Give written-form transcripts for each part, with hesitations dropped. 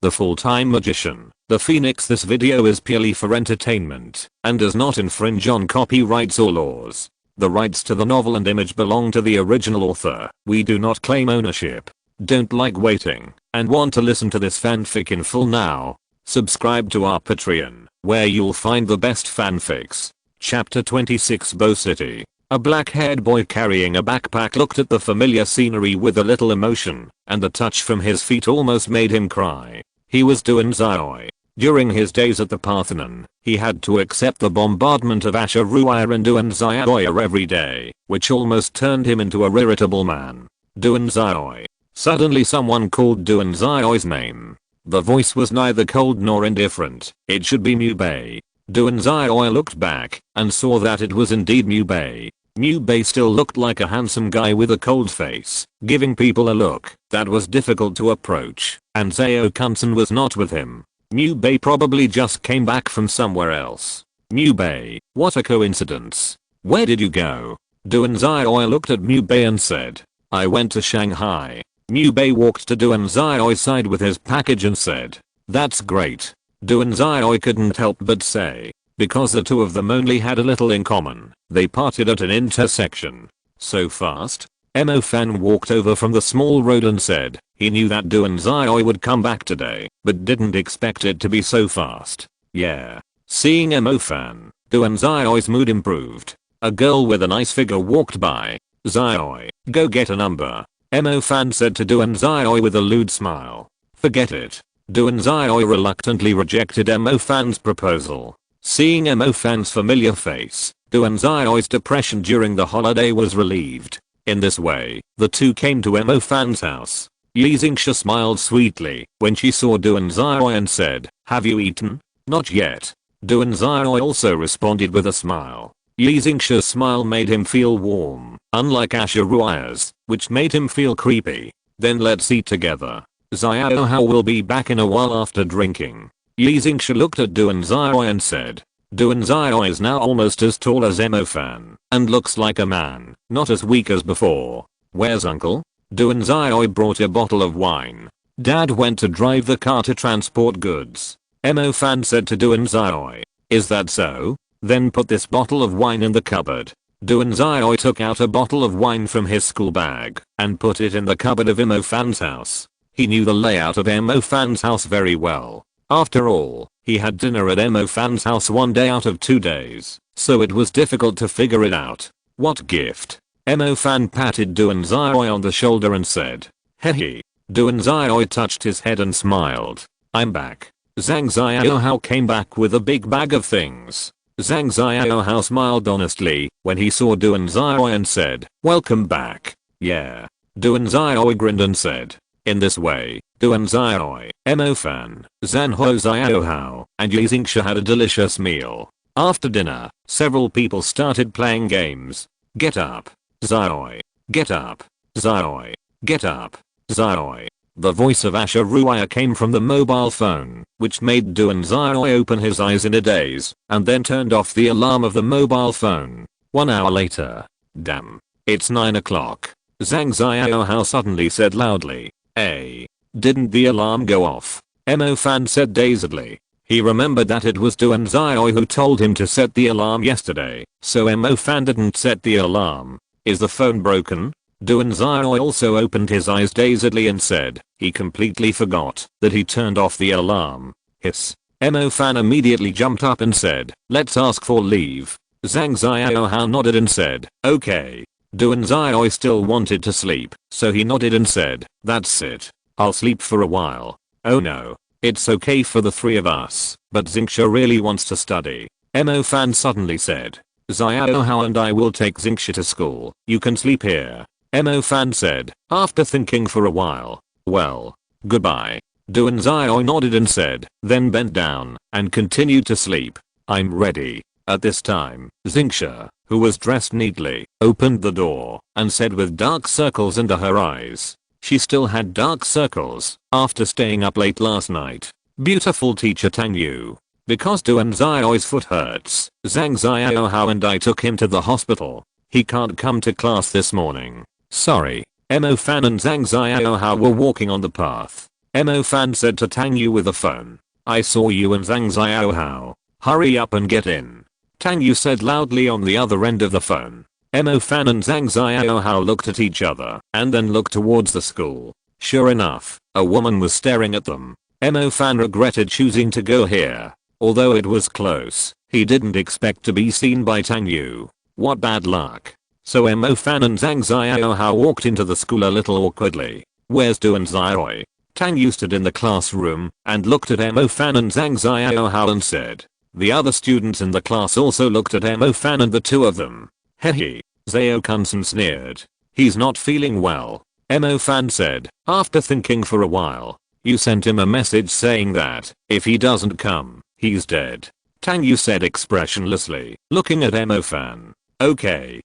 the full-time magician, the Phoenix. This video is purely for entertainment and does not infringe on copyrights or laws. The rights to the novel and image belong to the original author. We do not claim ownership. Don't like waiting and want to listen to this fanfic in full now? Subscribe to our Patreon, where you'll find the best fanfics. Chapter 26 Bow City. A black-haired boy carrying a backpack looked at the familiar scenery with a little emotion, and the touch from his feet almost made him cry. He was Duan Xiaoi. During his days at the Parthenon, he had to accept the bombardment of Asher Ruaya and Duan Xiaoya every day, which almost turned him into a irritable man. Duan Xiaoi. Suddenly someone called Duan Xiaoi's name. The voice was neither cold nor indifferent. It should be Mu Bei. Duan Xiaoi looked back and saw that it was indeed Mu Bei. Mu Bei still looked like a handsome guy with a cold face, giving people a look that was difficult to approach, and Zhao Kunsen was not with him. Mu Bei probably just came back from somewhere else. Mu Bei, what a coincidence. Where did you go? Duan Xiaoi looked at Mu Bei and said, I went to Shanghai. Mu Bei walked to Duan Xiaoi's side with his package and said, that's great. Duan Xiaoi couldn't help but say, because the two of them only had a little in common, they parted at an intersection. So fast? Mo Fan walked over from the small road and said, he knew that Duan Xiaoi would come back today, but didn't expect it to be so fast. Yeah. Seeing Mo Fan, Duan Xiaoi's mood improved. A girl with a nice figure walked by. Xiaoi, go get a number. Mo Fan said to Duan Xiaoi with a lewd smile. Forget it. Duan Xiaoi reluctantly rejected Mo Fan's proposal. Seeing Mo Fan's familiar face, Duan Xiaoi's depression during the holiday was relieved. In this way, the two came to Mo Fan's house. Li Xingxia smiled sweetly when she saw Duan Xiaoi and said, have you eaten? Not yet. Duan Xiaoi also responded with a smile. Li Xingxia's smile made him feel warm, unlike Asher Ruaya's, which made him feel creepy. Then let's eat together. Xiao Hao will be back in a while after drinking. Li Xingxia looked at Duan Xiaoi and said, Duan Xiaoi is now almost as tall as Mo Fan, and looks like a man, not as weak as before. Where's uncle? Duan Xiaoi brought a bottle of wine. Dad went to drive the car to transport goods. Mo Fan said to Duan Xiaoi, is that so? Then put this bottle of wine in the cupboard. Duan Xiaoi took out a bottle of wine from his school bag and put it in the cupboard of Mo Fan's house. He knew the layout of Mo Fan's house very well. After all, he had dinner at Mo Fan's house one day out of 2 days, so it was difficult to figure it out. What gift? Mo Fan patted Duan Xiaoi on the shoulder and said, hehe. Duan Xiaoi touched his head and smiled. I'm back. Zhang Xiaohao came back with a big bag of things. Zhang Xiaohao smiled honestly when he saw Duan Xiaoi and said, welcome back. Yeah. Duan Xiaoi grinned and said, in this way, Duan Xiaoi, Mo Fan, Zanhou Xiaohao, and Li Xingxia had a delicious meal. After dinner, several people started playing games. Get up. Xiaoi. Get up. Xiaoi. Get up. Xiaoi. The voice of Asher Ruaya came from the mobile phone, which made Duan Xiaoi open his eyes in a daze, and then turned off the alarm of the mobile phone. 1 hour later. Damn. It's 9 o'clock. Zhang Xiaohao suddenly said loudly. Hey. Didn't the alarm go off? Mo Fan said dazedly. He remembered that it was Duan Xiaoi who told him to set the alarm yesterday, so Mo Fan didn't set the alarm. Is the phone broken? Duan Xiaoi also opened his eyes dazedly and said he completely forgot that he turned off the alarm. Hiss. Mo Fan immediately jumped up and said, let's ask for leave. Zhang Xiaohao nodded and said, okay. Duan Xiaoi still wanted to sleep, so he nodded and said, that's it. I'll sleep for a while. Oh no. It's okay for the three of us, but Xingxia really wants to study. Mo Fan suddenly said. Xiaohao and I will take Xingxia to school. You can sleep here. Mo Fan said, after thinking for a while. Well, goodbye. Duan Xiaoi nodded and said, then bent down and continued to sleep. I'm ready. At this time, Xingxia, who was dressed neatly, opened the door and said with dark circles under her eyes. She still had dark circles after staying up late last night. Beautiful teacher Tang Yu. Because Duan Xiaoi's foot hurts, Zhang Xiaohao and I took him to the hospital. He can't come to class this morning. Sorry. Mo Fan and Zhang Xiaohao were walking on the path. Mo Fan said to Tang Yu with a phone. I saw you and Zhang Xiaohao. Hurry up and get in. Tang Yu said loudly on the other end of the phone. Mo Fan and Zhang Xiaohao looked at each other and then looked towards the school. Sure enough, a woman was staring at them. Mo Fan regretted choosing to go here. Although it was close, he didn't expect to be seen by Tang Yu. What bad luck. So Mo Fan and Zhang Xiaohao walked into the school a little awkwardly. Where's Du and Xiaoi? Tang Yu stood in the classroom and looked at Mo Fan and Zhang Xiaohao and said. The other students in the class also looked at Mo Fan and the two of them. Hehe. Zhao Kunsen sneered. He's not feeling well. Mo Fan said, after thinking for a while. You sent him a message saying that, if he doesn't come, he's dead. Tang Yu said expressionlessly, looking at Mo Fan. Okay.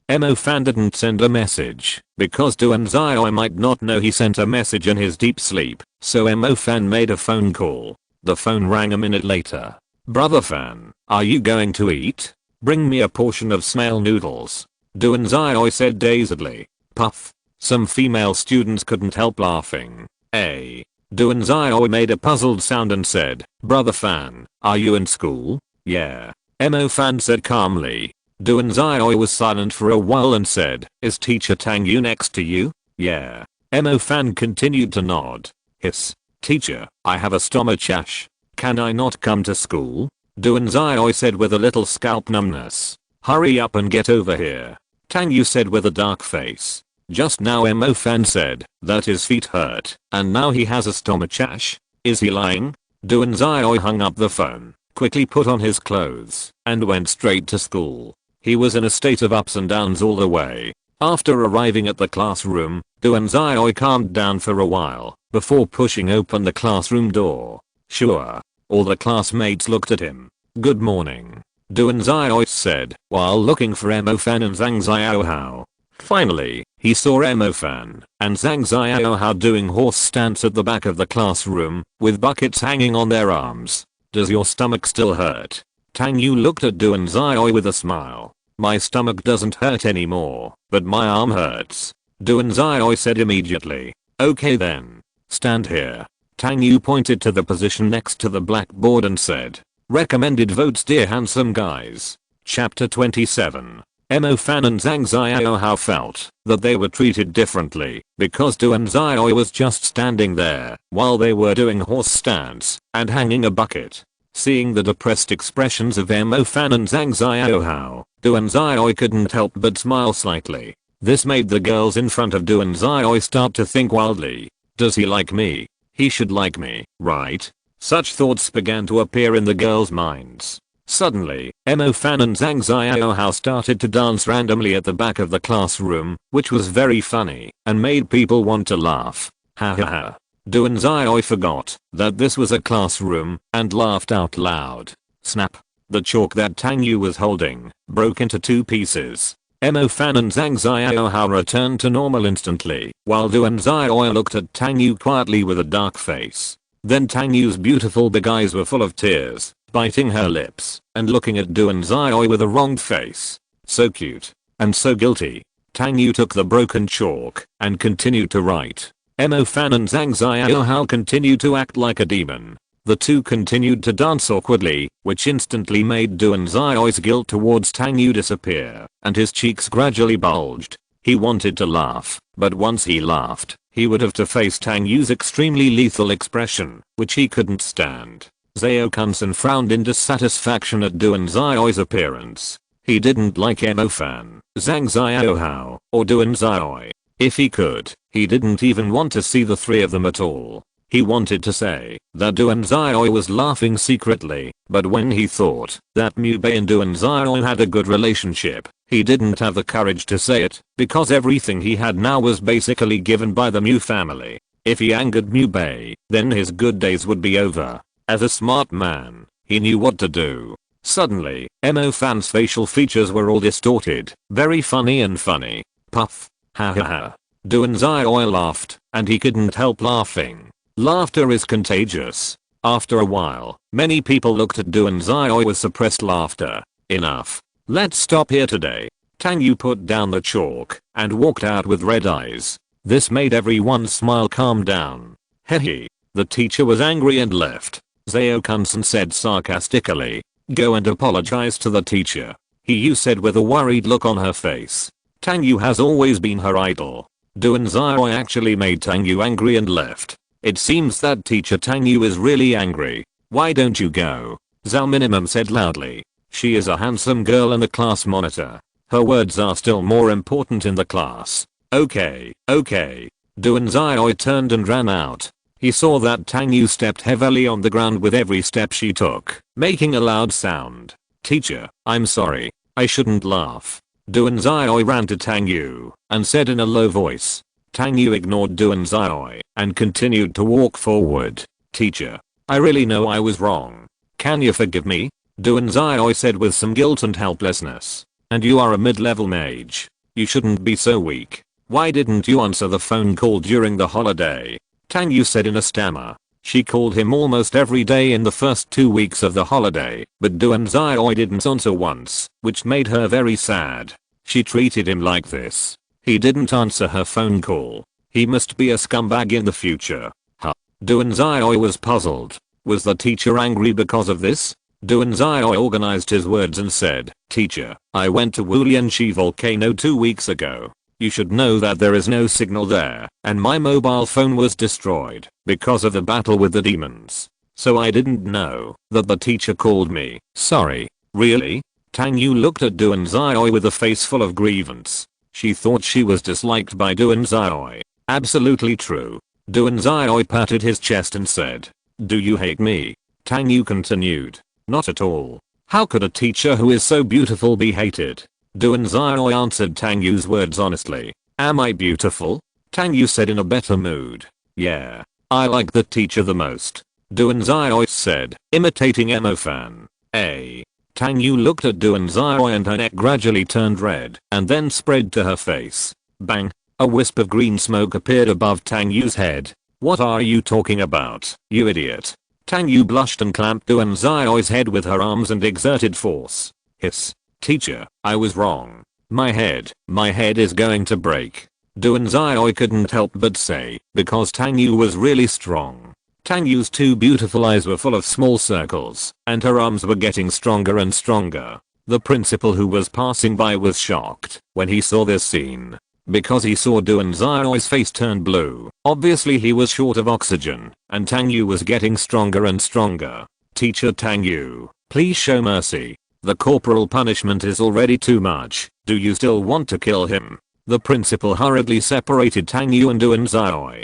Mo Fan didn't send a message, because Du and Xiaoi might not know he sent a message in his deep sleep, so Mo Fan made a phone call. The phone rang a minute later. Brother Fan, are you going to eat? Bring me a portion of snail noodles. Du and Xiaoi said dazedly. Puff. Some female students couldn't help laughing. Du and Xiaoi made a puzzled sound and said, Brother Fan, are you in school? Yeah. Mo Fan said calmly. Du and Xiaoi was silent for a while and said, is teacher Tang Yu next to you? Yeah. Mo Fan continued to nod. Hiss. Teacher, I have a stomachache. Can I not come to school? Du and Xiaoi said with a little scalp numbness. Hurry up and get over here. Tang Yu said with a dark face. Just now Mo Fan said that his feet hurt and now he has a stomachache. Is he lying? Du and Xiaoi hung up the phone, quickly put on his clothes, and went straight to school. He was in a state of ups and downs all the way. After arriving at the classroom, Du and Xiaoi calmed down for a while before pushing open the classroom door. Sure. All the classmates looked at him. Good morning. Du and Xiaoi said while looking for Mo Fan and Zhang Xiaohao. Finally, he saw Mo Fan and Zhang Xiaohao doing horse stance at the back of the classroom with buckets hanging on their arms. Does your stomach still hurt? Tang Yu looked at Du and Xiaoi with a smile. My stomach doesn't hurt anymore, but my arm hurts. Du and Xiaoi said immediately. Okay then. Stand here. Tang Yu pointed to the position next to the blackboard and said. Recommended votes dear handsome guys. Chapter 27. Mo Fan and Zhang Xiaohao felt that they were treated differently because Du and Xiaoi was just standing there while they were doing horse stance and hanging a bucket. Seeing the depressed expressions of Mo Fan and Zhang Xiaohao, Du and Xiaoi couldn't help but smile slightly. This made the girls in front of Du and Xiaoi start to think wildly. Does he like me? He should like me, right? Such thoughts began to appear in the girls' minds. Suddenly, Mo Fan and Zhang Xiaohao started to dance randomly at the back of the classroom, which was very funny and made people want to laugh. Ha ha ha. Du and Xiaoi forgot that this was a classroom and laughed out loud. Snap. The chalk that Tang Yu was holding broke into two pieces. Mo Fan and Zhang Xiaohao returned to normal instantly, while Du and Xiaoi looked at Tang Yu quietly with a dark face. Then Tang Yu's beautiful big eyes were full of tears, biting her lips and looking at Du and Xiaoi with a wronged face. So cute. And so guilty. Tang Yu took the broken chalk and continued to write. Mo Fan and Zhang Xiaohao continued to act like a demon. The two continued to dance awkwardly, which instantly made Du and Xiaoi's guilt towards Tang Yu disappear, and his cheeks gradually bulged. He wanted to laugh, but once he laughed, he would have to face Tang Yu's extremely lethal expression, which he couldn't stand. Zhao Kunsen frowned in dissatisfaction at Du and Xiaoi's appearance. He didn't like Mo Fan, Zhang Xiaohao, or Du and Xiaoi. If he could, he didn't even want to see the three of them at all. He wanted to say that Du and Xiaoi was laughing secretly, but when he thought that Mu Bei and Du and Xiaoi had a good relationship, he didn't have the courage to say it, because everything he had now was basically given by the Mu family. If he angered Mu Bei, then his good days would be over. As a smart man, he knew what to do. Suddenly, Mo Fan's facial features were all distorted, very funny and funny. Puff. Ha ha ha. Du and Xiaoi laughed, and he couldn't help laughing. Laughter is contagious. After a while, many people looked at Du and Xiaoi with suppressed laughter. Enough. Let's stop here today. Tang Yu put down the chalk and walked out with red eyes. This made everyone's smile calm down. Hehe. The teacher was angry and left. Zhao-kun said sarcastically. Go and apologize to the teacher. He said with a worried look on her face. Tang Yu has always been her idol. Duan Zioi actually made Tang Yu angry and left. It seems that teacher Tang Yu is really angry. Why don't you go? Zhao Minimum said loudly. She is a handsome girl and a class monitor. Her words are still more important in the class. Okay. Duan Zioi turned and ran out. He saw that Tang Yu stepped heavily on the ground with every step she took, making a loud sound. Teacher, I'm sorry. I shouldn't laugh. Duan Zioi ran to Tang Yu and said in a low voice. Tang Yu ignored Duan Zioi and continued to walk forward. Teacher, I really know I was wrong. Can you forgive me? Duan Zioi said with some guilt and helplessness. And you are a mid-level mage. You shouldn't be so weak. Why didn't you answer the phone call during the holiday? Tang Yu said in a stammer. She called him almost every day in the first 2 weeks of the holiday, but Duan Zioi didn't answer once, which made her very sad. She treated him like this. He didn't answer her phone call. He must be a scumbag in the future. Huh. Duan Zioi was puzzled. Was the teacher angry because of this? Duan Zioi organized his words and said, Teacher, I went to Wulianshi volcano 2 weeks ago. You should know that there is no signal there, and my mobile phone was destroyed because of the battle with the demons. So I didn't know that the teacher called me. Sorry. Really? Tang Yu looked at Duan Zioi with a face full of grievance. She thought she was disliked by Duan Zioi. Absolutely true. Duan Zioi patted his chest and said, Do you hate me? Tang Yu continued. Not at all. How could a teacher who is so beautiful be hated? Duan Zioi answered Tang Yu's words honestly. Am I beautiful? Tang Yu said in a better mood. Yeah. I like the teacher the most. Duan Zioi said, imitating Emo-fan. Tang Yu looked at Duan Zioi and her neck gradually turned red and then spread to her face. Bang. A wisp of green smoke appeared above Tang Yu's head. What are you talking about, you idiot? Tang Yu blushed and clamped Duan Zioi's head with her arms and exerted force. Hiss. Teacher, I was wrong. My head is going to break. Duan Zioi couldn't help but say, because Tang Yu was really strong. Tang Yu's 2 beautiful eyes were full of small circles, and her arms were getting stronger and stronger. The principal who was passing by was shocked when he saw this scene. Because he saw Duan Zioi's face turn blue. Obviously he was short of oxygen, and Tang Yu was getting stronger and stronger. Teacher Tang Yu, please show mercy. The corporal punishment is already too much. Do you still want to kill him? The principal hurriedly separated Tang Yu and Duan Zioi.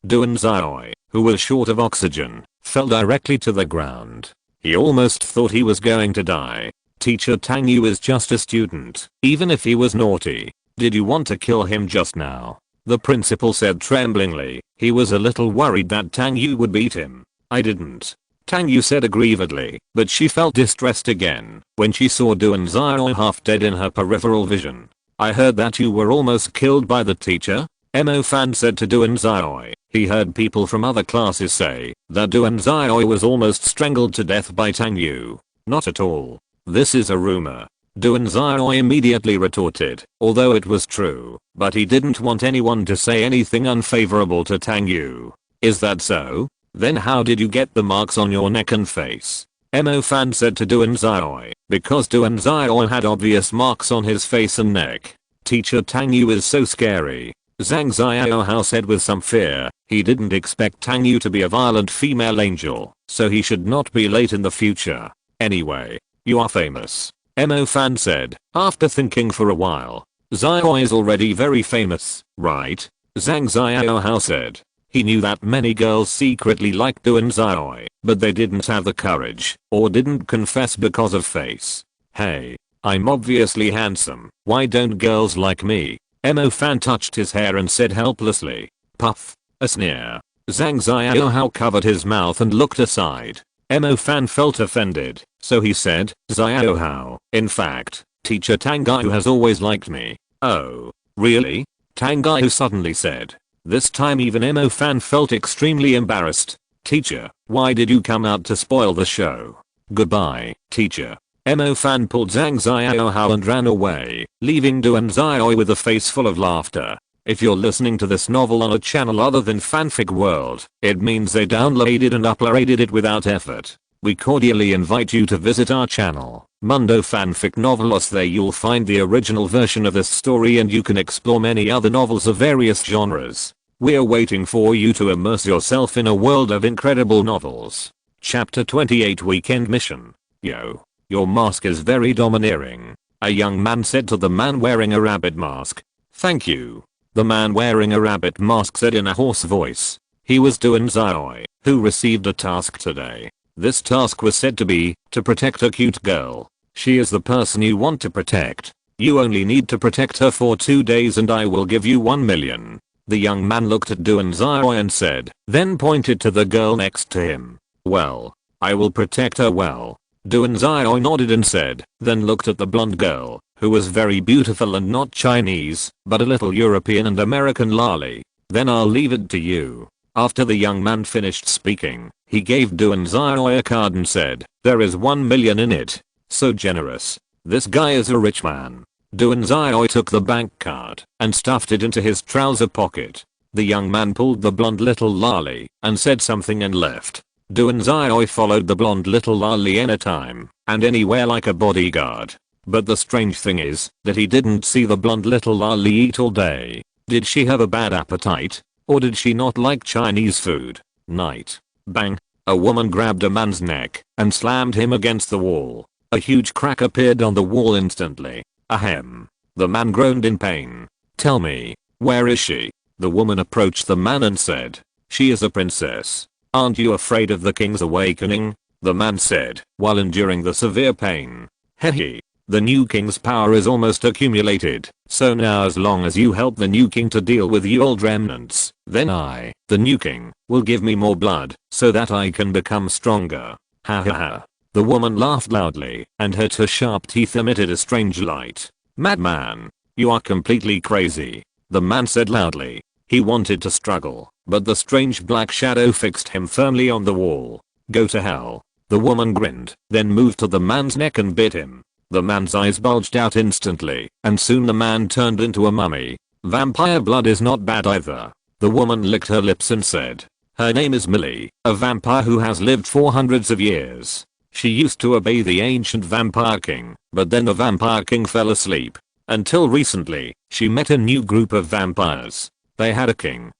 Duan Zioi, who was short of oxygen, fell directly to the ground. He almost thought he was going to die. Teacher Tang Yu is just a student, even if he was naughty. Did you want to kill him just now? The principal said tremblingly. He was a little worried that Tang Yu would beat him. I didn't. Tang Yu said aggrievedly, but she felt distressed again when she saw Duan Zioi half dead in her peripheral vision. I heard that you were almost killed by the teacher? Emo-fan said to Duan Zioi. He heard people from other classes say that Duan Zioi was almost strangled to death by Tang Yu. Not at all. This is a rumor. Duan Zioi immediately retorted, although it was true, but he didn't want anyone to say anything unfavorable to Tang Yu. Is that so? Then how did you get the marks on your neck and face? Emo-fan said to Duan Zioi, because Duan Zioi had obvious marks on his face and neck. Teacher Tang Yu is so scary. Zhang Xiaohao said with some fear. He didn't expect Tang Yu to be a violent female angel, so he should not be late in the future. Anyway, you are famous. Emo-fan said, after thinking for a while. Zioi is already very famous, right? Zhang Xiaohao said. He knew that many girls secretly liked Duan Zioi, but they didn't have the courage, or didn't confess because of face. Hey, I'm obviously handsome, why don't girls like me? Emo-fan touched his hair and said helplessly. Puff. A sneer. Zhang Xiaohao covered his mouth and looked aside. Emo-fan felt offended, so he said, Xiaohao, in fact, teacher Tang Yu has always liked me. Oh, really? Tang Yu suddenly said. This time even Emo-fan felt extremely embarrassed. Teacher, why did you come out to spoil the show? Goodbye, teacher. Emo-fan pulled Zhang Xiaohao and ran away, leaving Duan Zioi with a face full of laughter. If you're listening to this novel on a channel other than Fanfic World, it means they downloaded and uploaded it without effort. We cordially invite you to visit our channel, Mundo Fanfic Novelos. There you'll find the original version of this story and you can explore many other novels of various genres. We're waiting for you to immerse yourself in a world of incredible novels. Chapter 28 Weekend Mission. Yo. Your mask is very domineering. A young man said to the man wearing a rabbit mask. Thank you. The man wearing a rabbit mask said in a hoarse voice. He was Duan Xiaoi, who received a task today. This task was said to be, to protect a cute girl. She is the person you want to protect. You only need to protect her for 2 days and I will give you 1 million. The young man looked at Duan Xiaoi and said, then pointed to the girl next to him. Well, I will protect her well. Duan Xiaoi nodded and said, then looked at the blonde girl, who was very beautiful and not Chinese, but a little European and American lolly. Then I'll leave it to you. After the young man finished speaking, he gave Duan Xiaoi a card and said, there is 1 million in it. So generous. This guy is a rich man. Duan Xiaoi took the bank card and stuffed it into his trouser pocket. The young man pulled the blonde little lolly and said something and left. Duan Xiaoi followed the blonde little lolly anytime and anywhere like a bodyguard. But the strange thing is that he didn't see the blonde little lolly eat all day. Did she have a bad appetite? Or did she not like Chinese food? Night. Bang. A woman grabbed a man's neck and slammed him against the wall. A huge crack appeared on the wall instantly. Ahem. The man groaned in pain. Tell me, where is she? The woman approached the man and said, she is a princess. Aren't you afraid of the king's awakening? The man said, while enduring the severe pain. Hehe. The new king's power is almost accumulated, so now as long as you help the new king to deal with you old remnants, then I, the new king, will give me more blood, so that I can become stronger. Ha ha ha. The woman laughed loudly, and her two sharp teeth emitted a strange light. Madman. You are completely crazy. The man said loudly. He wanted to struggle, but the strange black shadow fixed him firmly on the wall. Go to hell. The woman grinned, then moved to the man's neck and bit him. The man's eyes bulged out instantly, and soon the man turned into a mummy. Vampire blood is not bad either. The woman licked her lips and said, her name is Millie, a vampire who has lived for hundreds of years. She used to obey the ancient vampire king, but then the vampire king fell asleep. Until recently, she met a new group of vampires. They had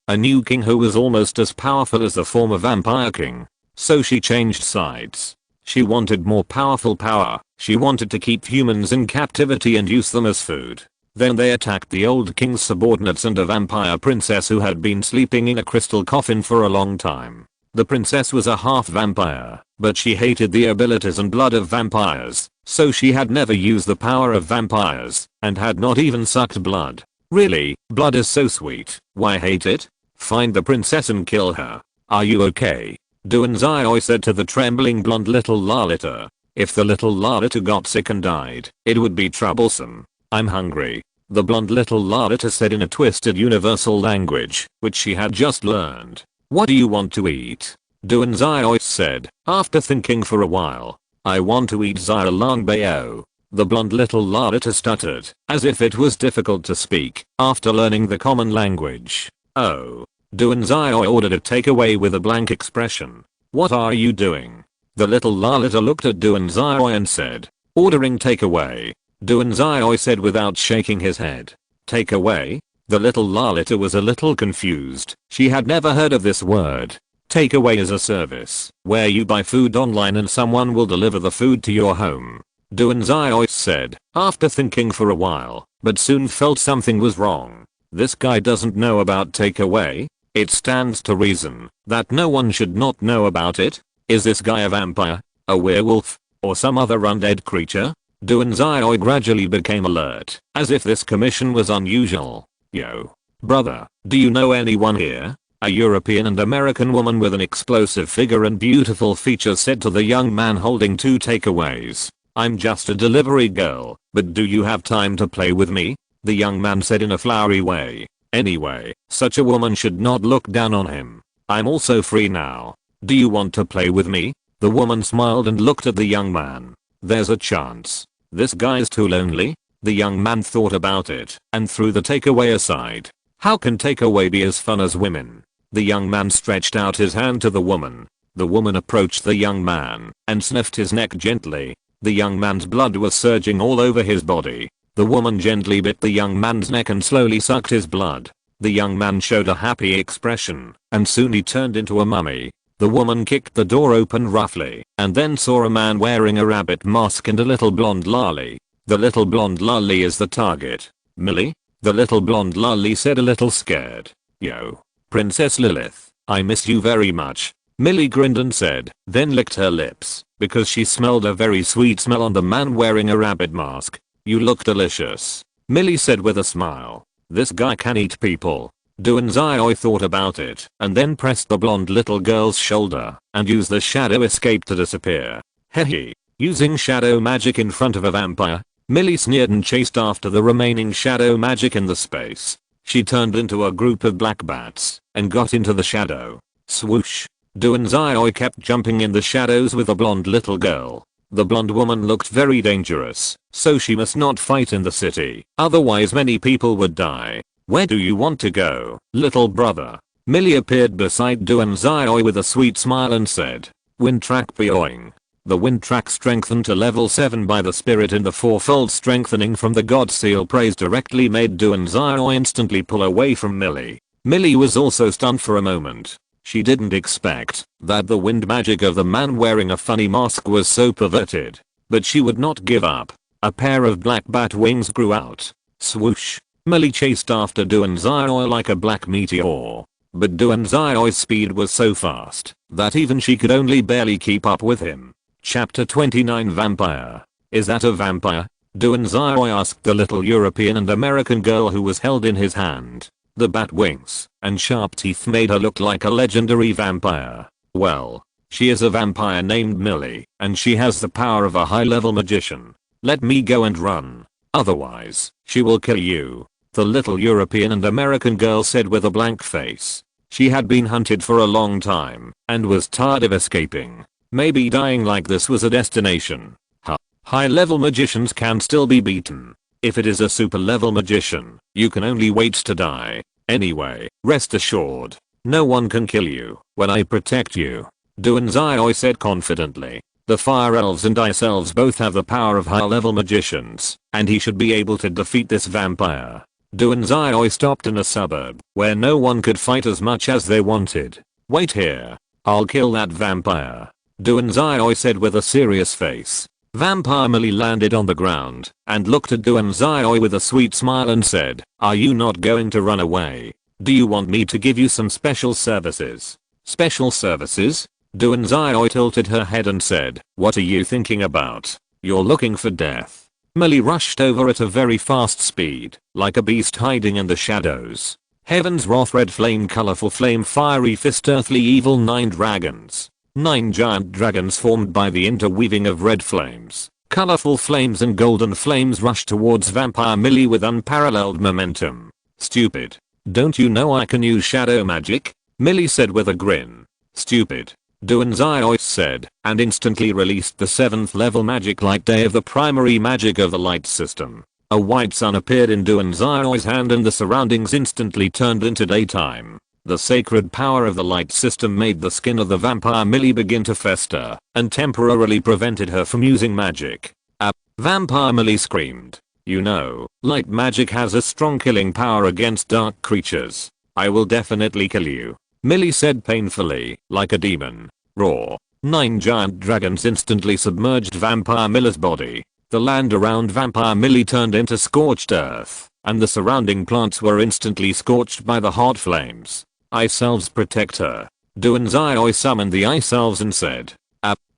a new king who was almost as powerful as the former vampire king. So she changed sides. She wanted more powerful power. She wanted to keep humans in captivity and use them as food. Then they attacked the old king's subordinates and a vampire princess who had been sleeping in a crystal coffin for a long time. The princess was a half vampire, but she hated the abilities and blood of vampires, so she had never used the power of vampires, and had not even sucked blood. Really, blood is so sweet, why hate it? Find the princess and kill her. Are you okay? Duan Xiaoi said to the trembling blonde little Lalita. If the little Lalita got sick and died, it would be troublesome. I'm hungry. The blonde little Lalita said in a twisted universal language, which she had just learned. What do you want to eat? Duan Xiaoi said, after thinking for a while. I want to eat Xiaolong Bao. The blonde little Lalita stuttered, as if it was difficult to speak, after learning the common language. Oh. Duan Xiaoi ordered a takeaway with a blank expression. What are you doing? The little Lalita looked at Duan Xiaoi and said, ordering takeaway. Duan Xiaoi said without shaking his head. Takeaway? The little Lalita was a little confused. She had never heard of this word. Takeaway is a service where you buy food online and someone will deliver the food to your home. Duan Xiaoi said, after thinking for a while, but soon felt something was wrong. This guy doesn't know about takeaway? It stands to reason that no one should not know about it. Is this guy a vampire, a werewolf, or some other undead creature? Duan Xiaoi gradually became alert, as if this commission was unusual. Yo. Brother, do you know anyone here? A European and American woman with an explosive figure and beautiful features said to the young man holding 2 takeaways. I'm just a delivery girl, but do you have time to play with me? The young man said in a flowery way. Anyway, such a woman should not look down on him. I'm also free now. Do you want to play with me? The woman smiled and looked at the young man. There's a chance. This guy's too lonely. The young man thought about it and threw the takeaway aside. How can takeaway be as fun as women? The young man stretched out his hand to the woman. The woman approached the young man and sniffed his neck gently. The young man's blood was surging all over his body. The woman gently bit the young man's neck and slowly sucked his blood. The young man showed a happy expression, and soon he turned into a mummy. The woman kicked the door open roughly, and then saw a man wearing a rabbit mask and a little blonde lolly. The little blonde lolly is the target. Millie? The little blonde lolly said, a little scared. Yo, Princess Lilith, I miss you very much. Millie grinned and said, then licked her lips, because she smelled a very sweet smell on the man wearing a rabbit mask. You look delicious. Millie said with a smile. This guy can eat people. Duanzai thought about it and then pressed the blonde little girl's shoulder and used the shadow escape to disappear. Hehe. Using shadow magic in front of a vampire? Millie sneered and chased after the remaining shadow magic in the space. She turned into a group of black bats and got into the shadow. Swoosh. Duanzai kept jumping in the shadows with the blonde little girl. The blonde woman looked very dangerous, so she must not fight in the city, otherwise many people would die. Where do you want to go, little brother? Millie appeared beside Duanzai with a sweet smile and said, wind track Pyoing. The wind track strengthened to level 7 by the spirit, and the fourfold strengthening from the god seal praise directly made Duanzai instantly pull away from Millie. Millie was also stunned for a moment. She didn't expect that the wind magic of the man wearing a funny mask was so perverted. But she would not give up. A pair of black bat wings grew out. Swoosh. Millie chased after Duanzai like a black meteor. But Duanzai's speed was so fast that even she could only barely keep up with him. Chapter 29 Vampire. Is that a vampire? Duanzai asked the little European and American girl who was held in his hand. The bat wings and sharp teeth made her look like a legendary vampire. Well, she is a vampire named Millie, and she has the power of a high-level magician. Let me go and run. Otherwise, she will kill you. The little European and American girl said with a blank face. She had been hunted for a long time and was tired of escaping. Maybe dying like this was a destination. High-level magicians can still be beaten. If it is a super-level magician, you can only wait to die. Anyway, rest assured, no one can kill you when I protect you. Duanzai said confidently. The fire elves and ice elves both have the power of high-level magicians, and he should be able to defeat this vampire. Duanzai stopped in a suburb where no one could fight as much as they wanted. Wait here. I'll kill that vampire. Duanzai said with a serious face. Vampire Millie landed on the ground and looked at Duanzai with a sweet smile and said, are you not going to run away? Do you want me to give you some special services? Special services? Duanzai tilted her head and said, what are you thinking about? You're looking for death. Millie rushed over at a very fast speed, like a beast hiding in the shadows. Heaven's wrath, red flame, colorful flame, fiery fist, earthly evil, 9 dragons. 9 giant dragons formed by the interweaving of red flames, colorful flames and golden flames rushed towards Vampire Millie with unparalleled momentum. Stupid. Don't you know I can use shadow magic? Millie said with a grin. Stupid. Duanzai said, and instantly released the 7th level magic light day of the primary magic of the light system. A white sun appeared in Duanzai's hand and the surroundings instantly turned into daytime. The sacred power of the light system made the skin of the vampire Millie begin to fester and temporarily prevented her from using magic. Vampire Millie screamed. You know, light magic has a strong killing power against dark creatures. I will definitely kill you. Millie said painfully, like a demon. Roar. 9 giant dragons instantly submerged Vampire Millie's body. The land around Vampire Millie turned into scorched earth, and the surrounding plants were instantly scorched by the hot flames. Ice elves protect her. Duanzai summoned the ice elves and said.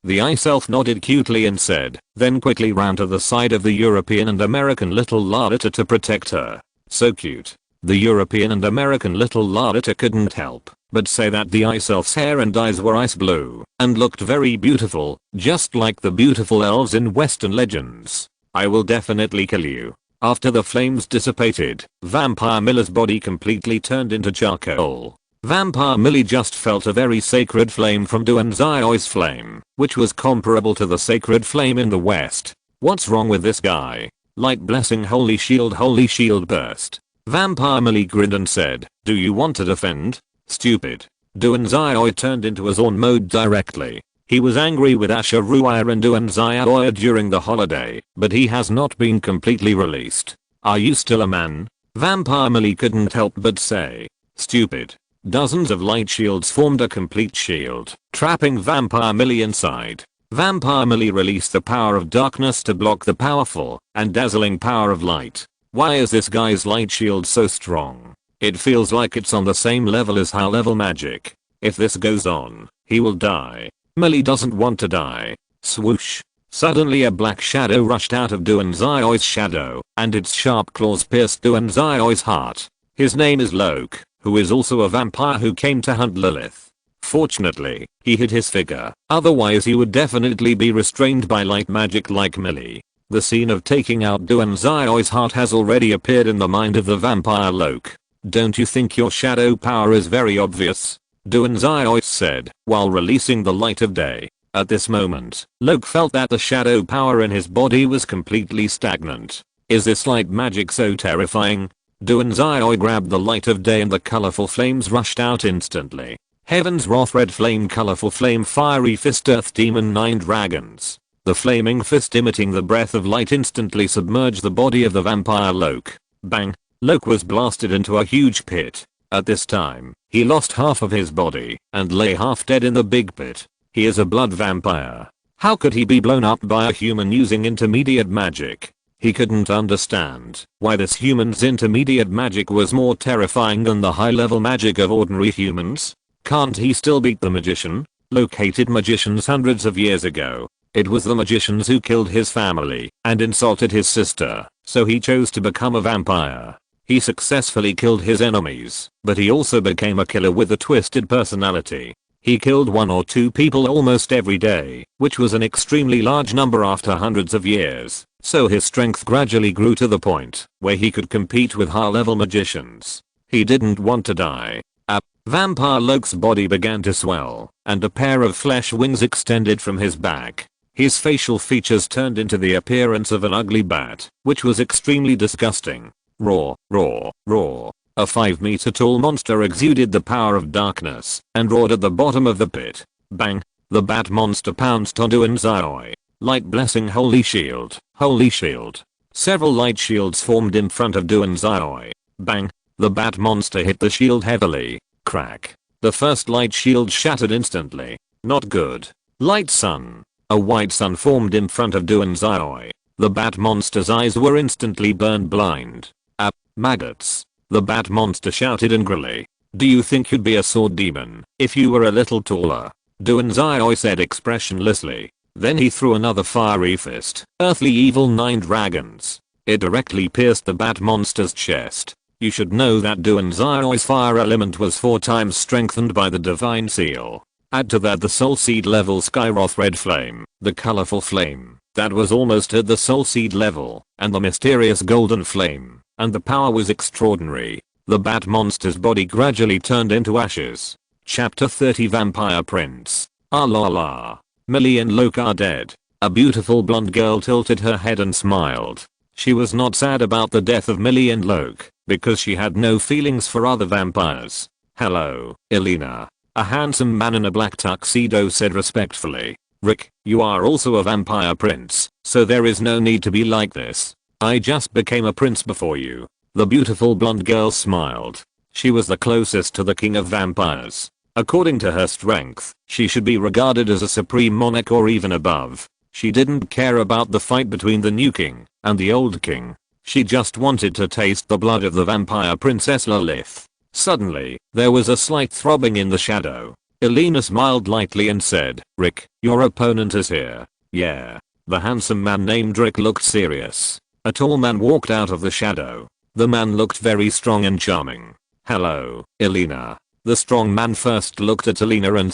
The ice elf nodded cutely and said, then quickly ran to the side of the European and American little Larita to protect her. So cute. The European and American little Larita couldn't help but say that the ice elf's hair and eyes were ice blue and looked very beautiful, just like the beautiful elves in Western legends. I will definitely kill you. After the flames dissipated, Vampire Millie's body completely turned into charcoal. Vampire Millie just felt a very sacred flame from Duanzai's flame, which was comparable to the sacred flame in the West. What's wrong with this guy? Light blessing, holy shield burst. Vampire Millie grinned and said, do you want to defend? Stupid. Duanzai turned into a Zorn mode directly. He was angry with Asher Ruaya and Duanzai during the holiday, but he has not been completely released. Are you still a man? Vampire Millie couldn't help but say. Stupid. Dozens of light shields formed a complete shield, trapping Vampire Millie inside. Vampire Millie released the power of darkness to block the powerful and dazzling power of light. Why is this guy's light shield so strong? It feels like it's on the same level as high level magic. If this goes on, he will die. Millie doesn't want to die. Swoosh. Suddenly a black shadow rushed out of Duanzai's shadow, and its sharp claws pierced Duanzai's heart. His name is Lurk, who is also a vampire who came to hunt Lilith. Fortunately, he hid his figure, otherwise he would definitely be restrained by light magic like Millie. The scene of taking out Duanzai's heart has already appeared in the mind of the vampire Lurk. Don't you think your shadow power is very obvious? Duanzai said, while releasing the light of day. At this moment, Lurk felt that the shadow power in his body was completely stagnant. Is this light magic so terrifying? Duanzai grabbed the light of day and the colorful flames rushed out instantly. Heaven's wrath, red flame, colorful flame, fiery fist, earth demon, 9 dragons. The flaming fist emitting the breath of light instantly submerged the body of the vampire Lurk. Bang! Lurk was blasted into a huge pit. At this time, he lost half of his body and lay half dead in the big pit. He is a blood vampire. How could he be blown up by a human using intermediate magic? He couldn't understand why this human's intermediate magic was more terrifying than the high-level magic of ordinary humans. Can't he still beat the magician? Located magicians hundreds of years ago. It was the magicians who killed his family and insulted his sister, so he chose to become a vampire. He successfully killed his enemies, but he also became a killer with a twisted personality. He killed 1 or 2 people almost every day, which was an extremely large number after hundreds of years, so his strength gradually grew to the point where he could compete with high-level magicians. He didn't want to die. Vampire Lurk's body began to swell, and a pair of flesh wings extended from his back. His facial features turned into the appearance of an ugly bat, which was extremely disgusting. Roar, roar, roar. A 5-meter tall monster exuded the power of darkness and roared at the bottom of the pit. Bang! The bat monster pounced on Duanzai. Light blessing, holy shield, holy shield. Several light shields formed in front of Duanzai. Bang! The bat monster hit the shield heavily. Crack. The first light shield shattered instantly. Not good. Light sun. A white sun formed in front of Duanzai. The bat monster's eyes were instantly burned blind. Maggots. The bat monster shouted angrily. Do you think you'd be a sword demon if you were a little taller? Duanzai said expressionlessly. Then he threw another fiery fist. Earthly evil, 9 dragons. It directly pierced the bat monster's chest. You should know that Duanzai's fire element was 4 times strengthened by the divine seal. Add to that the soul seed level Skyroth red flame, the colorful flame that was almost at the soul seed level, and the mysterious golden flame, and the power was extraordinary. The bat monster's body gradually turned into ashes. Chapter 30 Vampire Prince. Ah la la. Millie and Lurk are dead. A beautiful blonde girl tilted her head and smiled. She was not sad about the death of Millie and Lurk, because she had no feelings for other vampires. Hello, Elena. A handsome man in a black tuxedo said respectfully. Rick, you are also a vampire prince, so there is no need to be like this. I just became a prince before you. The beautiful blonde girl smiled. She was the closest to the king of vampires. According to her strength, she should be regarded as a supreme monarch or even above. She didn't care about the fight between the new king and the old king. She just wanted to taste the blood of the vampire princess Lilith. Suddenly, there was a slight throbbing in the shadow. Elena smiled lightly and said, Rick, your opponent is here. Yeah. The handsome man named Rick looked serious. A tall man walked out of the shadow. The man looked very strong and charming. Hello, Elena. The strong man first looked at Elena and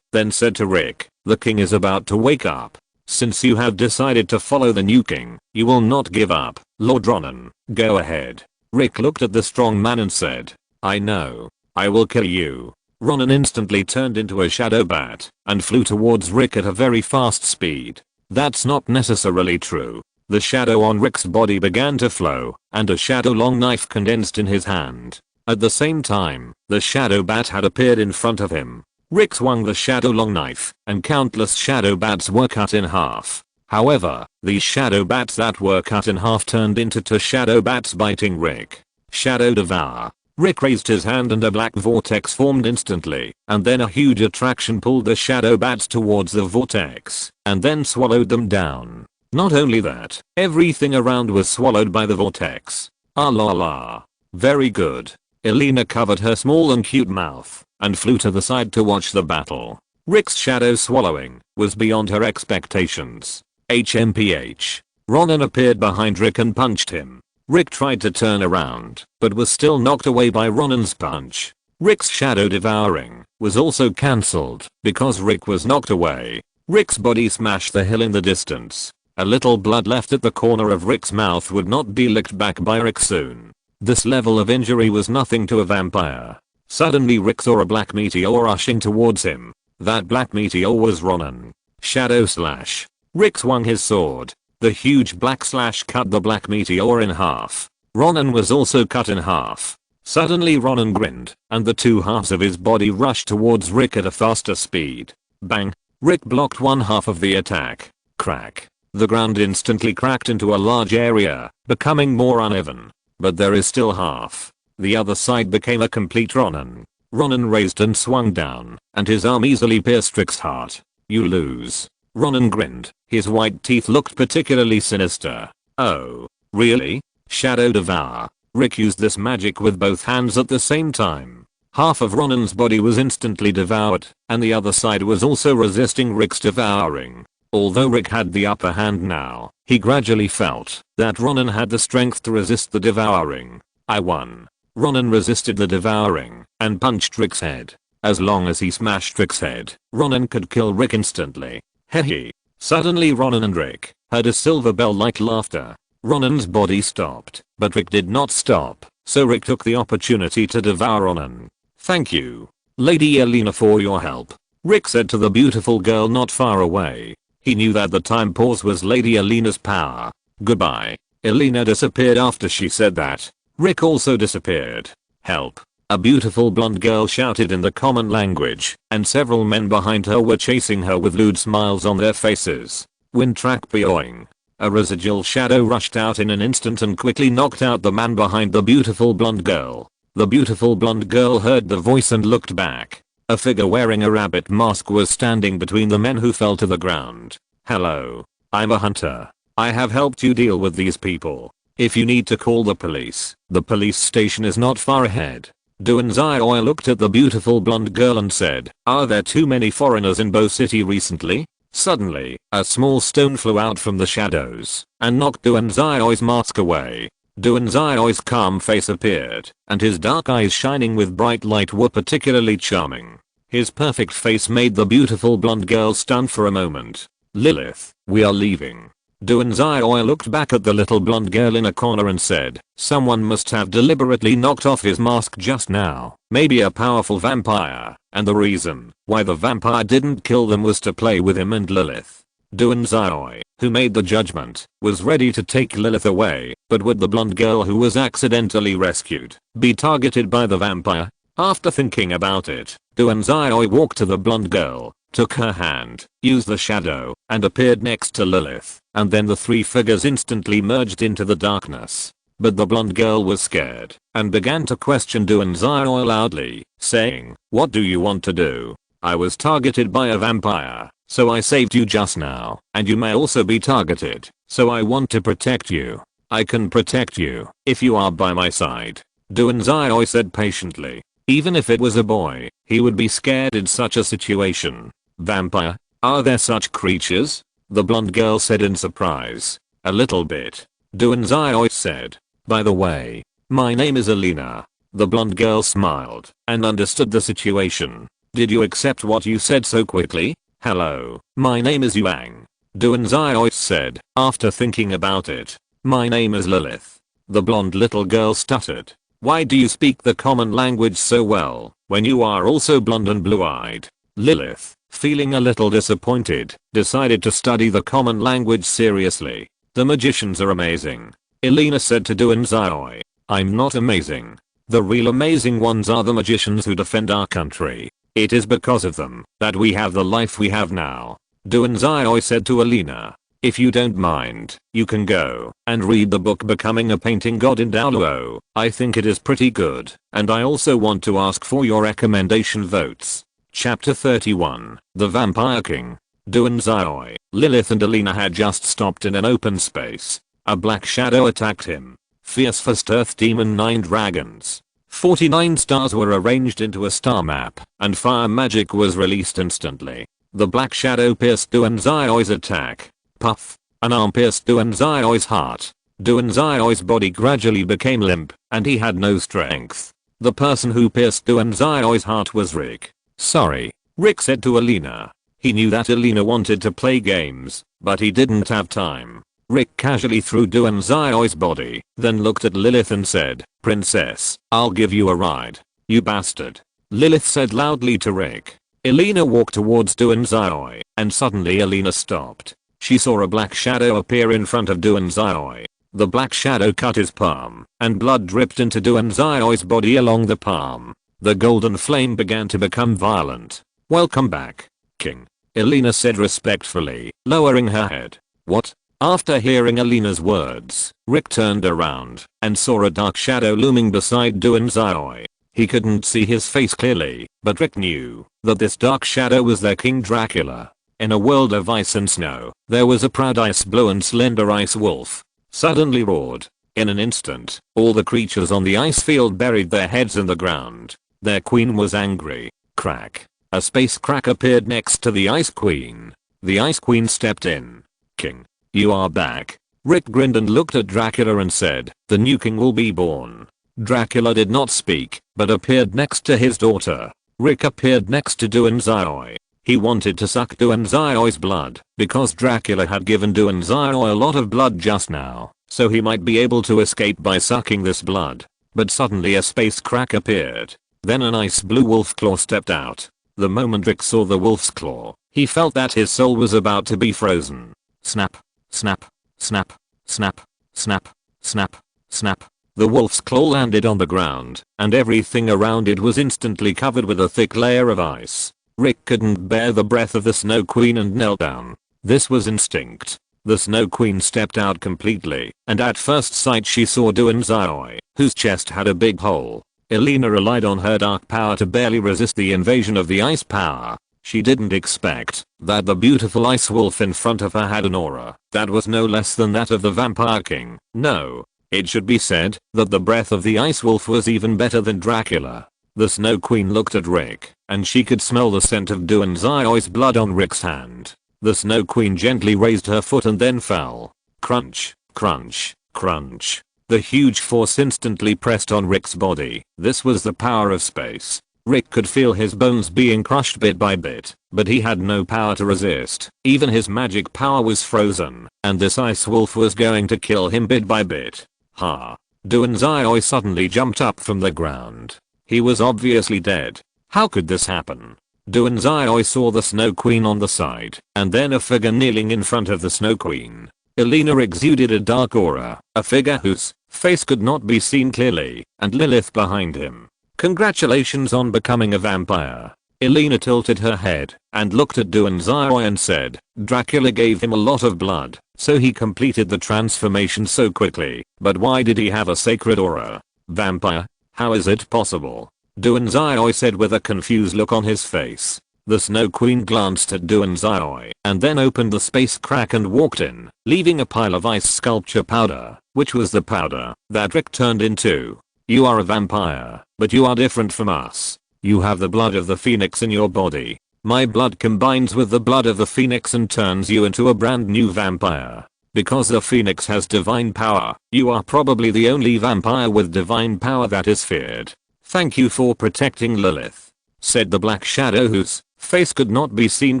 then said to Rick, the king is about to wake up. Since you have decided to follow the new king, you will not give up. Lord Ronan, go ahead. Rick looked at the strong man and said, I know. I will kill you. Ronan instantly turned into a shadow bat and flew towards Rick at a very fast speed. That's not necessarily true. The shadow on Rick's body began to flow, and a shadow long knife condensed in his hand. At the same time, the shadow bat had appeared in front of him. Rick swung the shadow long knife, and countless shadow bats were cut in half. However, these shadow bats that were cut in half turned into two shadow bats biting Rick. Shadow devour. Rick raised his hand and a black vortex formed instantly, and then a huge attraction pulled the shadow bats towards the vortex, and then swallowed them down. Not only that, everything around was swallowed by the vortex. Ah la la. Very good. Elena covered her small and cute mouth, and flew to the side to watch the battle. Rick's shadow swallowing was beyond her expectations. HMPH. Ronan appeared behind Rick and punched him. Rick tried to turn around, but was still knocked away by Ronan's punch. Rick's shadow devouring was also cancelled because Rick was knocked away. Rick's body smashed the hill in the distance. A little blood left at the corner of Rick's mouth would not be licked back by Rick soon. This level of injury was nothing to a vampire. Suddenly Rick saw a black meteor rushing towards him. That black meteor was Ronan. Shadow slash. Rick swung his sword. The huge black slash cut the black meteor in half. Ronan was also cut in half. Suddenly Ronan grinned, and the two halves of his body rushed towards Rick at a faster speed. Bang! Rick blocked one half of the attack. Crack. The ground instantly cracked into a large area, becoming more uneven. But there is still half. The other side became a complete Ronan. Ronan raised and swung down, and his arm easily pierced Rick's heart. You lose. Ronan grinned. His white teeth looked particularly sinister. Oh, really? Shadow devour. Rick used this magic with both hands at the same time. Half of Ronan's body was instantly devoured, and the other side was also resisting Rick's devouring. Although Rick had the upper hand now, he gradually felt that Ronan had the strength to resist the devouring. I won. Ronan resisted the devouring and punched Rick's head. As long as he smashed Rick's head, Ronan could kill Rick instantly. Hehe. Suddenly Ronan and Rick heard a silver bell-like laughter. Ronan's body stopped, but Rick did not stop, so Rick took the opportunity to devour Ronan. Thank you, Lady Elena, for your help, Rick said to the beautiful girl not far away. He knew that the time pause was Lady Elena's power. Goodbye. Elena disappeared after she said that. Rick also disappeared. Help. A beautiful blonde girl shouted in the common language, and several men behind her were chasing her with lewd smiles on their faces. Wind track boing. A residual shadow rushed out in an instant and quickly knocked out the man behind the beautiful blonde girl. The beautiful blonde girl heard the voice and looked back. A figure wearing a rabbit mask was standing between the men who fell to the ground. Hello. I'm a hunter. I have helped you deal with these people. If you need to call the police station is not far ahead. Duanzai looked at the beautiful blonde girl and said, are there too many foreigners in Bo City recently? Suddenly, a small stone flew out from the shadows and knocked Duanzai's mask away. Duanzai's calm face appeared, and his dark eyes shining with bright light were particularly charming. His perfect face made the beautiful blonde girl stunned for a moment. Lilith, we are leaving. Duanzai looked back at the little blonde girl in a corner and said, someone must have deliberately knocked off his mask just now, maybe a powerful vampire, and the reason why the vampire didn't kill them was to play with him and Lilith. Duanzai, who made the judgment, was ready to take Lilith away, but would the blonde girl who was accidentally rescued be targeted by the vampire? After thinking about it, Duanzai walked to the blonde girl, took her hand, used the shadow, and appeared next to Lilith, and then the three figures instantly merged into the darkness. But the blonde girl was scared, and began to question Duanzai loudly, saying, what do you want to do? I was targeted by a vampire, so I saved you just now, and you may also be targeted, so I want to protect you. I can protect you, if you are by my side. Duanzai said patiently. Even if it was a boy, he would be scared in such a situation. Vampire? Are there such creatures? The blonde girl said in surprise. A little bit. Duanzai said. By the way, my name is Elena. The blonde girl smiled and understood the situation. Did you accept what you said so quickly? Hello, my name is Yuang. Duanzai said, after thinking about it. My name is Lilith. The blonde little girl stuttered. Why do you speak the common language so well, when you are also blonde and blue-eyed? Lilith, feeling a little disappointed, decided to study the common language seriously. The magicians are amazing. Elena said to Duanzai. I'm not amazing. The real amazing ones are the magicians who defend our country. It is because of them that we have the life we have now. Duanzai said to Elena. If you don't mind, you can go and read the book Becoming a Painting God in Daoluo. I think it is pretty good, and I also want to ask for your recommendation votes. Chapter 31, The Vampire King. Duanzai, Lilith and Elena had just stopped in an open space. A black shadow attacked him. Fierce first earth demon 9 dragons. 49 stars were arranged into a star map, and fire magic was released instantly. The black shadow pierced Duanzai's attack. Puff. An arm pierced Duanzai's heart. Duanzai's body gradually became limp, and he had no strength. The person who pierced Duanzai's heart was Rick. Sorry, Rick said to Elena. He knew that Elena wanted to play games, but he didn't have time. Rick casually threw Duanzai's body, then looked at Lilith and said, Princess, I'll give you a ride. You bastard. Lilith said loudly to Rick. Elena walked towards Duanzai, and suddenly Elena stopped. She saw a black shadow appear in front of Duanzai. The black shadow cut his palm, and blood dripped into Duanzai's body along the palm. The golden flame began to become violent. Welcome back, King. Elena said respectfully, lowering her head. What? After hearing Elena's words, Rick turned around and saw a dark shadow looming beside Duanzai. He couldn't see his face clearly, but Rick knew that this dark shadow was their King Dracula. In a world of ice and snow, there was a proud ice blue and slender ice wolf. Suddenly roared. In an instant, all the creatures on the ice field buried their heads in the ground. Their queen was angry. Crack. A space crack appeared next to the ice queen. The ice queen stepped in. King, you are back. Rick grinned and looked at Dracula and said, the new king will be born. Dracula did not speak, but appeared next to his daughter. Rick appeared next to Duanzai. He wanted to suck Duanzai's blood, because Dracula had given Duanzai a lot of blood just now, so he might be able to escape by sucking this blood. But suddenly a space crack appeared. Then an ice blue wolf claw stepped out. The moment Rick saw the wolf's claw, he felt that his soul was about to be frozen. Snap, snap, snap, snap, snap, snap, snap. The wolf's claw landed on the ground, and everything around it was instantly covered with a thick layer of ice. Rick couldn't bear the breath of the Snow Queen and knelt down. This was instinct. The Snow Queen stepped out completely, and at first sight she saw Duanzai, whose chest had a big hole. Elena relied on her dark power to barely resist the invasion of the ice power. She didn't expect that the beautiful ice wolf in front of her had an aura that was no less than that of the Vampire King. No, it should be said that the breath of the ice wolf was even better than Dracula. The Snow Queen looked at Rick, and she could smell the scent of Duanzai's blood on Rick's hand. The Snow Queen gently raised her foot and then fell. Crunch, crunch, crunch. The huge force instantly pressed on Rick's body. This was the power of space. Rick could feel his bones being crushed bit by bit, but he had no power to resist. Even his magic power was frozen, and this ice wolf was going to kill him bit by bit. Ha! Duanzai suddenly jumped up from the ground. He was obviously dead. How could this happen? Duanzai saw the Snow Queen on the side, and then a figure kneeling in front of the Snow Queen. Elena exuded a dark aura, a figure whose face could not be seen clearly, and Lilith behind him. Congratulations on becoming a vampire. Elena tilted her head and looked at Duanzai and said, Dracula gave him a lot of blood, so he completed the transformation so quickly, but why did he have a sacred aura? Vampire? How is it possible? Duanzai said with a confused look on his face. The Snow Queen glanced at Duanzai and then opened the space crack and walked in, leaving a pile of ice sculpture powder, which was the powder that Rick turned into. You are a vampire, but you are different from us. You have the blood of the phoenix in your body. My blood combines with the blood of the phoenix and turns you into a brand new vampire. Because the phoenix has divine power, you are probably the only vampire with divine power that is feared. Thank you for protecting Lilith, said the black shadow whose face could not be seen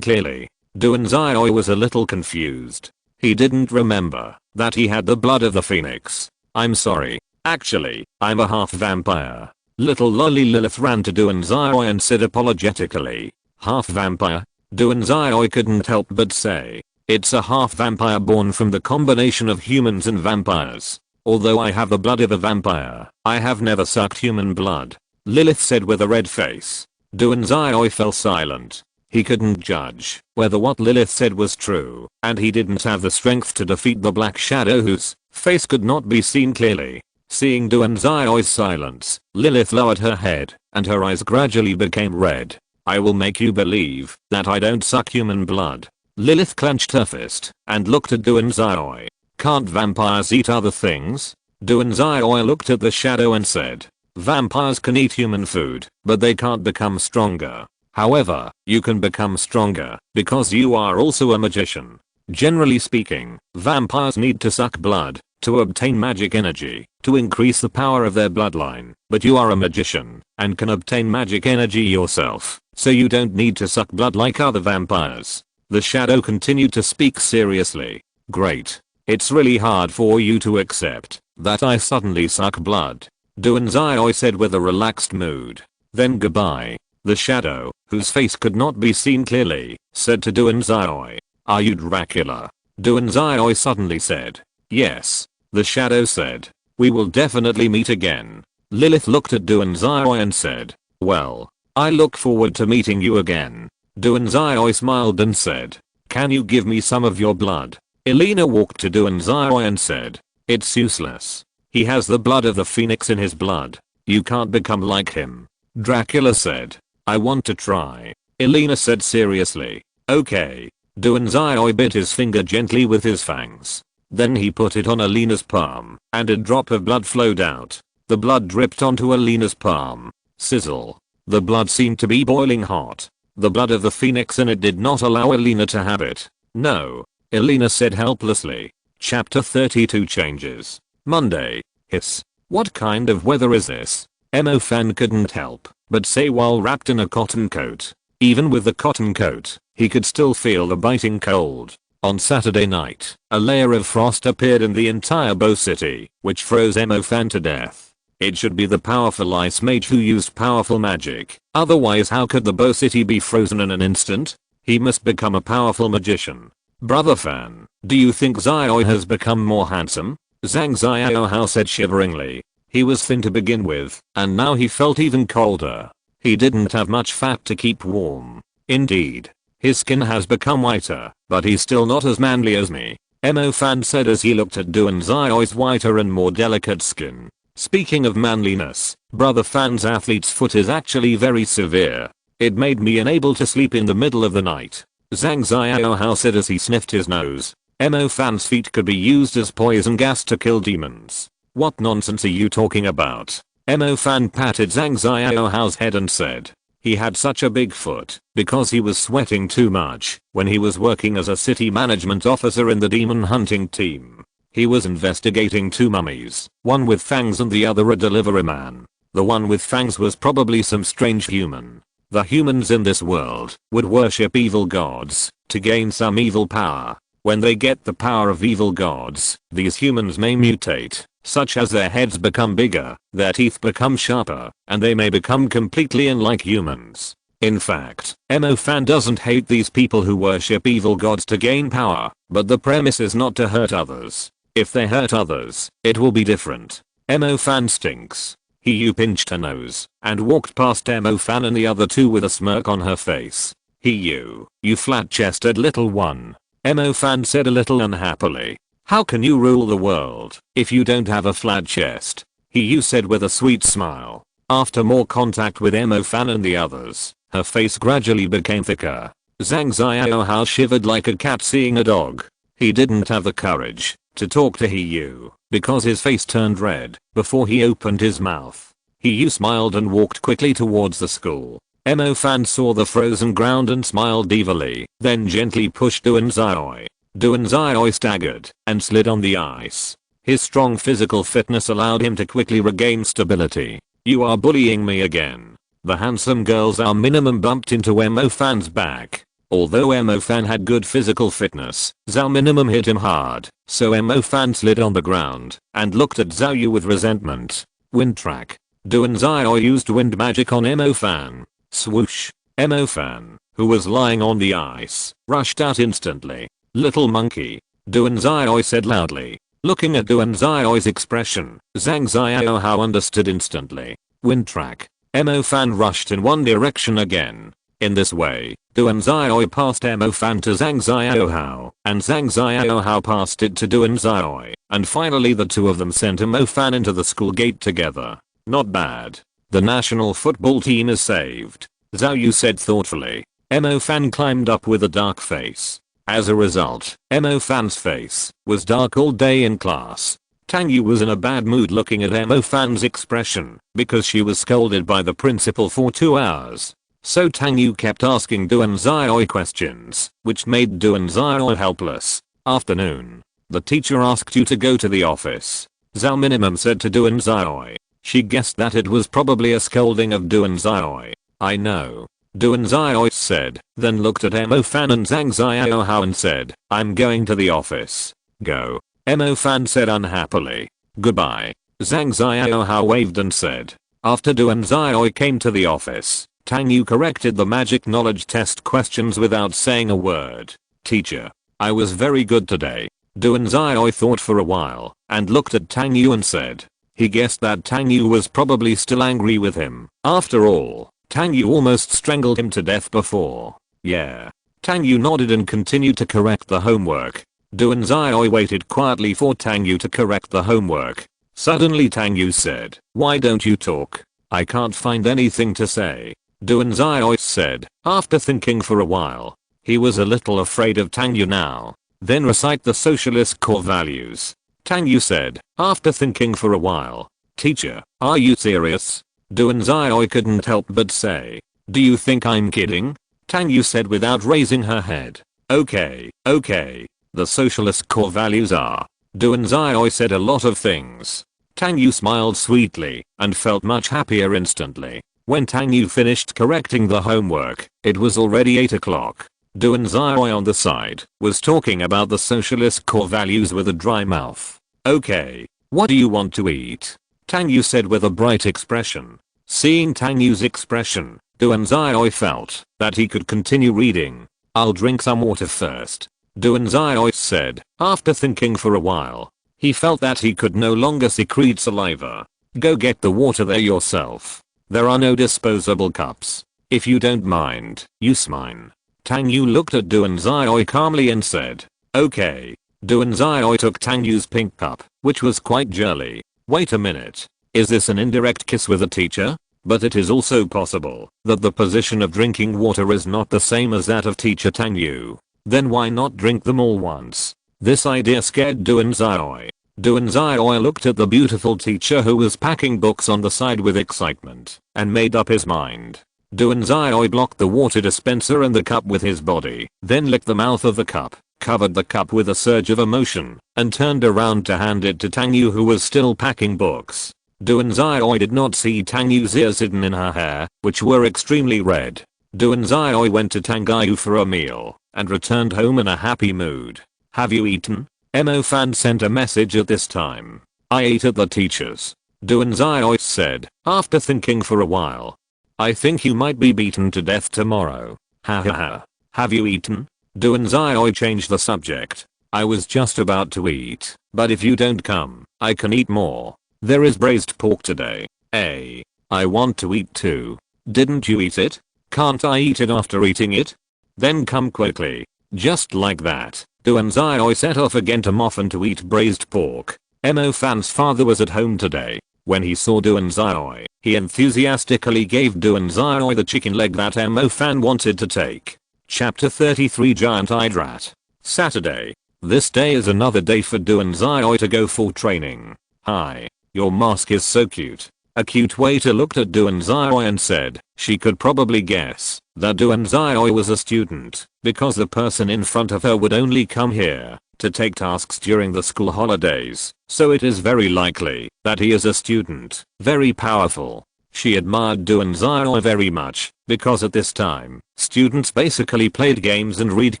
clearly. Duanzai was a little confused. He didn't remember that he had the blood of the phoenix. I'm sorry. Actually, I'm a half vampire. Little lolly Lilith ran to Duanzai and said apologetically. Half vampire? Duanzai couldn't help but say. It's a half vampire born from the combination of humans and vampires. Although I have the blood of a vampire, I have never sucked human blood, Lilith said with a red face. Duanzai fell silent. He couldn't judge whether what Lilith said was true, and he didn't have the strength to defeat the black shadow whose face could not be seen clearly. Seeing Duanzai's silence, Lilith lowered her head, and her eyes gradually became red. I will make you believe that I don't suck human blood. Lilith clenched her fist and looked at Duanzai. Can't vampires eat other things? Duanzai looked at the shadow and said, vampires can eat human food, but they can't become stronger. However, you can become stronger because you are also a magician. Generally speaking, vampires need to suck blood to obtain magic energy to increase the power of their bloodline, but you are a magician and can obtain magic energy yourself, so you don't need to suck blood like other vampires. The shadow continued to speak seriously. Great. It's really hard for you to accept that I suddenly suck blood, Duanzai said with a relaxed mood. Then goodbye. The shadow, whose face could not be seen clearly, said to Duanzai, are you Dracula? Duanzai suddenly said, yes. The shadow said, we will definitely meet again. Lilith looked at Duanzai and said, well, I look forward to meeting you again. Duanzai smiled and said, can you give me some of your blood? Elena walked to Duanzai and said, it's useless. He has the blood of the phoenix in his blood. You can't become like him. Dracula said, I want to try. Elena said seriously, okay. Duanzai bit his finger gently with his fangs. Then he put it on Elena's palm, and a drop of blood flowed out. The blood dripped onto Elena's palm. Sizzle. The blood seemed to be boiling hot. The blood of the phoenix in it did not allow Elena to have it. No. Elena said helplessly. Chapter 32 changes. Monday. Hiss. What kind of weather is this? Fan couldn't help but say while wrapped in a cotton coat. Even with the cotton coat, he could still feel the biting cold. On Saturday night, a layer of frost appeared in the entire Bow City, which froze Fan to death. It should be the powerful ice mage who used powerful magic, otherwise how could the Bow City be frozen in an instant? He must become a powerful magician. Brother Fan, do you think Xiao has become more handsome? Zhang Xiao said shiveringly. He was thin to begin with, and now he felt even colder. He didn't have much fat to keep warm. Indeed. His skin has become whiter, but he's still not as manly as me. Fan said as he looked at Duanzai's whiter and more delicate skin. Speaking of manliness, Brother Fan's athlete's foot is actually very severe. It made me unable to sleep in the middle of the night. Zhang Xiao said as he sniffed his nose. Fan's feet could be used as poison gas to kill demons. What nonsense are you talking about? Fan patted Zhang Xiao's head and said. He had such a big foot because he was sweating too much when he was working as a city management officer in the demon hunting team. He was investigating two mummies, one with fangs and the other a delivery man. The one with fangs was probably some strange human. The humans in this world would worship evil gods to gain some evil power. When they get the power of evil gods, these humans may mutate, such as their heads become bigger, their teeth become sharper, and they may become completely unlike humans. In fact, Fan doesn't hate these people who worship evil gods to gain power, but the premise is not to hurt others. If they hurt others, it will be different. Fan stinks. He pinched her nose and walked past Fan and the other two with a smirk on her face. You flat-chested little one. Fan said a little unhappily. How can you rule the world if you don't have a flat chest? He said with a sweet smile. After more contact with Fan and the others, her face gradually became thicker. Zhang Xiao shivered like a cat seeing a dog. He didn't have the courage to talk to Hiyu because his face turned red before he opened his mouth. Hiyu smiled and walked quickly towards the school. Fan saw the frozen ground and smiled evilly, then gently pushed Duanzai. Duanzai staggered and slid on the ice. His strong physical fitness allowed him to quickly regain stability. You are bullying me again. The handsome girl Zhao Minimum bumped into Fan's back. Although Fan had good physical fitness, Zhao Minimum hit him hard, so Fan slid on the ground and looked at Zhao Yu with resentment. Wind track. Duanzai used wind magic on Fan. Swoosh. Fan, who was lying on the ice, rushed out instantly. Little monkey. Duanzai said loudly. Looking at Duanzai's expression, Zhang Xiaohao understood instantly. Wind track. Mo Fan rushed in one direction again. In this way, Duanzai passed Mo Fan to Zhang Xiaohao, and Zhang Xiaohao passed it to Duanzai, and finally the two of them sent Mo Fan into the school gate together. Not bad. The national football team is saved, Zhao Yu said thoughtfully. Mo Fan climbed up with a dark face. As a result, Mo Fan's face was dark all day in class. Tang Yu was in a bad mood looking at Mo Fan's expression because she was scolded by the principal for 2 hours. So Tang Yu kept asking Duanzai questions, which made Duanzai helpless. Afternoon. The teacher asked you to go to the office, Zhao Minimum said to Duanzai. She guessed that it was probably a scolding of Duanzai. I know. Duanzai said, then looked at Mo Fan and Zhang Xiaohao and said, I'm going to the office. Go. Mo Fan said unhappily. Goodbye. Zhang Xiaohao waved and said. After Duanzai came to the office, Tang Yu corrected the magic knowledge test questions without saying a word. Teacher. I was very good today. Duanzai thought for a while, and looked at Tang Yu and said. He guessed that Tang Yu was probably still angry with him. After all, Tang Yu almost strangled him to death before. Yeah. Tang Yu nodded and continued to correct the homework. Duanzai waited quietly for Tang Yu to correct the homework. Suddenly Tang Yu said, why don't you talk? I can't find anything to say. Duanzai said, after thinking for a while. He was a little afraid of Tang Yu now. Then recite the socialist core values. Tang Yu said, after thinking for a while. Teacher, are you serious? Duanzai couldn't help but say. Do you think I'm kidding? Tang Yu said without raising her head. Okay. The socialist core values are. Duanzai said a lot of things. Tang Yu smiled sweetly and felt much happier instantly. When Tang Yu finished correcting the homework, it was already 8 o'clock. Duanzai on the side was talking about the socialist core values with a dry mouth. Okay, what do you want to eat? Tang Yu said with a bright expression. Seeing Tang Yu's expression, Duanzai felt that he could continue reading. I'll drink some water first. Duanzai said, after thinking for a while. He felt that he could no longer secrete saliva. Go get the water there yourself. There are no disposable cups. If you don't mind, use mine. Tang Yu looked at Duanzai calmly and said, okay. Duanzai took Tang Yu's pink cup, which was quite jelly. Wait a minute. Is this an indirect kiss with a teacher? But it is also possible that the position of drinking water is not the same as that of teacher Tang Yu. Then why not drink them all once? This idea scared Duanzai. Duanzai looked at the beautiful teacher who was packing books on the side with excitement and made up his mind. Duanzai blocked the water dispenser and the cup with his body, then licked the mouth of the cup, covered the cup with a surge of emotion, and turned around to hand it to Tang Yu who was still packing books. Duanzai did not see Tang Yu's ears hidden in her hair, which were extremely red. Duanzai went to Tang Yu for a meal, and returned home in a happy mood. Have you eaten? Mo Fan sent a message at this time. I ate at the teacher's. Duanzai said, after thinking for a while. I think you might be beaten to death tomorrow. Ha ha ha. Have you eaten? Duanzai changed the subject. I was just about to eat, but if you don't come, I can eat more. There is braised pork today. I want to eat too. Didn't you eat it? Can't I eat it after eating it? Then come quickly. Just like that, Duanzai set off again to Moffin to eat braised pork. Mo Fan's father was at home today. When he saw Duanzai, he enthusiastically gave Duanzai the chicken leg that Mo Fan wanted to take. Chapter 33 Giant-Eyed Rat. Saturday. This day is another day for Duanzai to go for training. Hi. Your mask is so cute. A cute waiter looked at Duanzai and said she could probably guess that Duanzai was a student because the person in front of her would only come here to take tasks during the school holidays, so it is very likely that he is a student. Very powerful. She admired Duanzai very much because at this time, students basically played games and read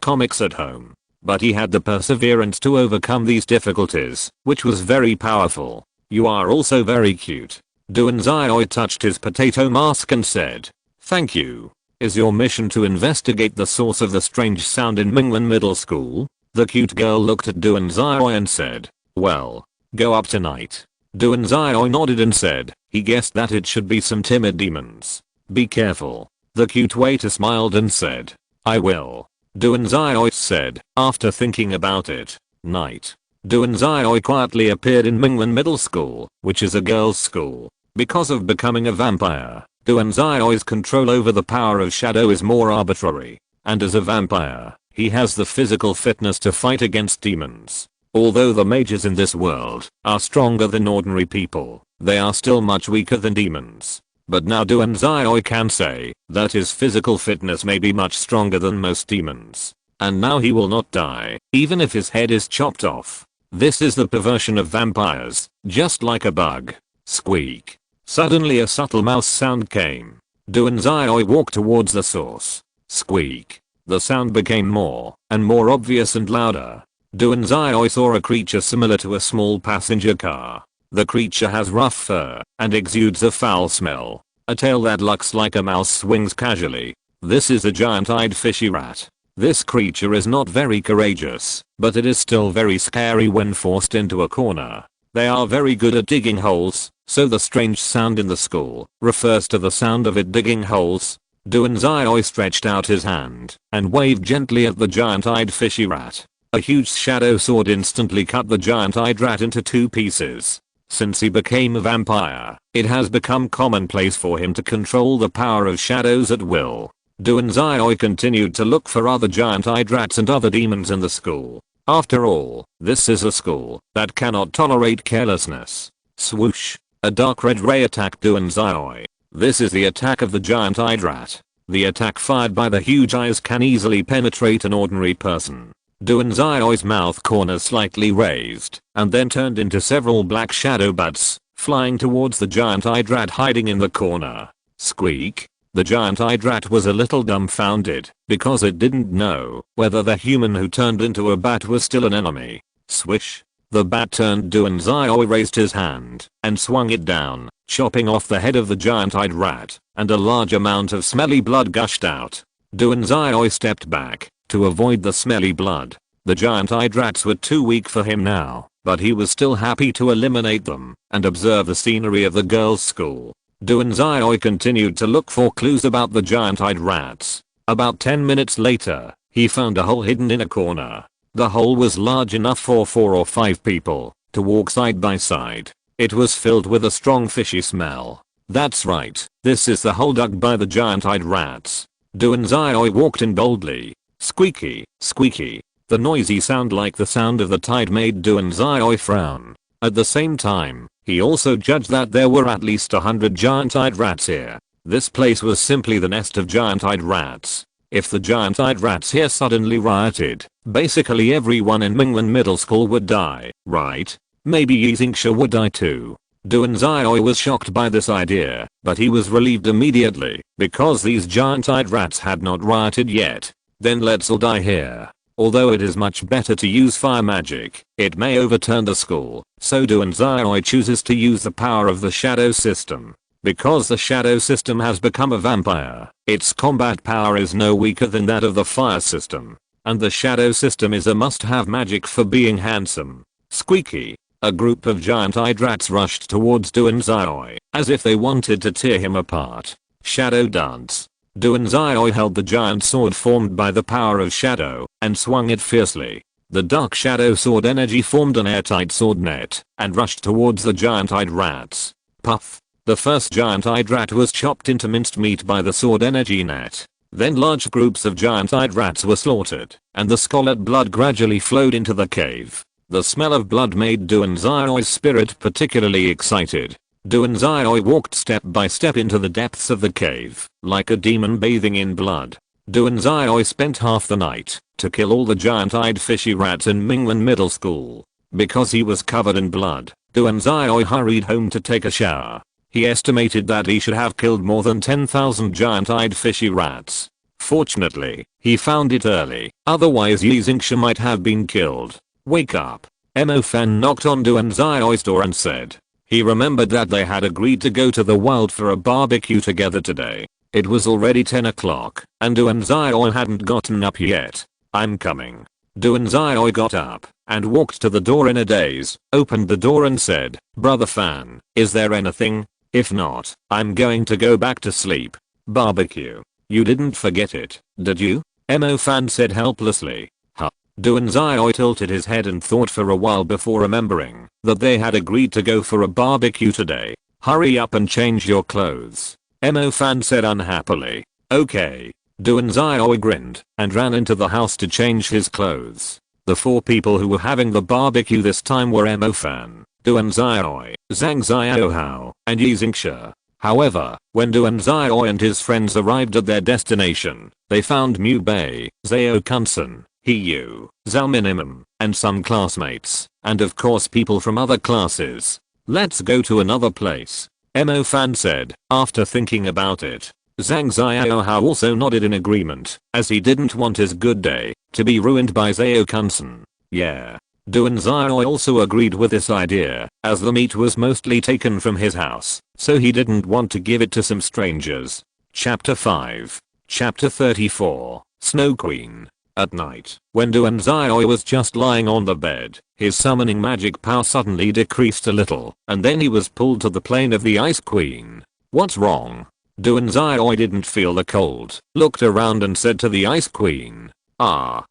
comics at home. But he had the perseverance to overcome these difficulties, which was very powerful. You are also very cute. Duanzai touched his potato mask and said, thank you. Is your mission to investigate the source of the strange sound in Minglan Middle School? The cute girl looked at Duanzai and said, well, go up tonight. Duanzai nodded and said he guessed that it should be some timid demons. Be careful. The cute waiter smiled and said, I will. Duanzai said, after thinking about it. Night. Duanzai quietly appeared in Mingwen Middle School, which is a girls' school. Because of becoming a vampire, Duanzai's control over the power of shadow is more arbitrary. And as a vampire, he has the physical fitness to fight against demons. Although the mages in this world are stronger than ordinary people, they are still much weaker than demons. But now Duanzai can say that his physical fitness may be much stronger than most demons. And now he will not die, even if his head is chopped off. This is the perversion of vampires, just like a bug. Squeak. Suddenly a subtle mouse sound came. Duanzai walked towards the source. Squeak. The sound became more and more obvious and louder. Duanzai saw a creature similar to a small passenger car. The creature has rough fur and exudes a foul smell. A tail that looks like a mouse swings casually. This is a giant-eyed fishy rat. This creature is not very courageous, but it is still very scary when forced into a corner. They are very good at digging holes, so the strange sound in the school refers to the sound of it digging holes. Duanzai stretched out his hand and waved gently at the giant-eyed fishy rat. A huge shadow sword instantly cut the giant-eyed rat into 2 pieces. Since he became a vampire, it has become commonplace for him to control the power of shadows at will. Duanzai continued to look for other giant-eyed rats and other demons in the school. After all, this is a school that cannot tolerate carelessness. Swoosh! A dark red ray attacked Duanzai. This is the attack of the giant-eyed rat. The attack fired by the huge eyes can easily penetrate an ordinary person. Duanzai's mouth corners slightly raised, and then turned into several black shadow bats, flying towards the giant-eyed rat hiding in the corner. Squeak. The giant-eyed rat was a little dumbfounded, because it didn't know whether the human who turned into a bat was still an enemy. Swish. The bat turned. Duanzai raised his hand and swung it down, chopping off the head of the giant-eyed rat, and a large amount of smelly blood gushed out. Duanzai stepped back to avoid the smelly blood. The giant-eyed rats were too weak for him now, but he was still happy to eliminate them and observe the scenery of the girls' school. Duanzai continued to look for clues about the giant-eyed rats. About 10 minutes later, he found a hole hidden in a corner. The hole was large enough for 4 or 5 people to walk side by side. It was filled with a strong fishy smell. That's right, this is the hole dug by the giant-eyed rats. Duanzai walked in boldly. Squeaky, squeaky. The noisy sound like the sound of the tide made Duanzai frown. At the same time, he also judged that there were at least 100 giant-eyed rats here. This place was simply the nest of giant-eyed rats. If the giant-eyed rats here suddenly rioted, basically everyone in Mingwen Middle School would die, right? Maybe Yixingsha would die too. Duanzai was shocked by this idea, but he was relieved immediately, because these giant-eyed rats had not rioted yet. Then let's all die here. Although it is much better to use fire magic, it may overturn the school, so Duanzai chooses to use the power of the shadow system. Because the shadow system has become a vampire, its combat power is no weaker than that of the fire system. And the shadow system is a must-have magic for being handsome. Squeaky. A group of giant-eyed rats rushed towards Duanzai, as if they wanted to tear him apart. Shadow dance. Duanzai held the giant sword formed by the power of shadow, and swung it fiercely. The dark shadow sword energy formed an airtight sword net, and rushed towards the giant-eyed rats. Puff. The first giant-eyed rat was chopped into minced meat by the sword energy net. Then large groups of giant-eyed rats were slaughtered, and the scarlet blood gradually flowed into the cave. The smell of blood made Duanzai's spirit particularly excited. Duanzai walked step by step into the depths of the cave, like a demon bathing in blood. Duanzai spent half the night to kill all the giant-eyed fishy rats in Mingwen Middle School. Because he was covered in blood, Duanzai hurried home to take a shower. He estimated that he should have killed more than 10,000 giant-eyed fishy rats. Fortunately, he found it early, otherwise Yixingsha might have been killed. Wake up. Mo Fan knocked on Duanzai's door and said. He remembered that they had agreed to go to the wild for a barbecue together today. It was already 10 o'clock, and Duanzai hadn't gotten up yet. I'm coming. Duanzai got up and walked to the door in a daze, opened the door and said, "Brother Fan, is there anything? If not, I'm going to go back to sleep." "Barbecue. You didn't forget it, did you?" Mo Fan said helplessly. "Huh." Duanzai tilted his head and thought for a while before remembering that they had agreed to go for a barbecue today. "Hurry up and change your clothes," Mo Fan said unhappily. "Okay." Duanzai grinned and ran into the house to change his clothes. The 4 people who were having the barbecue this time were Mo Fan, Duanzai, Zhang Xiaohao, and Yi Xingxia. However, when Duanzai and his friends arrived at their destination, they found Mu Bei, Zhao Kunsen, He Yu, Zhao Minimum, and some classmates, and of course people from other classes. "Let's go to another place," Mo Fan said, after thinking about it. Zhang Xiaohao also nodded in agreement, as he didn't want his good day to be ruined by Zhao Kunsen. "Yeah." Duanzai also agreed with this idea, as the meat was mostly taken from his house, so he didn't want to give it to some strangers. Chapter 5. Chapter 34, Snow Queen. At night, when Duanzai was just lying on the bed, his summoning magic power suddenly decreased a little, and then he was pulled to the plane of the Ice Queen. "What's wrong?" Duanzai didn't feel the cold, looked around and said to the Ice Queen, "Ah.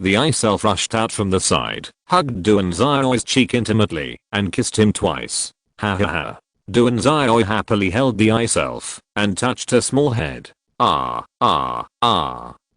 The Ice Elf rushed out from the side, hugged Duanzai's cheek intimately, and kissed him twice. Ha ha ha. Duanzai happily held the Ice Elf, and touched her small head. Ah.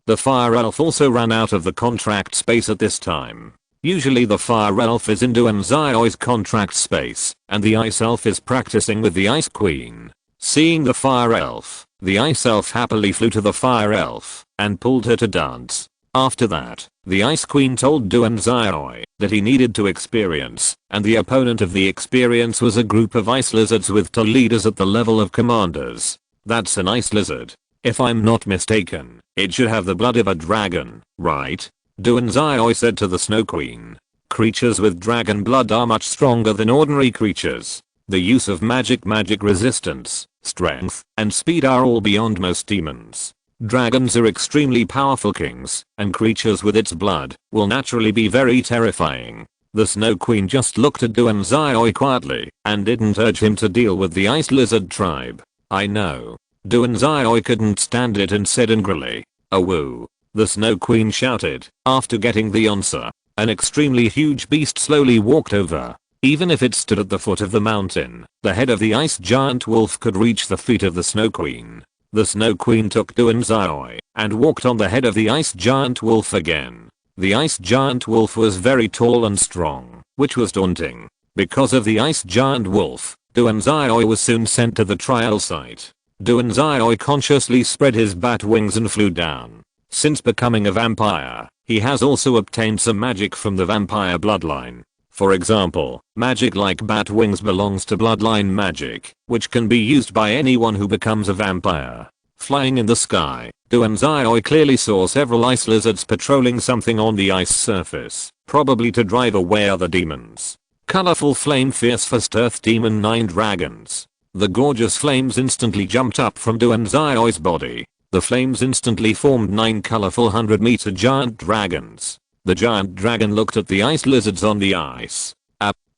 The Fire Elf also ran out of the contract space at this time. Usually the Fire Elf is in Duanzai's contract space, and the Ice Elf is practicing with the Ice Queen. Seeing the Fire Elf, the Ice Elf happily flew to the Fire Elf, and pulled her to dance. After that, the Ice Queen told Duanzai that he needed to experience, and the opponent of the experience was a group of ice lizards with 2 leaders at the level of commanders. "That's an ice lizard. If I'm not mistaken, it should have the blood of a dragon, right?" Duanzai said to the Snow Queen. "Creatures with dragon blood are much stronger than ordinary creatures. The use of magic resistance, strength, and speed are all beyond most demons. Dragons are extremely powerful kings, and creatures with its blood will naturally be very terrifying." The Snow Queen just looked at Duanzai quietly and didn't urge him to deal with the Ice Lizard tribe. "I know." Duanzai couldn't stand it and said angrily, "Awoo." The Snow Queen shouted, after getting the answer. An extremely huge beast slowly walked over. Even if it stood at the foot of the mountain, the head of the ice giant wolf could reach the feet of the Snow Queen. The Snow Queen took Duanzai and walked on the head of the ice giant wolf again. The ice giant wolf was very tall and strong, which was daunting. Because of the ice giant wolf, Duanzai was soon sent to the trial site. Duanzai consciously spread his bat wings and flew down. Since becoming a vampire, he has also obtained some magic from the vampire bloodline. For example, magic like bat wings belongs to bloodline magic, which can be used by anyone who becomes a vampire. Flying in the sky, Duanzai clearly saw several ice lizards patrolling something on the ice surface, probably to drive away other demons. Colorful flame fierce-faced earth demon 9 dragons. The gorgeous flames instantly jumped up from Duanzai's body. The flames instantly formed 9 colorful 100-meter giant dragons. The giant dragon looked at the ice lizards on the ice.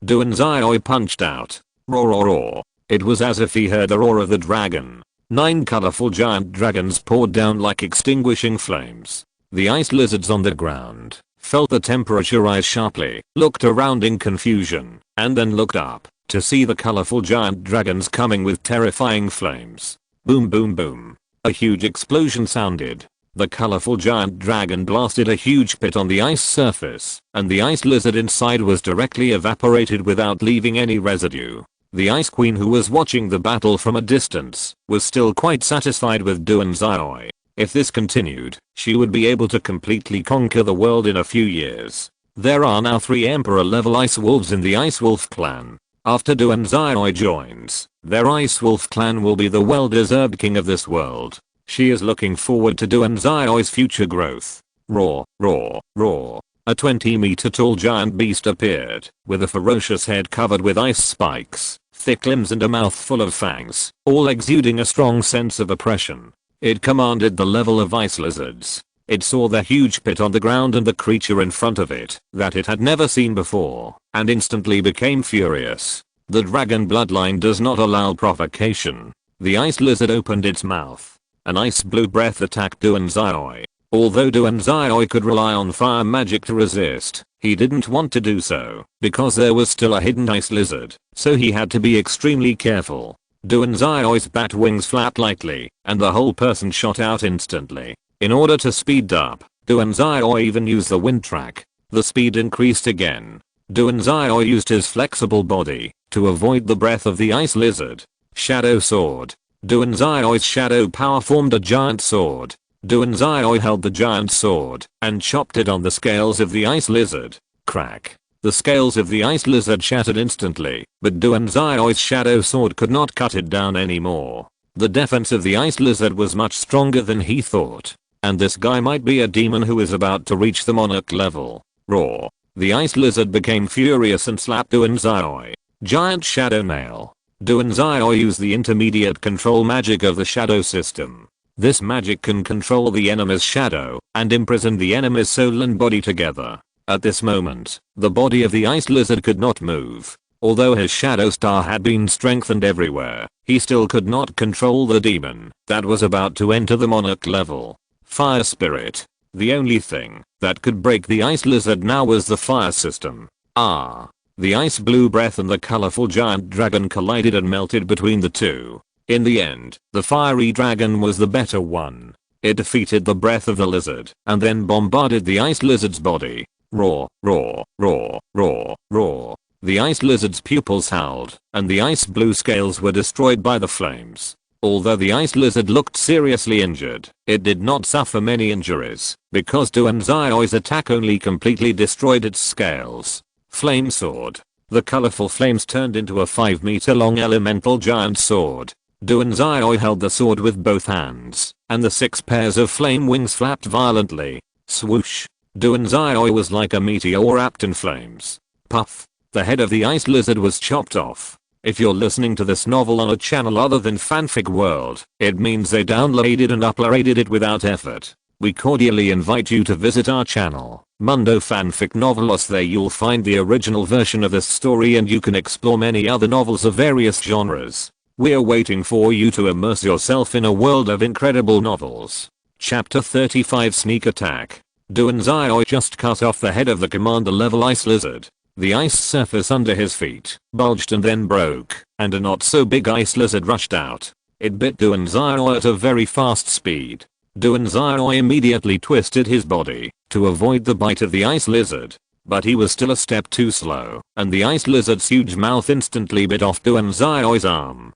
Duanzai punched out. Roar roar roar. It was as if he heard the roar of the dragon. 9 colorful giant dragons poured down like extinguishing flames. The ice lizards on the ground felt the temperature rise sharply, looked around in confusion, and then looked up to see the colorful giant dragons coming with terrifying flames. Boom boom boom. A huge explosion sounded. The colorful giant dragon blasted a huge pit on the ice surface, and the ice lizard inside was directly evaporated without leaving any residue. The Ice Queen, who was watching the battle from a distance, was still quite satisfied with Duanzai. If this continued, she would be able to completely conquer the world in a few years. There are now 3 Emperor level Ice Wolves in the Ice Wolf clan. After Duanzai joins, their Ice Wolf clan will be the well-deserved king of this world. She is looking forward to Duanzai's future growth. Roar, roar, roar. A 20-meter tall giant beast appeared, with a ferocious head covered with ice spikes, thick limbs and a mouth full of fangs, all exuding a strong sense of oppression. It commanded the level of ice lizards. It saw the huge pit on the ground and the creature in front of it that it had never seen before, and instantly became furious. The dragon bloodline does not allow provocation. The ice lizard opened its mouth. An ice blue breath attacked Duanzai. Although Duanzai could rely on fire magic to resist, he didn't want to do so because there was still a hidden ice lizard, so he had to be extremely careful. Duanzai's bat wings flapped lightly, and the whole person shot out instantly. In order to speed up, Duanzai even used the wind track. The speed increased again. Duanzai used his flexible body to avoid the breath of the ice lizard. Shadow sword. Duanzai's shadow power formed a giant sword. Duanzai held the giant sword and chopped it on the scales of the ice lizard. Crack. The scales of the ice lizard shattered instantly, but Duanzai's shadow sword could not cut it down anymore. The defense of the ice lizard was much stronger than he thought. And this guy might be a demon who is about to reach the monarch level. Roar. The ice lizard became furious and slapped Duanzai. Giant shadow nail. Duanzai used the intermediate control magic of the shadow system. This magic can control the enemy's shadow and imprison the enemy's soul and body together. At this moment, the body of the ice lizard could not move. Although his shadow star had been strengthened everywhere, he still could not control the demon that was about to enter the monarch level. Fire spirit. The only thing that could break the ice lizard now was the fire system. The ice blue breath and the colorful giant dragon collided and melted between the two. In the end, the fiery dragon was the better one. It defeated the breath of the lizard and then bombarded the ice lizard's body. Roar, roar, roar, roar, roar. The ice lizard's pupils howled, and the ice blue scales were destroyed by the flames. Although the ice lizard looked seriously injured, it did not suffer many injuries, because Duanzai's attack only completely destroyed its scales. Flame sword. The colorful flames turned into a 5-meter long elemental giant sword. Duanzai held the sword with both hands, and the 6 pairs of flame wings flapped violently. Swoosh. Duanzai was like a meteor wrapped in flames. Puff. The head of the ice lizard was chopped off. If you're listening to this novel on a channel other than Fanfic World, it means they downloaded and uploaded it without effort. We cordially invite you to visit our channel, Mundo Fanfic Novelos. There you'll find the original version of this story and you can explore many other novels of various genres. We're waiting for you to immerse yourself in a world of incredible novels. Chapter 35 Sneak Attack. Duanzai just cut off the head of the commander level ice lizard. The ice surface under his feet bulged and then broke, and a not so big ice lizard rushed out. It bit Duanzai at a very fast speed. Duanzai immediately twisted his body to avoid the bite of the ice lizard, but he was still a step too slow, and the ice lizard's huge mouth instantly bit off Duanzai's arm.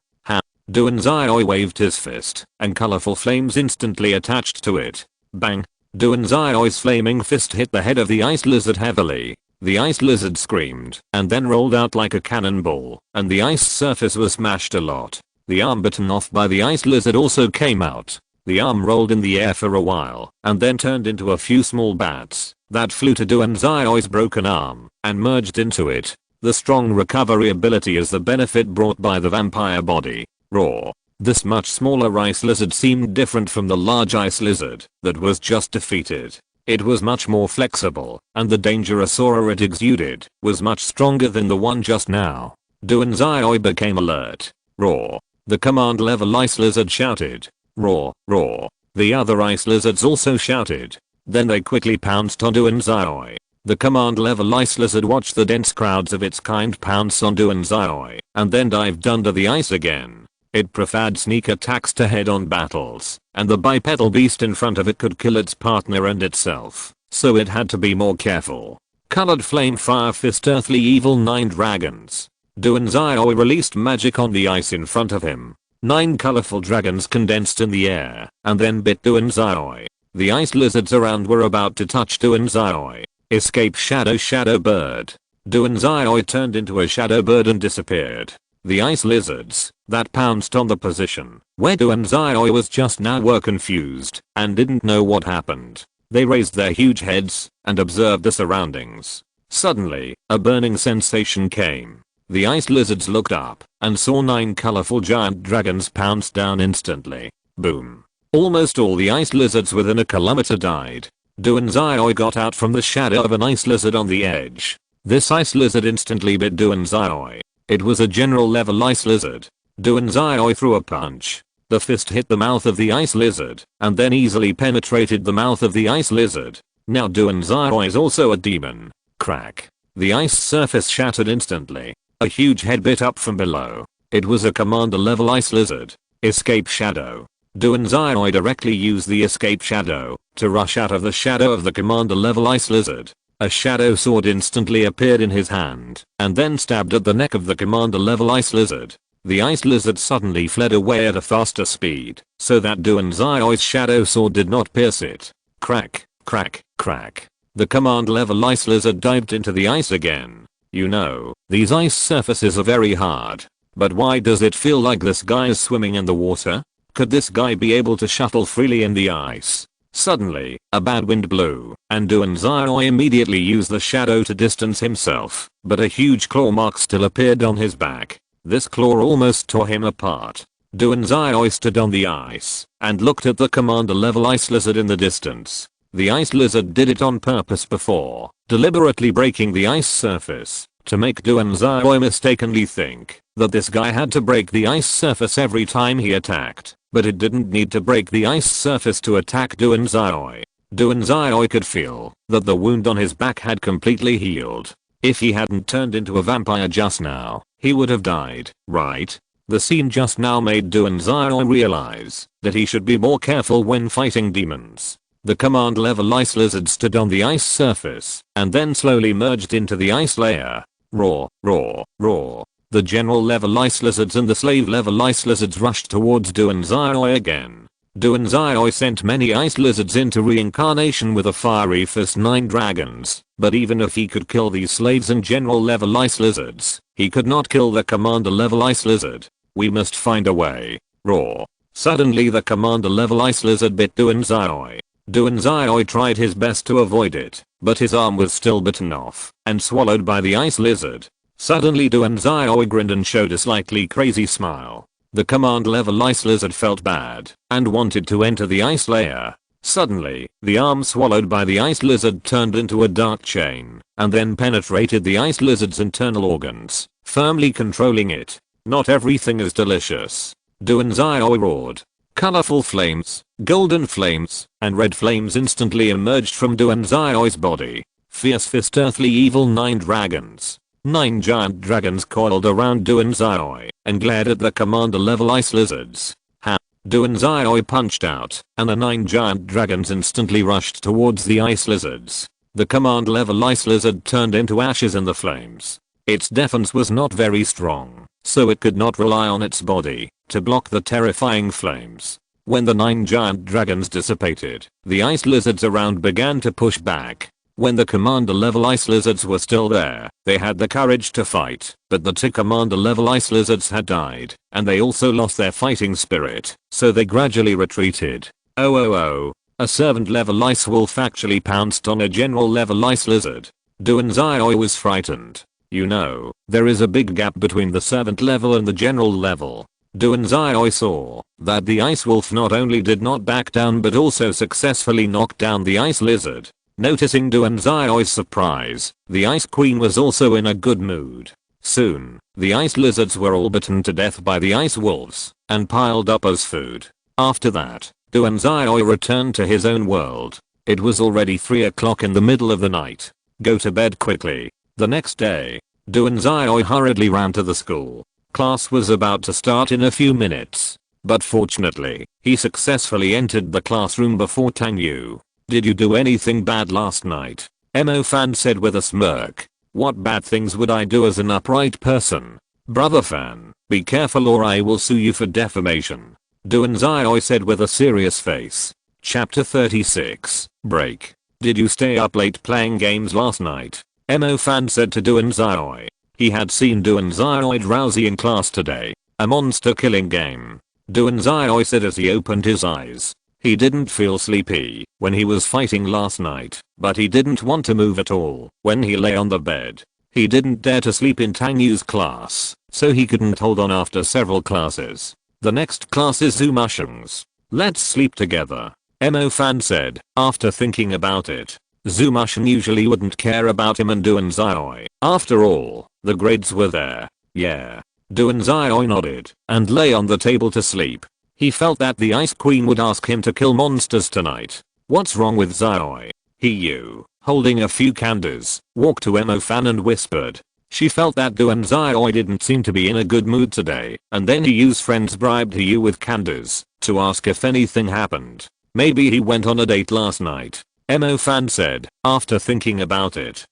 Duanzai waved his fist, and colorful flames instantly attached to it. Bang! Duanzai's flaming fist hit the head of the ice lizard heavily. The ice lizard screamed and then rolled out like a cannonball, and the ice surface was smashed a lot. The arm bitten off by the ice lizard also came out. The arm rolled in the air for a while and then turned into a few small bats that flew to Duanzai's broken arm and merged into it. The strong recovery ability is the benefit brought by the vampire body. Roar. This much smaller ice lizard seemed different from the large ice lizard that was just defeated. It was much more flexible, and the dangerous aura it exuded was much stronger than the one just now. Duanzai became alert. Roar. The command level ice lizard shouted. Roar, roar. The other ice lizards also shouted. Then they quickly pounced on Duanzai. The command level ice lizard watched the dense crowds of its kind pounce on Duanzai, and then dived under the ice again. It preferred sneak attacks to head-on battles, and the bipedal beast in front of it could kill its partner and itself, so it had to be more careful. Colored flame fire fist earthly evil 9 dragons. Duanzai released magic on the ice in front of him. 9 colorful dragons condensed in the air, and then bit Duanzai. The ice lizards around were about to touch Duanzai. Escape shadow bird. Duanzai turned into a shadow bird and disappeared. The ice lizards that pounced on the position where Duanzai was just now were confused and didn't know what happened. They raised their huge heads and observed the surroundings. Suddenly, a burning sensation came. The ice lizards looked up and saw 9 colorful giant dragons pounce down instantly. Boom. Almost all the ice lizards within a kilometer died. Duanzai got out from the shadow of an ice lizard on the edge. This ice lizard instantly bit Duanzai. It was a general level ice lizard. Duanzai threw a punch. The fist hit the mouth of the ice lizard and then easily penetrated the mouth of the ice lizard. Now Duanzai is also a demon. Crack. The ice surface shattered instantly. A huge head bit up from below. It was a commander level ice lizard. Escape shadow. Duanzai directly used the escape shadow to rush out of the shadow of the commander level ice lizard. A shadow sword instantly appeared in his hand and then stabbed at the neck of the commander level ice lizard. The ice lizard suddenly fled away at a faster speed so that Duanzai's shadow sword did not pierce it. Crack, crack, crack. The command level ice lizard dived into the ice again. You know, these ice surfaces are very hard. But why does it feel like this guy is swimming in the water? Could this guy be able to shuttle freely in the ice? Suddenly, a bad wind blew, and Duanzai immediately used the shadow to distance himself, but a huge claw mark still appeared on his back. This claw almost tore him apart. Duanzai stood on the ice and looked at the commander level ice lizard in the distance. The ice lizard did it on purpose before, deliberately breaking the ice surface to make Duanzai mistakenly think that this guy had to break the ice surface every time he attacked, but it didn't need to break the ice surface to attack Duanzai. Duanzai could feel that the wound on his back had completely healed. If he hadn't turned into a vampire just now, he would have died, right? The scene just now made Duanzai realize that he should be more careful when fighting demons. The command level ice lizard stood on the ice surface and then slowly merged into the ice layer. Roar, roar, roar. The general level ice lizards and the slave level ice lizards rushed towards Duanzai again. Duanzai sent many ice lizards into reincarnation with a fiery fist 9 dragons, but even if he could kill these slaves and general level ice lizards, he could not kill the commander level ice lizard. We must find a way. Roar. Suddenly the commander level ice lizard bit Duanzai. Duanzai tried his best to avoid it, but his arm was still bitten off and swallowed by the ice lizard. Suddenly Duanzai grinned and showed a slightly crazy smile. The command level ice lizard felt bad and wanted to enter the ice layer. Suddenly, the arm swallowed by the ice lizard turned into a dark chain and then penetrated the ice lizard's internal organs, firmly controlling it. Not everything is delicious. Duanzai roared. Colorful flames, golden flames, and red flames instantly emerged from Duanzai's body. Fierce fist earthly evil 9 dragons. 9 giant dragons coiled around Duanzai and glared at the commander level ice lizards. Duanzai punched out, and the 9 giant dragons instantly rushed towards the ice lizards. The command level ice lizard turned into ashes in the flames. Its defense was not very strong, so it could not rely on its body to block the terrifying flames. When the 9 giant dragons dissipated, the ice lizards around began to push back. When the commander level ice lizards were still there, they had the courage to fight, but the 2 commander level ice lizards had died, and they also lost their fighting spirit, so they gradually retreated. Oh. A servant level ice wolf actually pounced on a general level ice lizard. Duanzai was frightened. You know, there is a big gap between the servant level and the general level. Duanzai saw that the ice wolf not only did not back down but also successfully knocked down the ice lizard. Noticing Duanzai's surprise, the ice queen was also in a good mood. Soon, the ice lizards were all bitten to death by the ice wolves and piled up as food. After that, Duanzai returned to his own world. It was already 3 o'clock in the middle of the night. Go to bed quickly. The next day, Duanzai hurriedly ran to the school. Class was about to start in a few minutes, but fortunately, he successfully entered the classroom before Tang Yu. Did you do anything bad last night? Mo Fan said with a smirk. What bad things would I do as an upright person? Brother Fan, be careful or I will sue you for defamation. Duanzai said with a serious face. Chapter 36, Break. Did you stay up late playing games last night? Mo Fan said to Duanzai. He had seen Duanzai drowsy in class today. A monster killing game. Duanzai said as he opened his eyes. He didn't feel sleepy when he was fighting last night, but he didn't want to move at all when he lay on the bed. He didn't dare to sleep in Tang Yu's class, so he couldn't hold on after several classes. The next class is Zumusheng's. Let's sleep together, Mo-fan said, after thinking about it. Zumashin usually wouldn't care about him and Duanzai. After all, the grades were there. Yeah. Duanzai nodded and lay on the table to sleep. He felt that the Ice Queen would ask him to kill monsters tonight. What's wrong with Zai? He holding a few candles, walked to Mo-fan and whispered. She felt that Duanzai didn't seem to be in a good mood today, and then Hiyu's friends bribed Hiyu with candles to ask if anything happened. Maybe he went on a date last night, Mo-fan said, after thinking about it.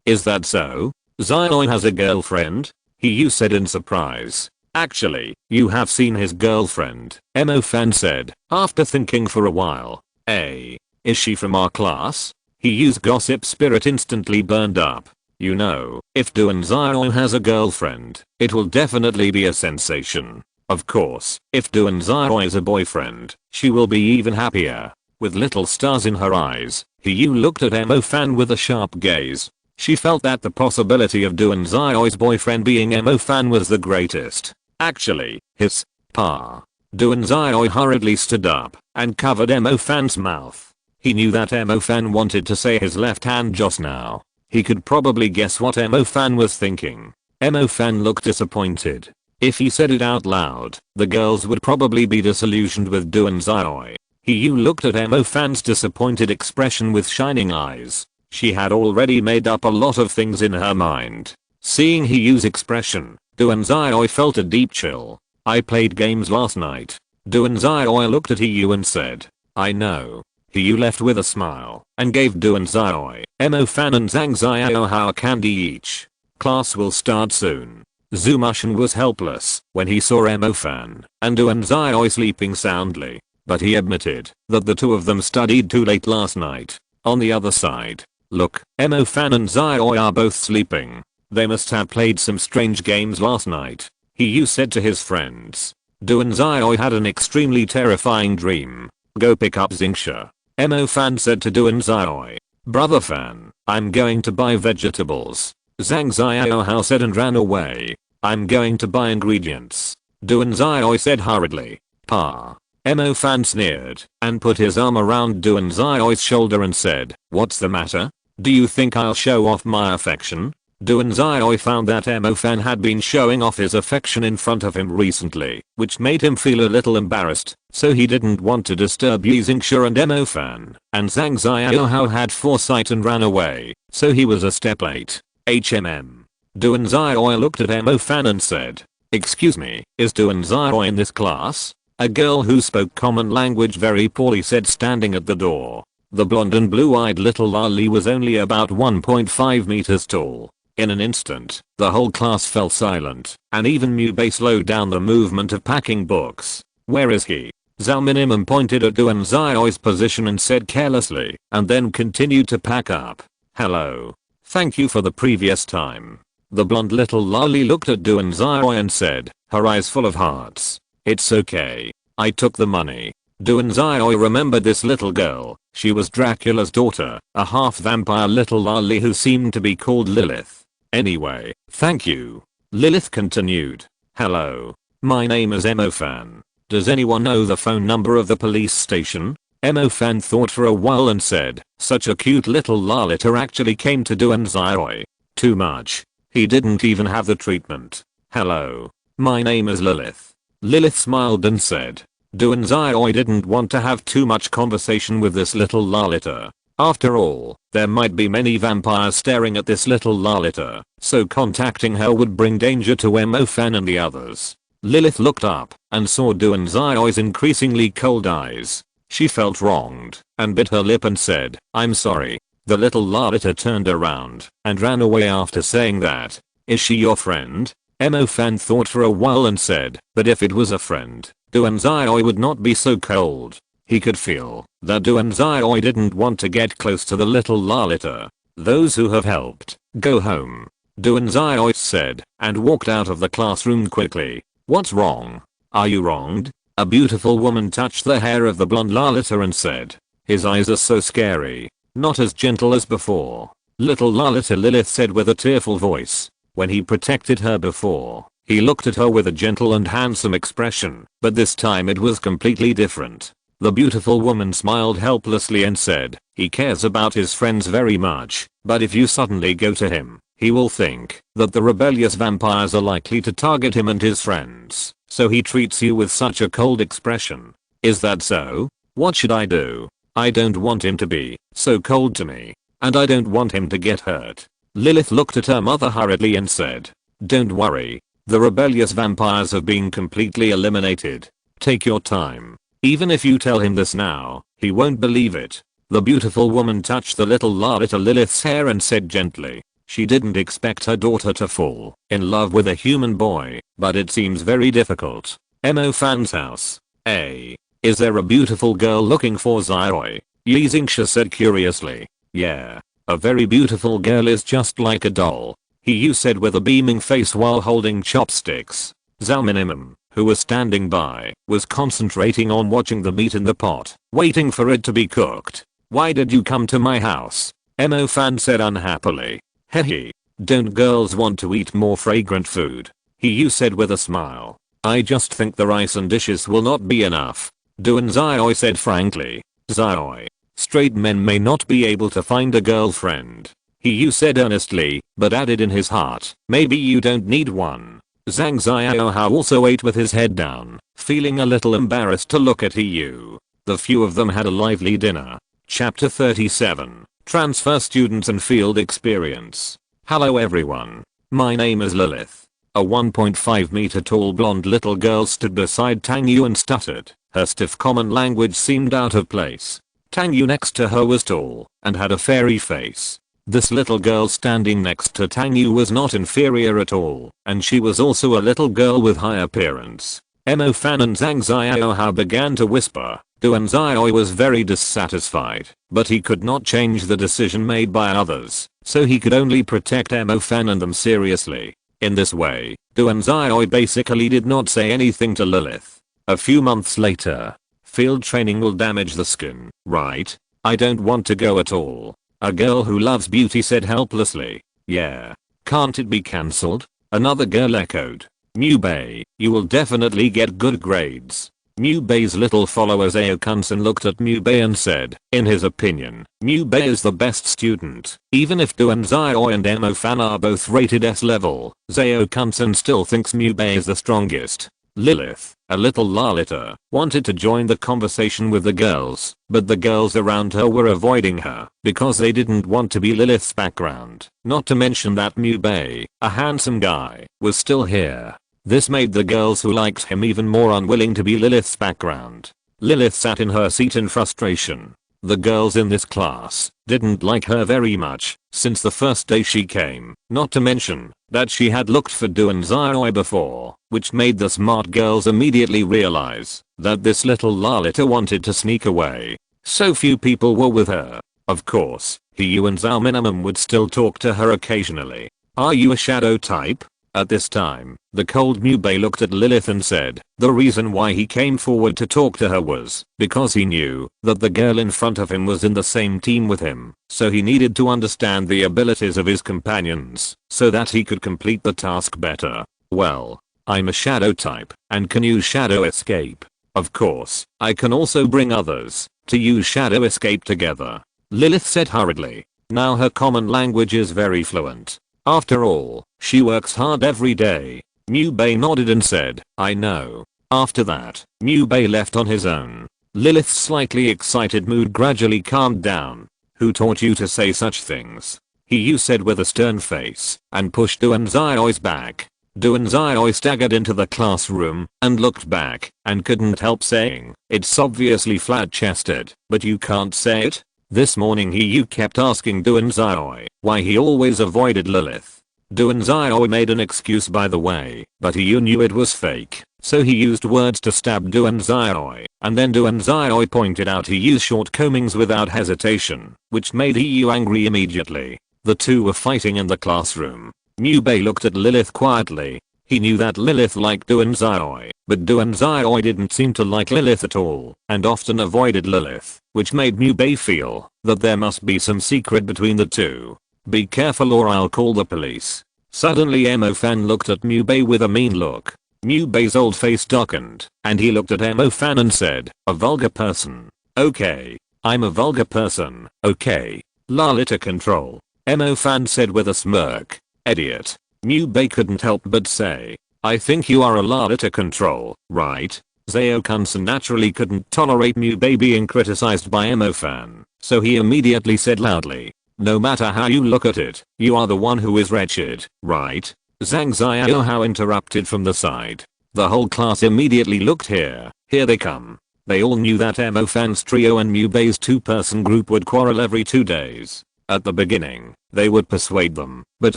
Is that so? Zion has a girlfriend? Hiyu said in surprise. Actually, you have seen his girlfriend, Mo-fan said, after thinking for a while. Is she from our class? Hiyu's gossip spirit instantly burned up. You know, if Duanzai has a girlfriend, it will definitely be a sensation. Of course, if Duanzai is a boyfriend, she will be even happier. With little stars in her eyes, Hiyu looked at Mo-fan with a sharp gaze. She felt that the possibility of Duanzai's boyfriend being Mo-fan was the greatest. Actually, his pa. Duanzai hurriedly stood up and covered Mo-fan's mouth. He knew that Mo-fan wanted to say his left hand just now. He could probably guess what Mo-fan was thinking. Mo-fan looked disappointed. If he said it out loud, the girls would probably be disillusioned with Duanzai. Hiyu looked at Mo-fan's disappointed expression with shining eyes. She had already made up a lot of things in her mind. Seeing Hiyu's expression, Duanzai felt a deep chill. I played games last night. Duanzai looked at Hiyu and said. I know. Hiyu left with a smile and gave Duanzai, Mo-fan and Zhang Xiaohao a candy each. Class will start soon. Zumashin was helpless when he saw Mo-fan and Duanzai sleeping soundly, but he admitted that the two of them studied too late last night. On the other side, look, Mo-fan and Xiao are both sleeping. They must have played some strange games last night, Hiyu said to his friends. Duanzai had an extremely terrifying dream. Go pick up Xingxia. Mo-fan said to Duanzai. Brother fan, I'm going to buy vegetables. Zhang Xiaohao said and ran away. I'm going to buy ingredients. Duanzai said hurriedly. Pa. Mo-fan sneered and put his arm around Duanzai's shoulder and said, what's the matter? Do you think I'll show off my affection? Duanzai found that Mo-fan had been showing off his affection in front of him recently, which made him feel a little embarrassed, so he didn't want to disturb Xingxia and Mo-fan, and Zhang Xiaohao had foresight and ran away, so he was a step late. Duanzai looked at Mo-fan and said, excuse me, is Duanzai in this class? A girl who spoke common language very poorly said, standing at the door. The blonde and blue-eyed little loli was only about 1.5 meters tall. In an instant, the whole class fell silent, and even Mubei slowed down the movement of packing books. Where is he? Zhao Minimum pointed at Duanzai's position and said carelessly, and then continued to pack up. Hello. Thank you for the previous time. The blonde little loli looked at Duanzai and said, her eyes full of hearts. It's okay. I took the money. Duanzai remembered this little girl. She was Dracula's daughter, a half-vampire little loli who seemed to be called Lilith. Anyway, thank you. Lilith continued. Hello. My name is Mo-fan. Does anyone know the phone number of the police station? Mo-fan thought for a while and said, such a cute little Lalita actually came to Duanzai. Too much. He didn't even have the treatment. Hello. My name is Lilith. Lilith smiled and said. Duanzai didn't want to have too much conversation with this little Lalita. After all, there might be many vampires staring at this little Lalita, so contacting her would bring danger to Mo-fan and the others. Lilith looked up and saw Duanzai's increasingly cold eyes. She felt wronged and bit her lip and said, I'm sorry. The little Lalita turned around and ran away after saying that. Is she your friend? Mo-fan thought for a while and said, but if it was a friend, Duanzai would not be so cold. He could feel that Duanzai didn't want to get close to the little Lalita. Those who have helped, go home. Duanzai said and walked out of the classroom quickly. What's wrong? Are you wronged? A beautiful woman touched the hair of the blonde Lalita and said, his eyes are so scary, not as gentle as before. Little Lalita, Lilith said with a tearful voice. When he protected her before, He looked at her with a gentle and handsome expression, but this time it was completely different. The beautiful woman smiled helplessly and said, he cares about his friends very much, but if you suddenly go to him, he will think that the rebellious vampires are likely to target him and his friends, so he treats you with such a cold expression. Is that so? What should I do? I don't want him to be so cold to me, and I don't want him to get hurt. Lilith looked at her mother hurriedly and said, don't worry. The rebellious vampires have been completely eliminated. Take your time. Even if you tell him this now, he won't believe it. The beautiful woman touched the little Lalita Lilith's hair and said gently. She didn't expect her daughter to fall in love with a human boy, but it seems very difficult. Mo Fan's house. Is there a beautiful girl looking for Xiaoi? Yi Xingxia said curiously. Yeah. A very beautiful girl is just like a doll. He said with a beaming face while holding chopsticks. Zhao Minimum, who was standing by, was concentrating on watching the meat in the pot, waiting for it to be cooked. Why did you come to my house? Mo Fan said unhappily. Hehe. Don't girls want to eat more fragrant food? He said with a smile. I just think the rice and dishes will not be enough. Duan Xiaoi said frankly. Xiaoi. Straight men may not be able to find a girlfriend. He said earnestly, but added in his heart, maybe you don't need one. Zhang Xiaohao also ate with his head down, feeling a little embarrassed to look at Yu. The few of them had a lively dinner. Chapter 37. Transfer Students and Field Experience. Hello everyone. My name is Lilith. A 1.5 meter tall blonde little girl stood beside Tang Yu and stuttered. Her stiff common language seemed out of place. Tang Yu next to her was tall and had a fairy face. This little girl standing next to Tang Yu was not inferior at all, and she was also a little girl with high appearance. Mo Fan and Zhang Xiaohao began to whisper. Duan Xiaoi was very dissatisfied, but he could not change the decision made by others, so he could only protect Mo Fan and them seriously. In this way, Duan Xiaoi basically did not say anything to Lilith. A few months later. Field training will damage the skin, right? I don't want to go at all. A girl who loves beauty said helplessly. Yeah. Can't it be cancelled? Another girl echoed. Mu Bei, you will definitely get good grades. Mu Bei's little follower Zhao Kunsen looked at Mu Bei and said, in his opinion, Mu Bei is the best student. Even if Duan Xiaoi and Mo Fan are both rated S level, Zhao Kunsen still thinks Mu Bei is the strongest. Lilith, a little Lalita, wanted to join the conversation with the girls, but the girls around her were avoiding her because they didn't want to be Lilith's background. Not to mention that Mu Bei, a handsome guy, was still here. This made the girls who liked him even more unwilling to be Lilith's background. Lilith sat in her seat in frustration. The girls in this class didn't like her very much since the first day she came, not to mention that she had looked for Duan Xiaoi before, which made the smart girls immediately realize that this little Lalita wanted to sneak away. So few people were with her. Of course, Yu and Zhao Minimum would still talk to her occasionally. Are you a shadow type? At this time, the cold Mu Bei looked at Lilith and said the reason why he came forward to talk to her was because he knew that the girl in front of him was in the same team with him, so he needed to understand the abilities of his companions so that he could complete the task better. Well, I'm a shadow type and can use shadow escape. Of course, I can also bring others to use shadow escape together. Lilith said hurriedly. Now her common language is very fluent. After all, she works hard every day. Mu Bei nodded and said, I know. After that, Mu Bei left on his own. Lilith's slightly excited mood gradually calmed down. Who taught you to say such things? Yu said with a stern face, and pushed Duan Xiaoi's back. Duan Xiaoi staggered into the classroom and looked back and couldn't help saying, it's obviously flat-chested, but you can't say it? This morning Yu kept asking Duan Xiaoi why he always avoided Lilith. Duan Xiaoi made an excuse by the way, but Yu knew it was fake, so he used words to stab Duan Xiaoi, and then Duan Xiaoi pointed out Yu's shortcomings without hesitation, which made Yu angry immediately. The two were fighting in the classroom. Mu Bei looked at Lilith quietly. He knew that Lilith liked Duan Xiaoi, but Duan Xiaoi didn't seem to like Lilith at all, and often avoided Lilith, which made Mu Bei feel that there must be some secret between the two. Be careful or I'll call the police. Suddenly Emo-fan looked at Mubei with a mean look. Mubei's old face darkened, and he looked at Emo-fan and said, "A vulgar person. Okay. I'm a vulgar person, okay. Lalita control." Emo-fan said with a smirk. "Idiot." Mubei couldn't help but say, "I think you are a Lalita control, right?" Zayo-kun-san naturally couldn't tolerate Mubei being criticized by Emo-fan, so he immediately said loudly, "No matter how you look at it, you are the one who is wretched, right?" Zhang Xiaohao interrupted from the side. The whole class immediately looked here. Here they come. They all knew that Emo-fan's trio and Mubei's two-person group would quarrel every 2 days. At the beginning, they would persuade them, but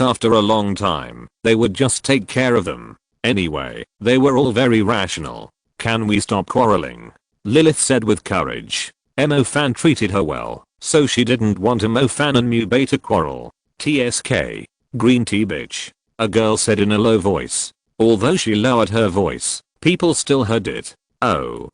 after a long time, they would just take care of them. Anyway, they were all very rational. "Can we stop quarreling?" Lilith said with courage. Emo-fan treated her well, so she didn't want Emo-fan and Mubei to quarrel. "TSK. Green tea bitch," a girl said in a low voice. Although she lowered her voice, people still heard it. Oh.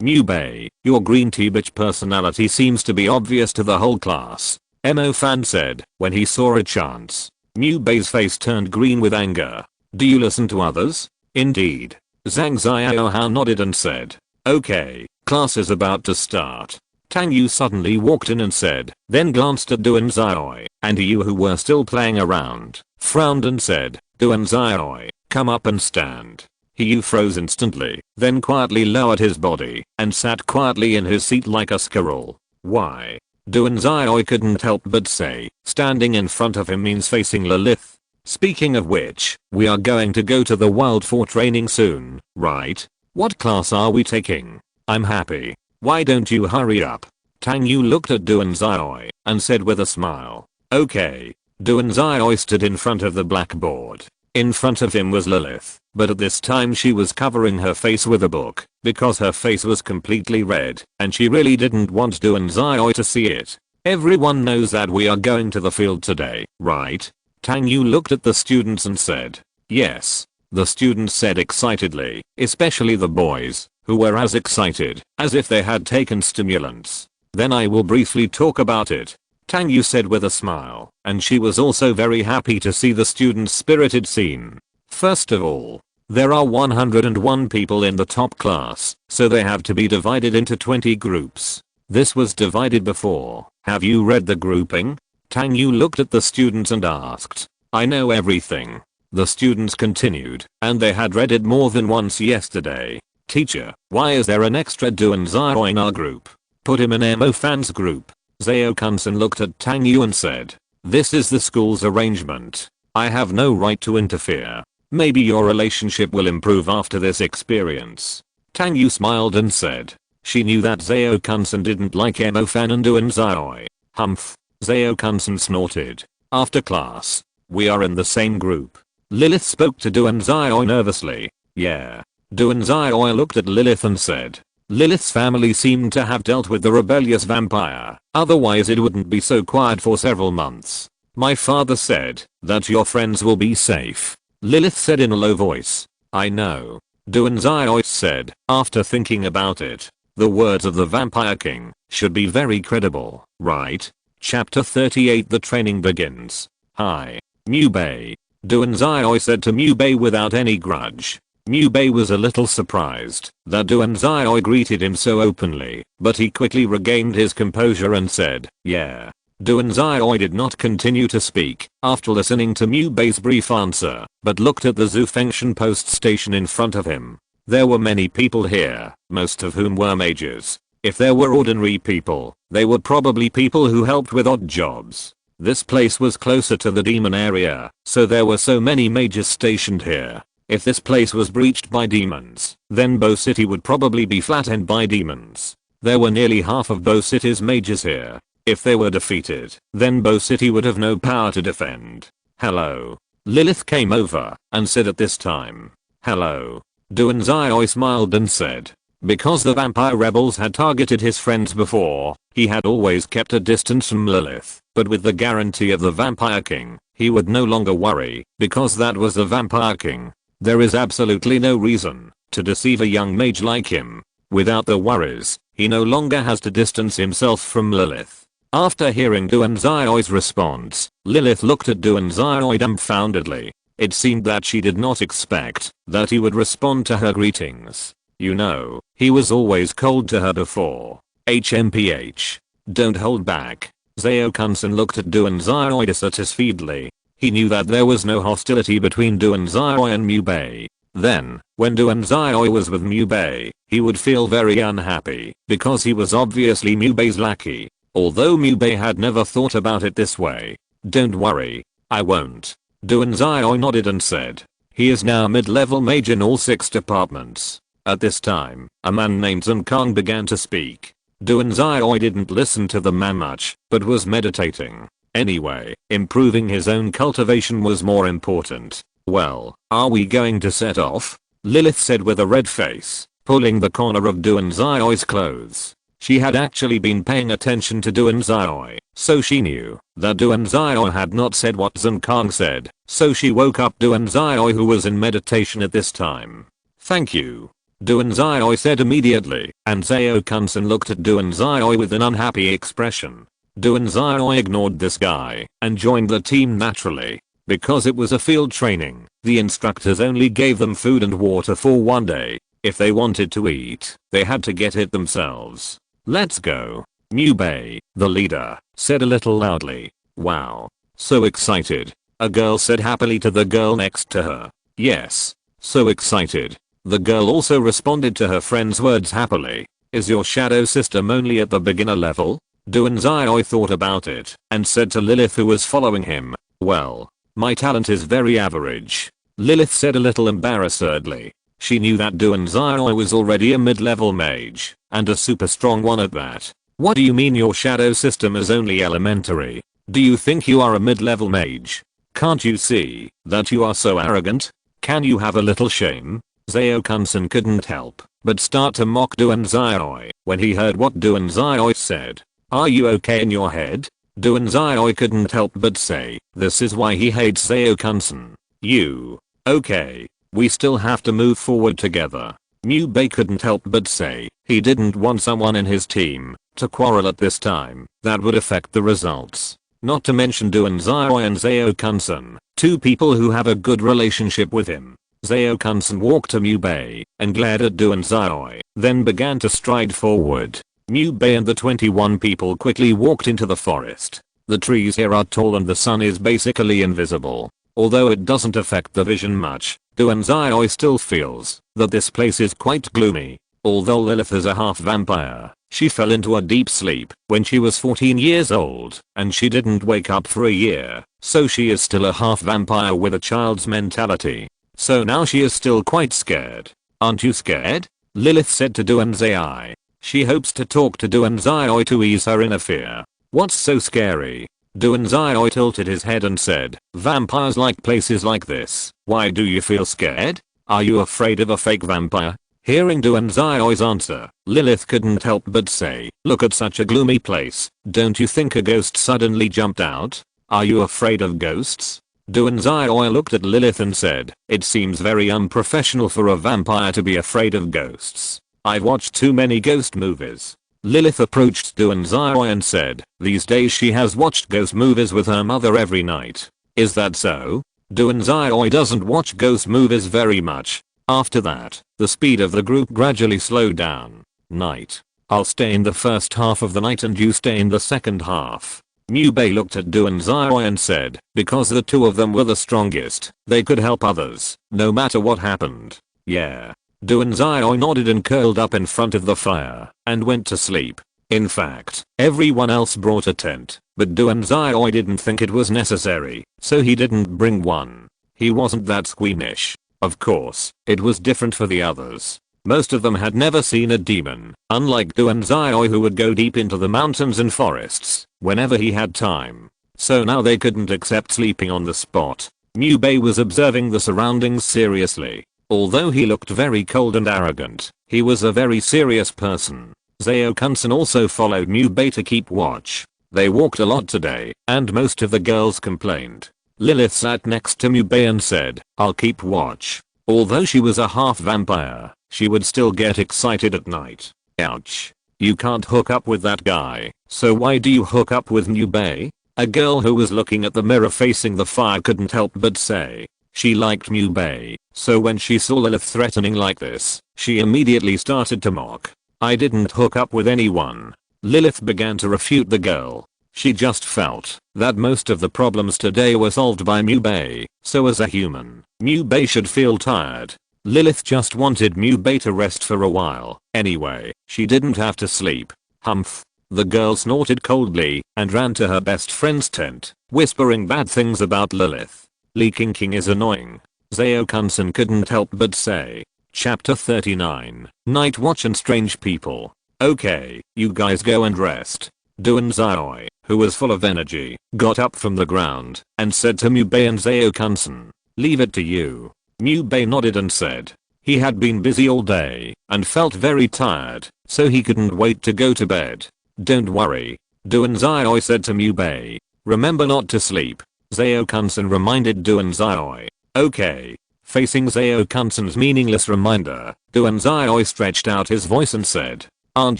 Mubei, your green tea bitch personality seems to be obvious to the whole class, Emo-fan said when he saw a chance. Mubei's face turned green with anger. "Do you listen to others?" "Indeed." Zhang Xiaohao nodded and said, "Okay, class is about to start." Tang Yu suddenly walked in and said, then glanced at Duan Xiaoi and Yu who were still playing around, frowned and said, "Duan Xiaoi, come up and stand." Yu froze instantly, then quietly lowered his body and sat quietly in his seat like a squirrel. "Why?" Duan Xiaoi couldn't help but say, standing in front of him means facing Lilith. "Speaking of which, we are going to go to the Wild for training soon, right? What class are we taking?" "I'm happy. Why don't you hurry up?" Tang Yu looked at Duan Xiaoi and said with a smile, "Okay." Duan Xiaoi stood in front of the blackboard. In front of him was Lilith, but at this time she was covering her face with a book because her face was completely red and she really didn't want Duan Xiaoi to see it. "Everyone knows that we are going to the field today, right?" Tang Yu looked at the students and said, "Yes." The students said excitedly, especially the boys, who were as excited as if they had taken stimulants. "Then I will briefly talk about it," Tang Yu said with a smile, and she was also very happy to see the students' spirited scene. First of all, there are 101 people in the top class, so they have to be divided into 20 groups. This was divided before. "Have you read the grouping?" Tang Yu looked at the students and asked. "I know everything." The students continued, and they had read it more than once yesterday. "Teacher, why is there an extra Duan Xiaoi in our group? Put him in Emo-fan's group." Zayo-kun-san looked at Tang Yu and said, "This is the school's arrangement. I have no right to interfere. Maybe your relationship will improve after this experience." Tang Yu smiled and said. She knew that Zayo-kun-san didn't like Emo-fan and Duan Xiaoi. "Humph." Zayo-kun-san snorted. "After class, we are in the same group." Lilith spoke to Duan Xiaoi nervously. "Yeah." Duan Xiaoi looked at Lilith and said. Lilith's family seemed to have dealt with the rebellious vampire, otherwise it wouldn't be so quiet for several months. "My father said that your friends will be safe," Lilith said in a low voice. "I know." Duan Xiaoi said, after thinking about it. "The words of the Vampire King should be very credible, right?" Chapter 38 The training begins. "Hi. Mubei." Duan Xiaoi said to Mubei without any grudge. Mubei was a little surprised that Duan Xiaoi greeted him so openly, but he quickly regained his composure and said, "Yeah." Duan Xiaoi did not continue to speak after listening to Mubei's brief answer, but looked at the Zufengshan post station in front of him. There were many people here, most of whom were mages. If there were ordinary people, they were probably people who helped with odd jobs. This place was closer to the demon area, so there were so many mages stationed here. If this place was breached by demons, then Bo City would probably be flattened by demons. There were nearly half of Bo City's mages here. If they were defeated, then Bo City would have no power to defend. "Hello." Lilith came over and said at this time. "Hello." Duan Xiaoi smiled and said. Because the vampire rebels had targeted his friends before, he had always kept a distance from Lilith, but with the guarantee of the Vampire King, he would no longer worry, because that was the Vampire King. There is absolutely no reason to deceive a young mage like him. Without the worries, he no longer has to distance himself from Lilith. After hearing Duanzai's response, Lilith looked at Duanzai dumbfoundedly. It seemed that she did not expect that he would respond to her greetings. You know, he was always cold to her before. HMPH. Don't hold back. Zao-kun-san looked at Duanzai dissatisfiedly. He knew that there was no hostility between Duanzai and Mubei. Then, when Duanzai was with Mubei, he would feel very unhappy because he was obviously Mubei's lackey. Although Mubei had never thought about it this way. Don't worry. I won't. Duanzai nodded and said. He is now mid-level mage in all 6 departments. At this time, a man named Zun Kang began to speak. Duanzai didn't listen to the man much, but was meditating. Anyway, improving his own cultivation was more important. Well, are we going to set off? Lilith said with a red face, pulling the corner of Duanzai's clothes. She had actually been paying attention to Duanzai, so she knew that Duanzai had not said what Zun Kang said, so she woke up Duanzai who was in meditation at this time. Thank you. Duanzai said immediately, and Zao-kun-san looked at Duanzai with an unhappy expression. Duanzai ignored this guy and joined the team naturally. Because it was a field training, the instructors only gave them food and water for one day. If they wanted to eat, they had to get it themselves. Let's go. Mubei, the leader, said a little loudly. Wow. So excited. A girl said happily to the girl next to her. Yes. So excited. The girl also responded to her friend's words happily. Is your shadow system only at the beginner level? Duanzai thought about it and said to Lilith who was following him. Well, my talent is very average. Lilith said a little embarrassedly. She knew that Duanzai was already a mid-level mage, and a super strong one at that. What do you mean your shadow system is only elementary? Do you think you are a mid-level mage? Can't you see that you are so arrogant? Can you have a little shame? Zao-kun-san couldn't help but start to mock Duanzai when he heard what Duanzai said. Are you okay in your head? Duanzai couldn't help but say, this is why he hates Zao-kun-san. You. Okay. We still have to move forward together. Mubei couldn't help but say he didn't want someone in his team to quarrel at this time. That would affect the results. Not to mention Duanzai and Zao-kun-san, 2 people who have a good relationship with him. Zao-kun-san walked to Mubei and glared at Duanzai, then began to stride forward. Mubei and the 21 people quickly walked into the forest. The trees here are tall and the sun is basically invisible. Although it doesn't affect the vision much, Duanzai still feels that this place is quite gloomy. Although Lilith is a half vampire, she fell into a deep sleep when she was 14 years old, and she didn't wake up for a year, so she is still a half vampire with a child's mentality. So now she is still quite scared. Aren't you scared? Lilith said to Duanzai. She hopes to talk to Duanzai to ease her inner fear. What's so scary? Duanzai tilted his head and said, vampires like places like this. Why do you feel scared? Are you afraid of a fake vampire? Hearing Duanzai's answer, Lilith couldn't help but say, look at such a gloomy place. Don't you think a ghost suddenly jumped out? Are you afraid of ghosts? Duanzai looked at Lilith and said, it seems very unprofessional for a vampire to be afraid of ghosts. I've watched too many ghost movies. Lilith approached Duanzai and said, these days she has watched ghost movies with her mother every night. Is that so? Duanzai doesn't watch ghost movies very much. After that, the speed of the group gradually slowed down. Night. I'll stay in the first half of the night and you stay in the second half. Mubei looked at Duanzai and said, because the 2 of them were the strongest, they could help others, no matter what happened. Yeah. Duanzai nodded and curled up in front of the fire and went to sleep. In fact, everyone else brought a tent, but Duanzai didn't think it was necessary, so he didn't bring one. He wasn't that squeamish. Of course, it was different for the others. Most of them had never seen a demon, unlike Duanzai who would go deep into the mountains and forests whenever he had time. So now they couldn't accept sleeping on the spot. Mubei was observing the surroundings seriously. Although he looked very cold and arrogant, he was a very serious person. Zao-kun-san also followed Mubei to keep watch. They walked a lot today, and most of the girls complained. Lilith sat next to Mubei and said, I'll keep watch. Although she was a half vampire, she would still get excited at night. Ouch. You can't hook up with that guy, so why do you hook up with Mubei? A girl who was looking at the mirror facing the fire couldn't help but say she liked Mubei, so when she saw Lilith threatening like this, she immediately started to mock. I didn't hook up with anyone. Lilith began to refute the girl. She just felt that most of the problems today were solved by Mubei, so as a human, Mubei should feel tired. Lilith just wanted Mubei to rest for a while. Anyway, she didn't have to sleep. Humph. The girl snorted coldly and ran to her best friend's tent, whispering bad things about Lilith. Leaking King is annoying. Zao-kun-san couldn't help but say. Chapter 39. Night Watch and Strange People. Okay, you guys go and rest. Duan-zai, who was full of energy, got up from the ground and said to Mubei and Zao-kun-san, leave it to you. Mubei nodded and said he had been busy all day and felt very tired, so he couldn't wait to go to bed. Don't worry. Duan-zai said to Mubei. Remember not to sleep. Zao-kun-san reminded Duan-zai. Okay. Facing Zao-kun-san's meaningless reminder, Duan-zai stretched out his voice and said, aren't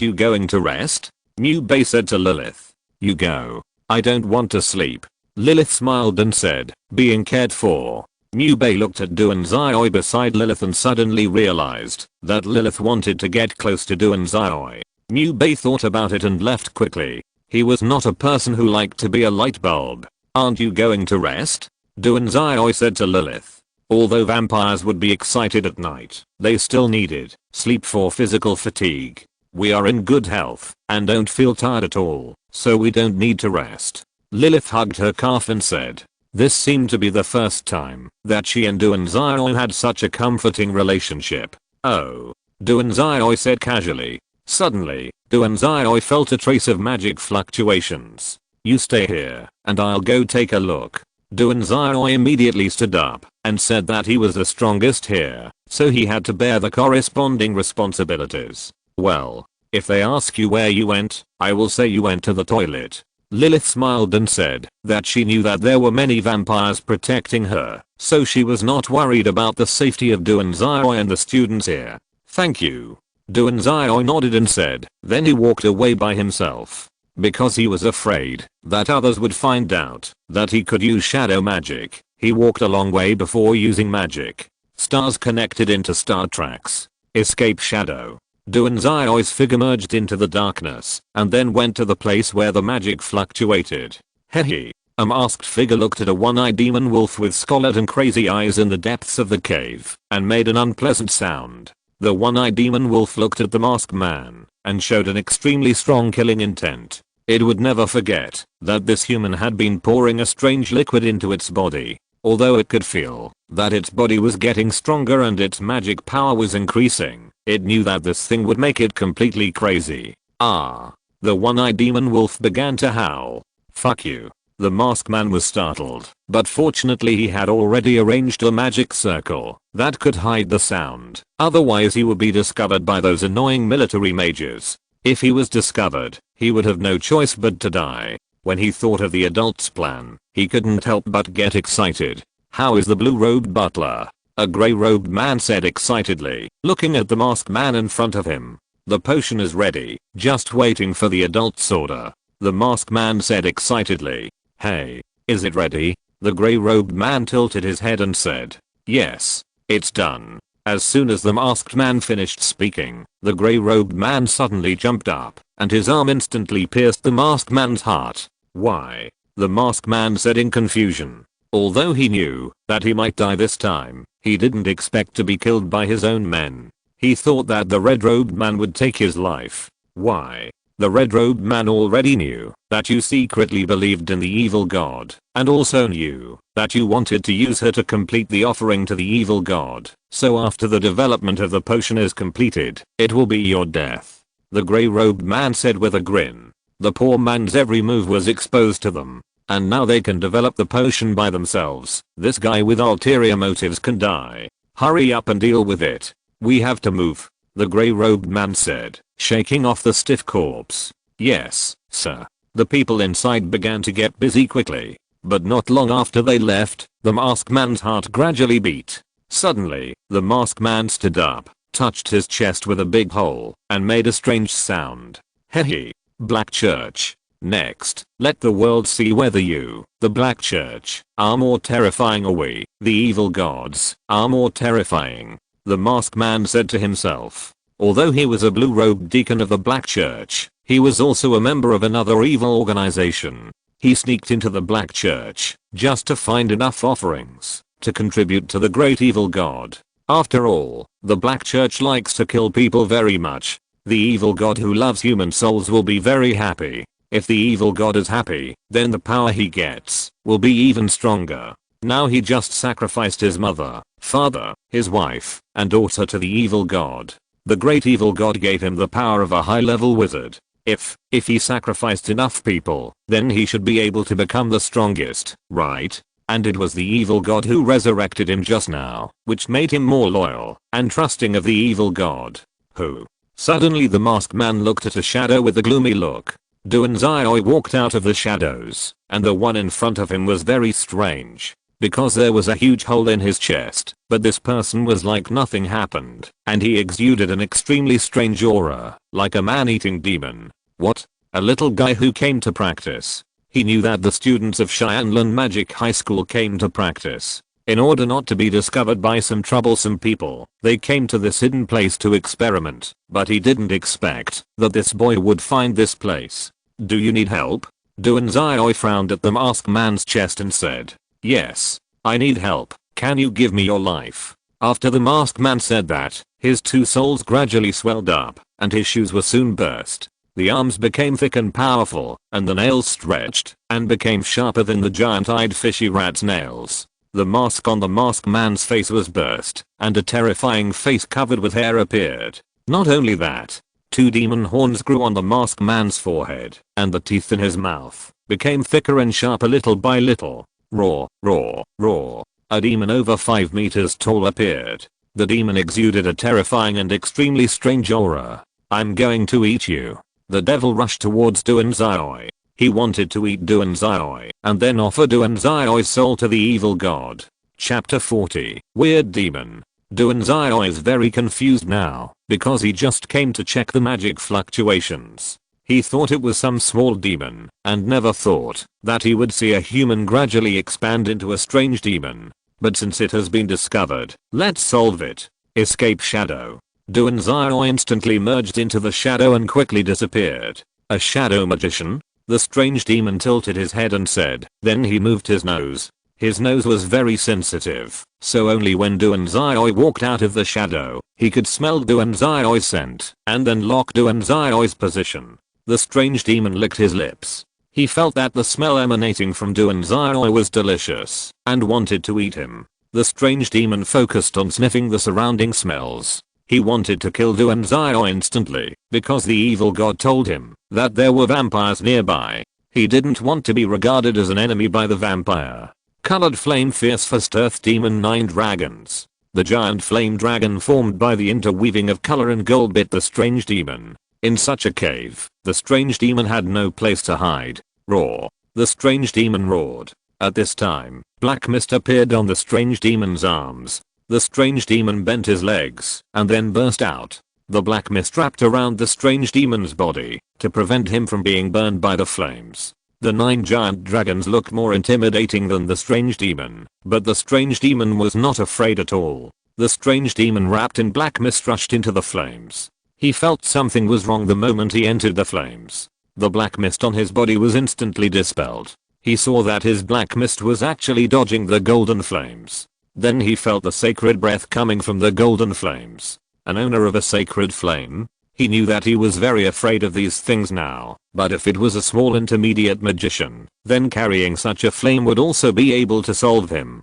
you going to rest? Mubei said to Lilith. You go. I don't want to sleep. Lilith smiled and said, being cared for. Mubei looked at Duan-zai beside Lilith and suddenly realized that Lilith wanted to get close to Duan-zai. Mubei thought about it and left quickly. He was not a person who liked to be a light bulb. Aren't you going to rest? Duan-zai said to Lilith. Although vampires would be excited at night, they still needed sleep for physical fatigue. We are in good health and don't feel tired at all, so we don't need to rest. Lilith hugged her calf and said. This seemed to be the first time that she and Duan-zai had such a comforting relationship. Oh. Duan-zai said casually. Suddenly, Duan-zai felt a trace of magic fluctuations. You stay here, and I'll go take a look. Duan-zai immediately stood up and said that he was the strongest here, so he had to bear the corresponding responsibilities. Well, if they ask you where you went, I will say you went to the toilet. Lilith smiled and said that she knew that there were many vampires protecting her, so she was not worried about the safety of Duan-zai and the students here. Thank you. Duan-zai nodded and said, then he walked away by himself. Because he was afraid that others would find out that he could use shadow magic, he walked a long way before using magic. Stars connected into star tracks. Escape shadow. Duan-zai's figure merged into the darkness and then went to the place where the magic fluctuated. Hehe. A masked figure looked at a one-eyed demon wolf with scarlet and crazy eyes in the depths of the cave and made an unpleasant sound. The one-eyed demon wolf looked at the masked man and showed an extremely strong killing intent. It would never forget that this human had been pouring a strange liquid into its body. Although it could feel that its body was getting stronger and its magic power was increasing, it knew that this thing would make it completely crazy. Ah. The one-eyed demon wolf began to howl. Fuck you. The masked man was startled, but fortunately he had already arranged a magic circle that could hide the sound. Otherwise he would be discovered by those annoying military mages. If he was discovered, he would have no choice but to die. When he thought of the adult's plan, he couldn't help but get excited. How is the blue-robed butler? A grey-robed man said excitedly, looking at the masked man in front of him. The potion is ready, just waiting for the adult's order. The masked man said excitedly. Hey, is it ready? The grey-robed man tilted his head and said, yes, it's done. As soon as the masked man finished speaking, the grey-robed man suddenly jumped up, and his arm instantly pierced the masked man's heart. Why? The masked man said in confusion. Although he knew that he might die this time, he didn't expect to be killed by his own men. He thought that the red-robed man would take his life. Why? The red-robed man already knew that you secretly believed in the evil god, and also knew that you wanted to use her to complete the offering to the evil god. So after the development of the potion is completed, it will be your death. The grey-robed man said with a grin. The poor man's every move was exposed to them, and now they can develop the potion by themselves. This guy with ulterior motives can die. Hurry up and deal with it. We have to move. The grey-robed man said, shaking off the stiff corpse. Yes, sir. The people inside began to get busy quickly, but not long after they left, the masked man's heart gradually beat. Suddenly, the masked man stood up, touched his chest with a big hole, and made a strange sound. Hehe. Black Church. Next, let the world see whether you, the Black Church, are more terrifying or we, the evil gods, are more terrifying. The masked man said to himself. Although he was a blue-robed deacon of the Black Church, he was also a member of another evil organization. He sneaked into the Black Church just to find enough offerings to contribute to the great evil god. After all, the Black Church likes to kill people very much. The evil god who loves human souls will be very happy. If the evil god is happy, then the power he gets will be even stronger. Now he just sacrificed his mother, father, his wife, and daughter to the evil god. The great evil god gave him the power of a high-level wizard. If he sacrificed enough people, then he should be able to become the strongest, right? And it was the evil god who resurrected him just now, which made him more loyal and trusting of the evil god. Who? Suddenly the masked man looked at a shadow with a gloomy look. Duanzai walked out of the shadows, and the one in front of him was very strange. Because there was a huge hole in his chest, but this person was like nothing happened, and he exuded an extremely strange aura, like a man-eating demon. What? A little guy who came to practice. He knew that the students of Xianlan Magic High School came to practice. In order not to be discovered by some troublesome people, they came to this hidden place to experiment, but he didn't expect that this boy would find this place. Do you need help? Duanzai frowned at the masked man's chest and said, yes, I need help. Can you give me your life? After the masked man said that, his two souls gradually swelled up, and his shoes were soon burst. The arms became thick and powerful, and the nails stretched, and became sharper than the giant-eyed fishy rat's nails. The mask on the masked man's face was burst, and a terrifying face covered with hair appeared. Not only that, two demon horns grew on the masked man's forehead, and the teeth in his mouth became thicker and sharper little by little. Roar, roar, roar. A demon over 5 meters tall appeared. The demon exuded a terrifying and extremely strange aura. I'm going to eat you. The devil rushed towards Duanzai. He wanted to eat Duanzai and then offer Duanzai's soul to the evil god. Chapter 40. Weird Demon. Duanzai is very confused now because he just came to check the magic fluctuations. He thought it was some small demon and never thought that he would see a human gradually expand into a strange demon. But since it has been discovered, let's solve it. Escape shadow. Duanzai instantly merged into the shadow and quickly disappeared. A shadow magician? The strange demon tilted his head and said, then he moved his nose. His nose was very sensitive, so only when Duanzai walked out of the shadow, he could smell Duanzai's scent and then lock Duanzai's position. The strange demon licked his lips. He felt that the smell emanating from Duanzai was delicious and wanted to eat him. The strange demon focused on sniffing the surrounding smells. He wanted to kill Duanzai instantly because the evil god told him that there were vampires nearby. He didn't want to be regarded as an enemy by the vampire. Colored flame fierce first earth demon 9 dragons. The giant flame dragon formed by the interweaving of color and gold bit the strange demon. In such a cave, the strange demon had no place to hide. Roar. The strange demon roared. At this time, black mist appeared on the strange demon's arms. The strange demon bent his legs and then burst out. The black mist wrapped around the strange demon's body to prevent him from being burned by the flames. The 9 giant dragons looked more intimidating than the strange demon, but the strange demon was not afraid at all. The strange demon wrapped in black mist rushed into the flames. He felt something was wrong the moment he entered the flames. The black mist on his body was instantly dispelled. He saw that his black mist was actually dodging the golden flames. Then he felt the sacred breath coming from the golden flames. An owner of a sacred flame? He knew that he was very afraid of these things now, but if it was a small intermediate magician, then carrying such a flame would also be able to solve him.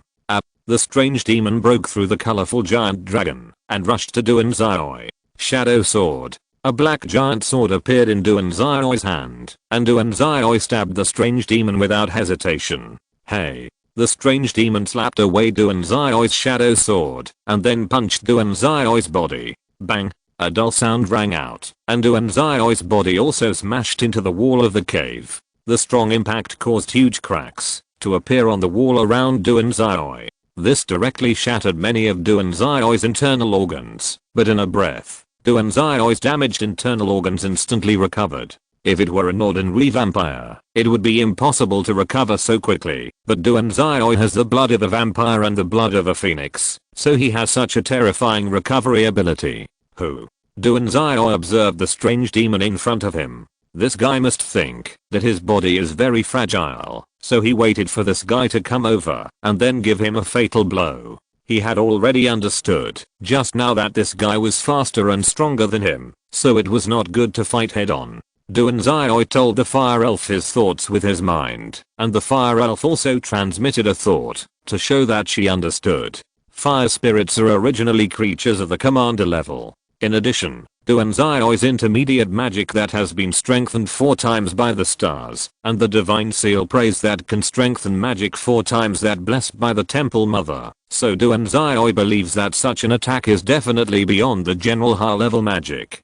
The strange demon broke through the colorful giant dragon and rushed to Duanzai. Shadow sword. A black giant sword appeared in Duanzai's hand, and Duanzai stabbed the strange demon without hesitation. Hey. The strange demon slapped away Duanzai's shadow sword, and then punched Duanzai's body. Bang. A dull sound rang out, and Duanzai's body also smashed into the wall of the cave. The strong impact caused huge cracks to appear on the wall around Duanzai. This directly shattered many of Duanzai's internal organs, but in a breath, Duanzai's damaged internal organs instantly recovered. If it were an ordinary vampire, it would be impossible to recover so quickly, but Duanzai has the blood of a vampire and the blood of a phoenix, so he has such a terrifying recovery ability. Who? Duanzai observed the strange demon in front of him. This guy must think that his body is very fragile, so he waited for this guy to come over and then give him a fatal blow. He had already understood just now that this guy was faster and stronger than him, so it was not good to fight head on. Duanzai told the fire elf his thoughts with his mind, and the fire elf also transmitted a thought to show that she understood. Fire spirits are originally creatures of the commander level. In addition, Duanzai's intermediate magic that has been strengthened 4 times by the stars, and the divine seal praise that can strengthen magic 4 times that blessed by the temple mother. So Duanzai believes that such an attack is definitely beyond the general high level magic.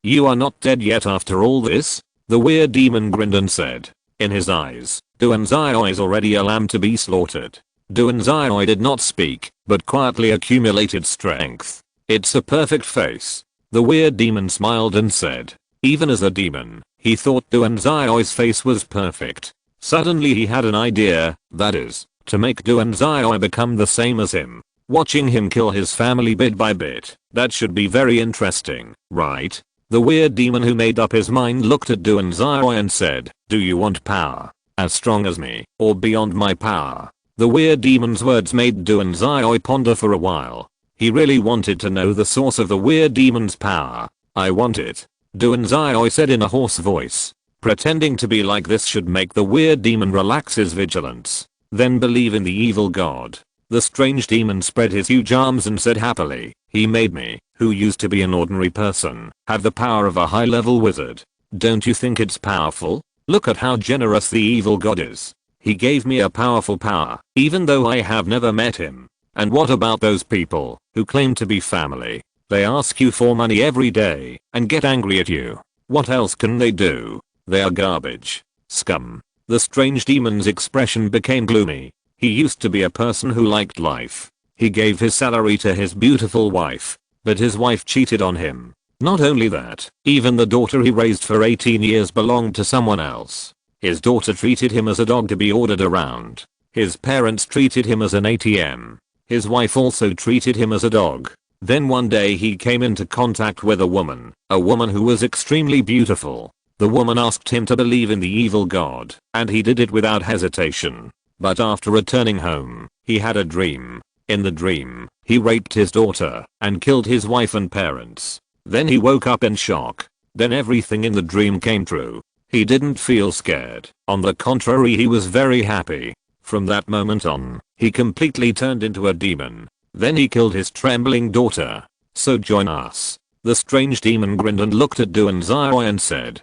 You are not dead yet after all this? The weird demon grinned and said. In his eyes, Duanzai is already a lamb to be slaughtered. Duanzai did not speak, but quietly accumulated strength. It's a perfect face. The weird demon smiled and said. Even as a demon, he thought Duanzai's face was perfect. Suddenly he had an idea, that is, to make Duanzai become the same as him. Watching him kill his family bit by bit, that should be very interesting, right? The weird demon who made up his mind looked at Duanzai and said, do you want power? As strong as me, or beyond my power? The weird demon's words made Duanzai ponder for a while. He really wanted to know the source of the weird demon's power. I want it. Duanzai said in a hoarse voice. Pretending to be like this should make the weird demon relax his vigilance. Then believe in the evil god. The strange demon spread his huge arms and said happily, he made me, who used to be an ordinary person, have the power of a high-level wizard. Don't you think it's powerful? Look at how generous the evil god is. He gave me a powerful power, even though I have never met him. And what about those people who claim to be family? They ask you for money every day and get angry at you. What else can they do? They are garbage. Scum. The strange demon's expression became gloomy. He used to be a person who liked life. He gave his salary to his beautiful wife, but his wife cheated on him. Not only that, even the daughter he raised for 18 years belonged to someone else. His daughter treated him as a dog to be ordered around. His parents treated him as an ATM. His wife also treated him as a dog. Then one day he came into contact with a woman who was extremely beautiful. The woman asked him to believe in the evil god, and he did it without hesitation. But after returning home, he had a dream. In the dream, he raped his daughter and killed his wife and parents. Then he woke up in shock. Then everything in the dream came true. He didn't feel scared. On the contrary, he was very happy. From that moment on, he completely turned into a demon. Then he killed his trembling daughter. So join us. The strange demon grinned and looked at Duanzai and said,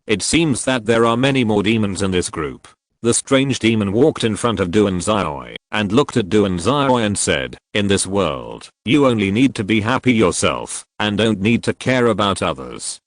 it seems that there are many more demons in this group. The strange demon walked in front of Duanzai and looked at Duanzai and said, in this world, you only need to be happy yourself and don't need to care about others.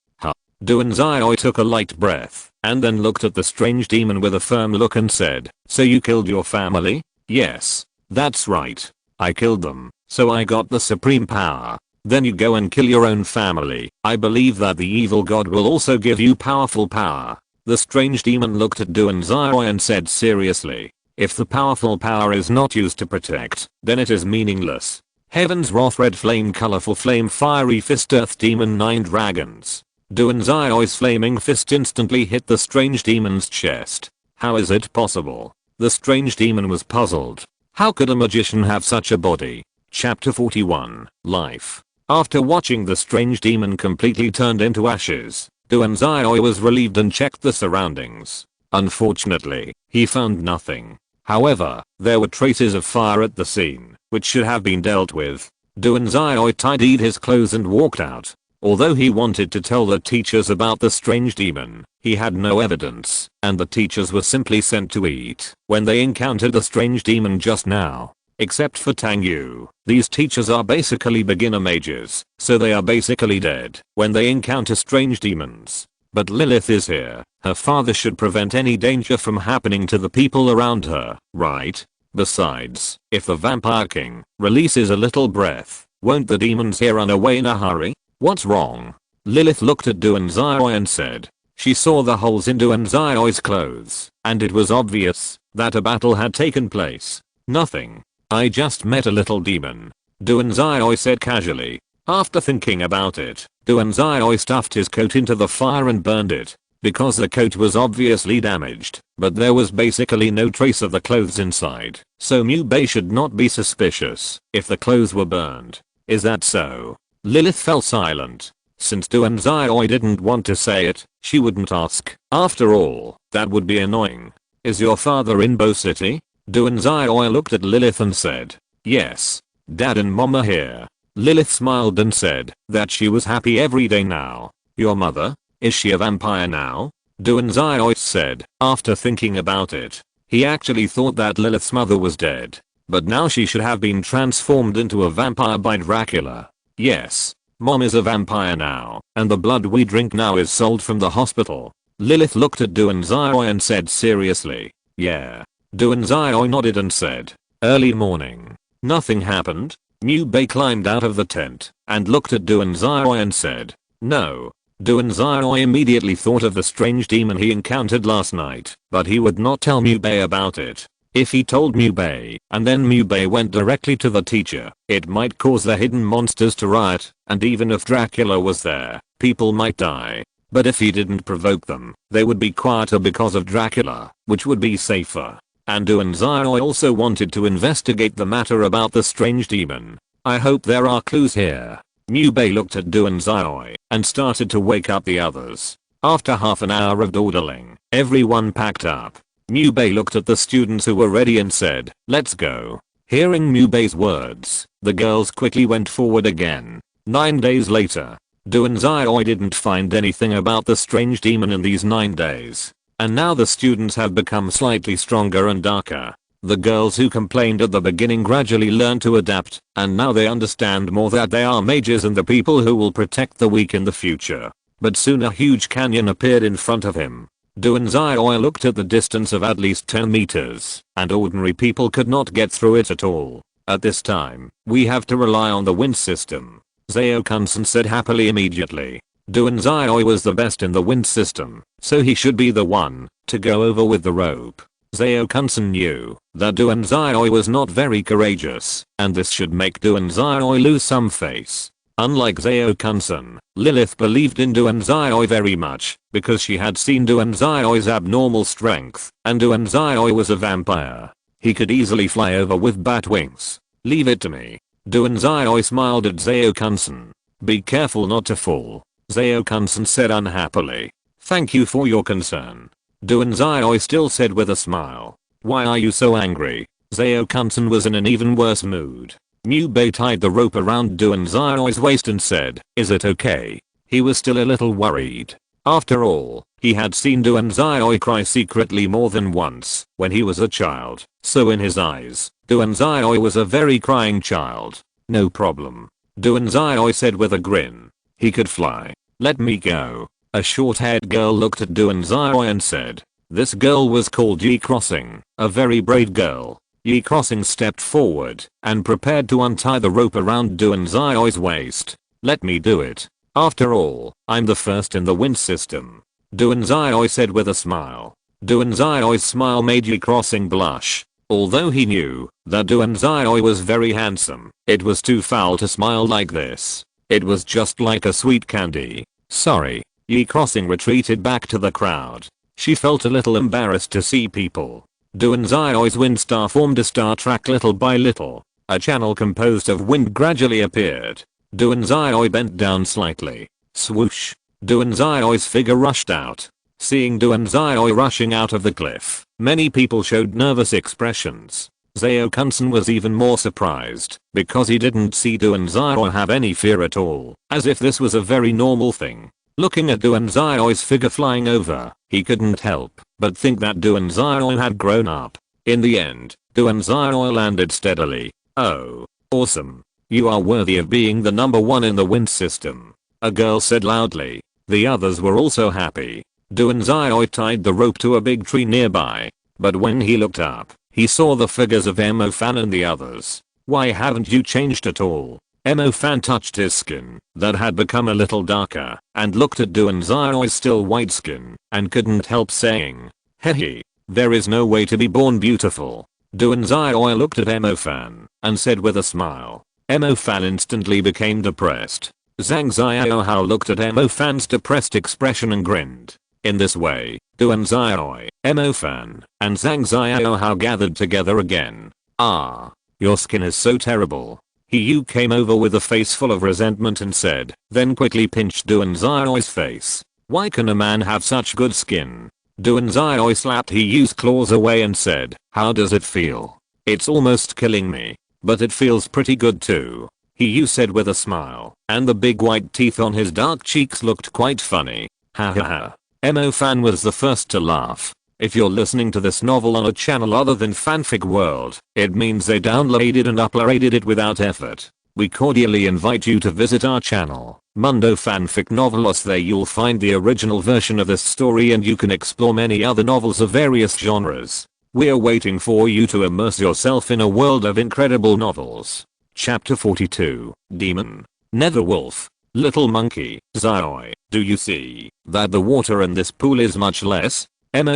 Duanzai took a light breath and then looked at the strange demon with a firm look and said, so you killed your family? Yes, that's right. I killed them, so I got the supreme power. Then you go and kill your own family. I believe that the evil god will also give you powerful power. The strange demon looked at Duanzai and said seriously, if the powerful power is not used to protect, then it is meaningless. Heaven's wrath, red flame, colorful flame, fiery fist, earth demon, 9 dragons. Duanzai's flaming fist instantly hit the strange demon's chest. How is it possible? The strange demon was puzzled. How could a magician have such a body? Chapter 41, Life. After watching the strange demon completely turned into ashes, Duanzai was relieved and checked the surroundings. Unfortunately, he found nothing. However, there were traces of fire at the scene, which should have been dealt with. Duanzai tidied his clothes and walked out. Although he wanted to tell the teachers about the strange demon, he had no evidence, and the teachers were simply sent to eat when they encountered the strange demon just now. Except for Tang Yu, these teachers are basically beginner mages, so they are basically dead when they encounter strange demons. But Lilith is here. Her father should prevent any danger from happening to the people around her, right? Besides, if the Vampire King releases a little breath, Won't the demons here run away in a hurry? What's wrong? Lilith looked at Duanzai and said. She saw the holes in Duanzai's clothes, and it was obvious that a battle had taken place. Nothing. I just met a little demon. Duanzai said casually. After thinking about it, Duanzai stuffed his coat into the fire and burned it. Because the coat was obviously damaged, but there was basically no trace of the clothes inside, so Mu Bei should not be suspicious if the clothes were burned. Is that so? Lilith fell silent. Since Duanzai didn't want to say it, she wouldn't ask. After all, that would be annoying. Is your father in Bo City? Duanzai looked at Lilith and said. Yes. Dad and Mom are here. Lilith smiled and said that she was happy every day now. Your mother? Is she a vampire now? Duanzai said, after thinking about it. He actually thought that Lilith's mother was dead, but now she should have been transformed into a vampire by Dracula. Yes. Mom is a vampire now, and the blood we drink now is sold from the hospital. Lilith looked at Duanzai and said seriously. Yeah. Duanzai nodded and said. Early morning. Nothing happened? Mu Bei climbed out of the tent and looked at Duanzai and said. No. Duanzai immediately thought of the strange demon he encountered last night, but he would not tell Mu Bei about it. If he told Mu Bei, and then Mu Bei went directly to the teacher, it might cause the hidden monsters to riot, and even if Dracula was there, people might die. But if he didn't provoke them, they would be quieter because of Dracula, which would be safer. And Duanzai also wanted to investigate the matter about the strange demon. I hope there are clues here. Mu Bei looked at Duanzai and started to wake up the others. After half an hour of dawdling, everyone packed up. Mu Bei looked at the students who were ready and said, let's go. Hearing Mu Bei's words, the girls quickly went forward again. 9 days later, Duanzai didn't find anything about the strange demon in these 9 days. And now the students have become slightly stronger and darker. The girls who complained at the beginning gradually learned to adapt, and now they understand more that they are mages and the people who will protect the weak in the future. But soon a huge canyon appeared in front of him. Duanzai looked at the distance of at least 10 meters, and ordinary people could not get through it at all. At this time, we have to rely on the wind system. Zhao Kunsen said happily immediately. Duanzai was the best in the wind system, so he should be the one to go over with the rope. Zhao Kunsen knew that Duanzai was not very courageous, and this should make Duanzai lose some face. Unlike Zhao Kunsen, Lilith believed in Duanzai very much, because she had seen Duanzai's abnormal strength, and Duanzai was a vampire. He could easily fly over with bat wings. Leave it to me. Duanzai smiled at Zhao Kunsen. Be careful not to fall. Zhao Kunsen said unhappily. Thank you for your concern. Duanzai still said with a smile. Why are you so angry? Zhao Kunsen was in an even worse mood. Mu Bei tied the rope around Duanzai's waist and said, is it okay? He was still a little worried. After all, he had seen Duanzai cry secretly more than once when he was a child, so in his eyes, Duanzai was a very crying child. No problem. Duanzai said with a grin. He could fly. Let me go. A short-haired girl looked at Duanzai and said. This girl was called Yi Crossing, a very brave girl. Yi Crossing stepped forward and prepared to untie the rope around Duanzai's waist. Let me do it. After all, I'm the first in the wind system. Duanzai said with a smile. Duanzai's smile made Yi Crossing blush. Although he knew that Duanzai was very handsome, it was too foul to smile like this. It was just like a sweet candy. Sorry. Yi Crossing retreated back to the crowd. She felt a little embarrassed to see people. Duanzai's wind star formed a star track little by little. A channel composed of wind gradually appeared. Duanzai bent down slightly. Swoosh. Duanzai's figure rushed out. Seeing Duanzai rushing out of the cliff, many people showed nervous expressions. Zhao Kunsen was even more surprised because he didn't see Duanzai have any fear at all, as if this was a very normal thing. Looking at Duanzai's figure flying over, he couldn't help but think that Duanzai had grown up. In the end, Duanzai landed steadily. Oh, awesome. You are worthy of being the number one in the wind system. A girl said loudly. The others were also happy. Duanzai tied the rope to a big tree nearby, but when he looked up, he saw the figures of Mo Fan and the others. Why haven't you changed at all? Fan touched his skin that had become a little darker and looked at Duanzai's still white skin and couldn't help saying, "Hehe, there is no way to be born beautiful." Duanzai looked at Fan and said with a smile. Fan instantly became depressed. Zhang Xiaohao looked at Fan's depressed expression and grinned. In this way, Duanzai, Fan, and Zhang Xiaohao gathered together again. "Ah, your skin is so terrible." He came over with a face full of resentment and said, then quickly pinched Duanzai's face. "Why can a man have such good skin?" Duanzai slapped Hiyu's claws away and said, "How does it feel?" "It's almost killing me, but it feels pretty good too," Hiyu said with a smile, and the big white teeth on his dark cheeks looked quite funny. Ha ha ha. Fan was the first to laugh. If you're listening to this novel on a channel other than Fanfic World, it means they downloaded and uploaded it without effort. We cordially invite you to visit our channel, Mundo Fanfic Novelos. There you'll find the original version of this story and you can explore many other novels of various genres. We're waiting for you to immerse yourself in a world of incredible novels. Chapter 42, Demon. Netherwolf. Little monkey, Zai, do you see that the water in this pool is much less?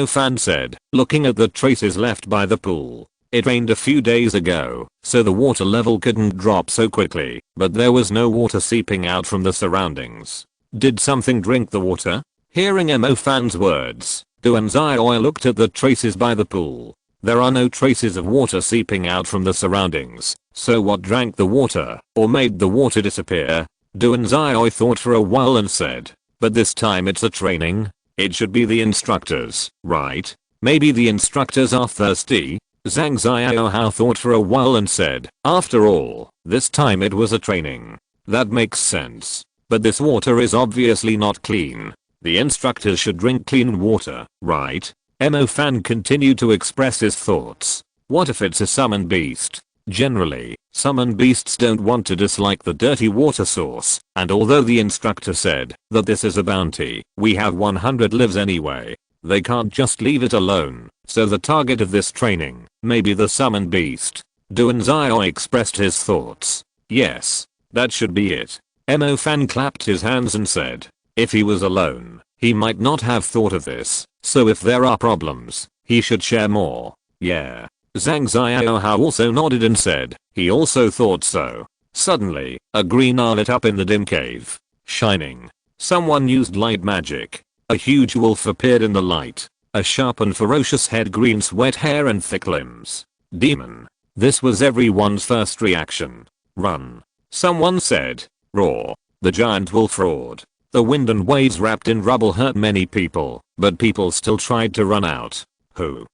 Fan said, looking at the traces left by the pool. It rained a few days ago, so the water level couldn't drop so quickly, but there was no water seeping out from the surroundings. Did something drink the water? Hearing Fan's words, Duanzai looked at the traces by the pool. There are no traces of water seeping out from the surroundings, so what drank the water, or made the water disappear? Duanzai thought for a while and said, but this time it's a training. It should be the instructors, right? Maybe the instructors are thirsty? Zhang Xiaohao thought for a while and said, after all, this time it was a training. That makes sense. But this water is obviously not clean. The instructors should drink clean water, right? Fan continued to express his thoughts. What if it's a summoned beast? Generally, summoned beasts don't want to dislike the dirty water source, and although the instructor said that this is a bounty, we have 100 lives anyway. They can't just leave it alone, so the target of this training may be the summoned beast. Duanzai expressed his thoughts. Yes, that should be it. Fan clapped his hands and said, if he was alone, he might not have thought of this, so if there are problems, he should share more. Yeah. Zhang Xiaohao also nodded and said, he also thought so. Suddenly, a green eye lit up in the dim cave. Shining. Someone used light magic. A huge wolf appeared in the light. A sharp and ferocious head, green sweat hair and thick limbs. Demon. This was everyone's first reaction. Run. Someone said. Roar. The giant wolf roared. The wind and waves wrapped in rubble hurt many people, but people still tried to run out. Who?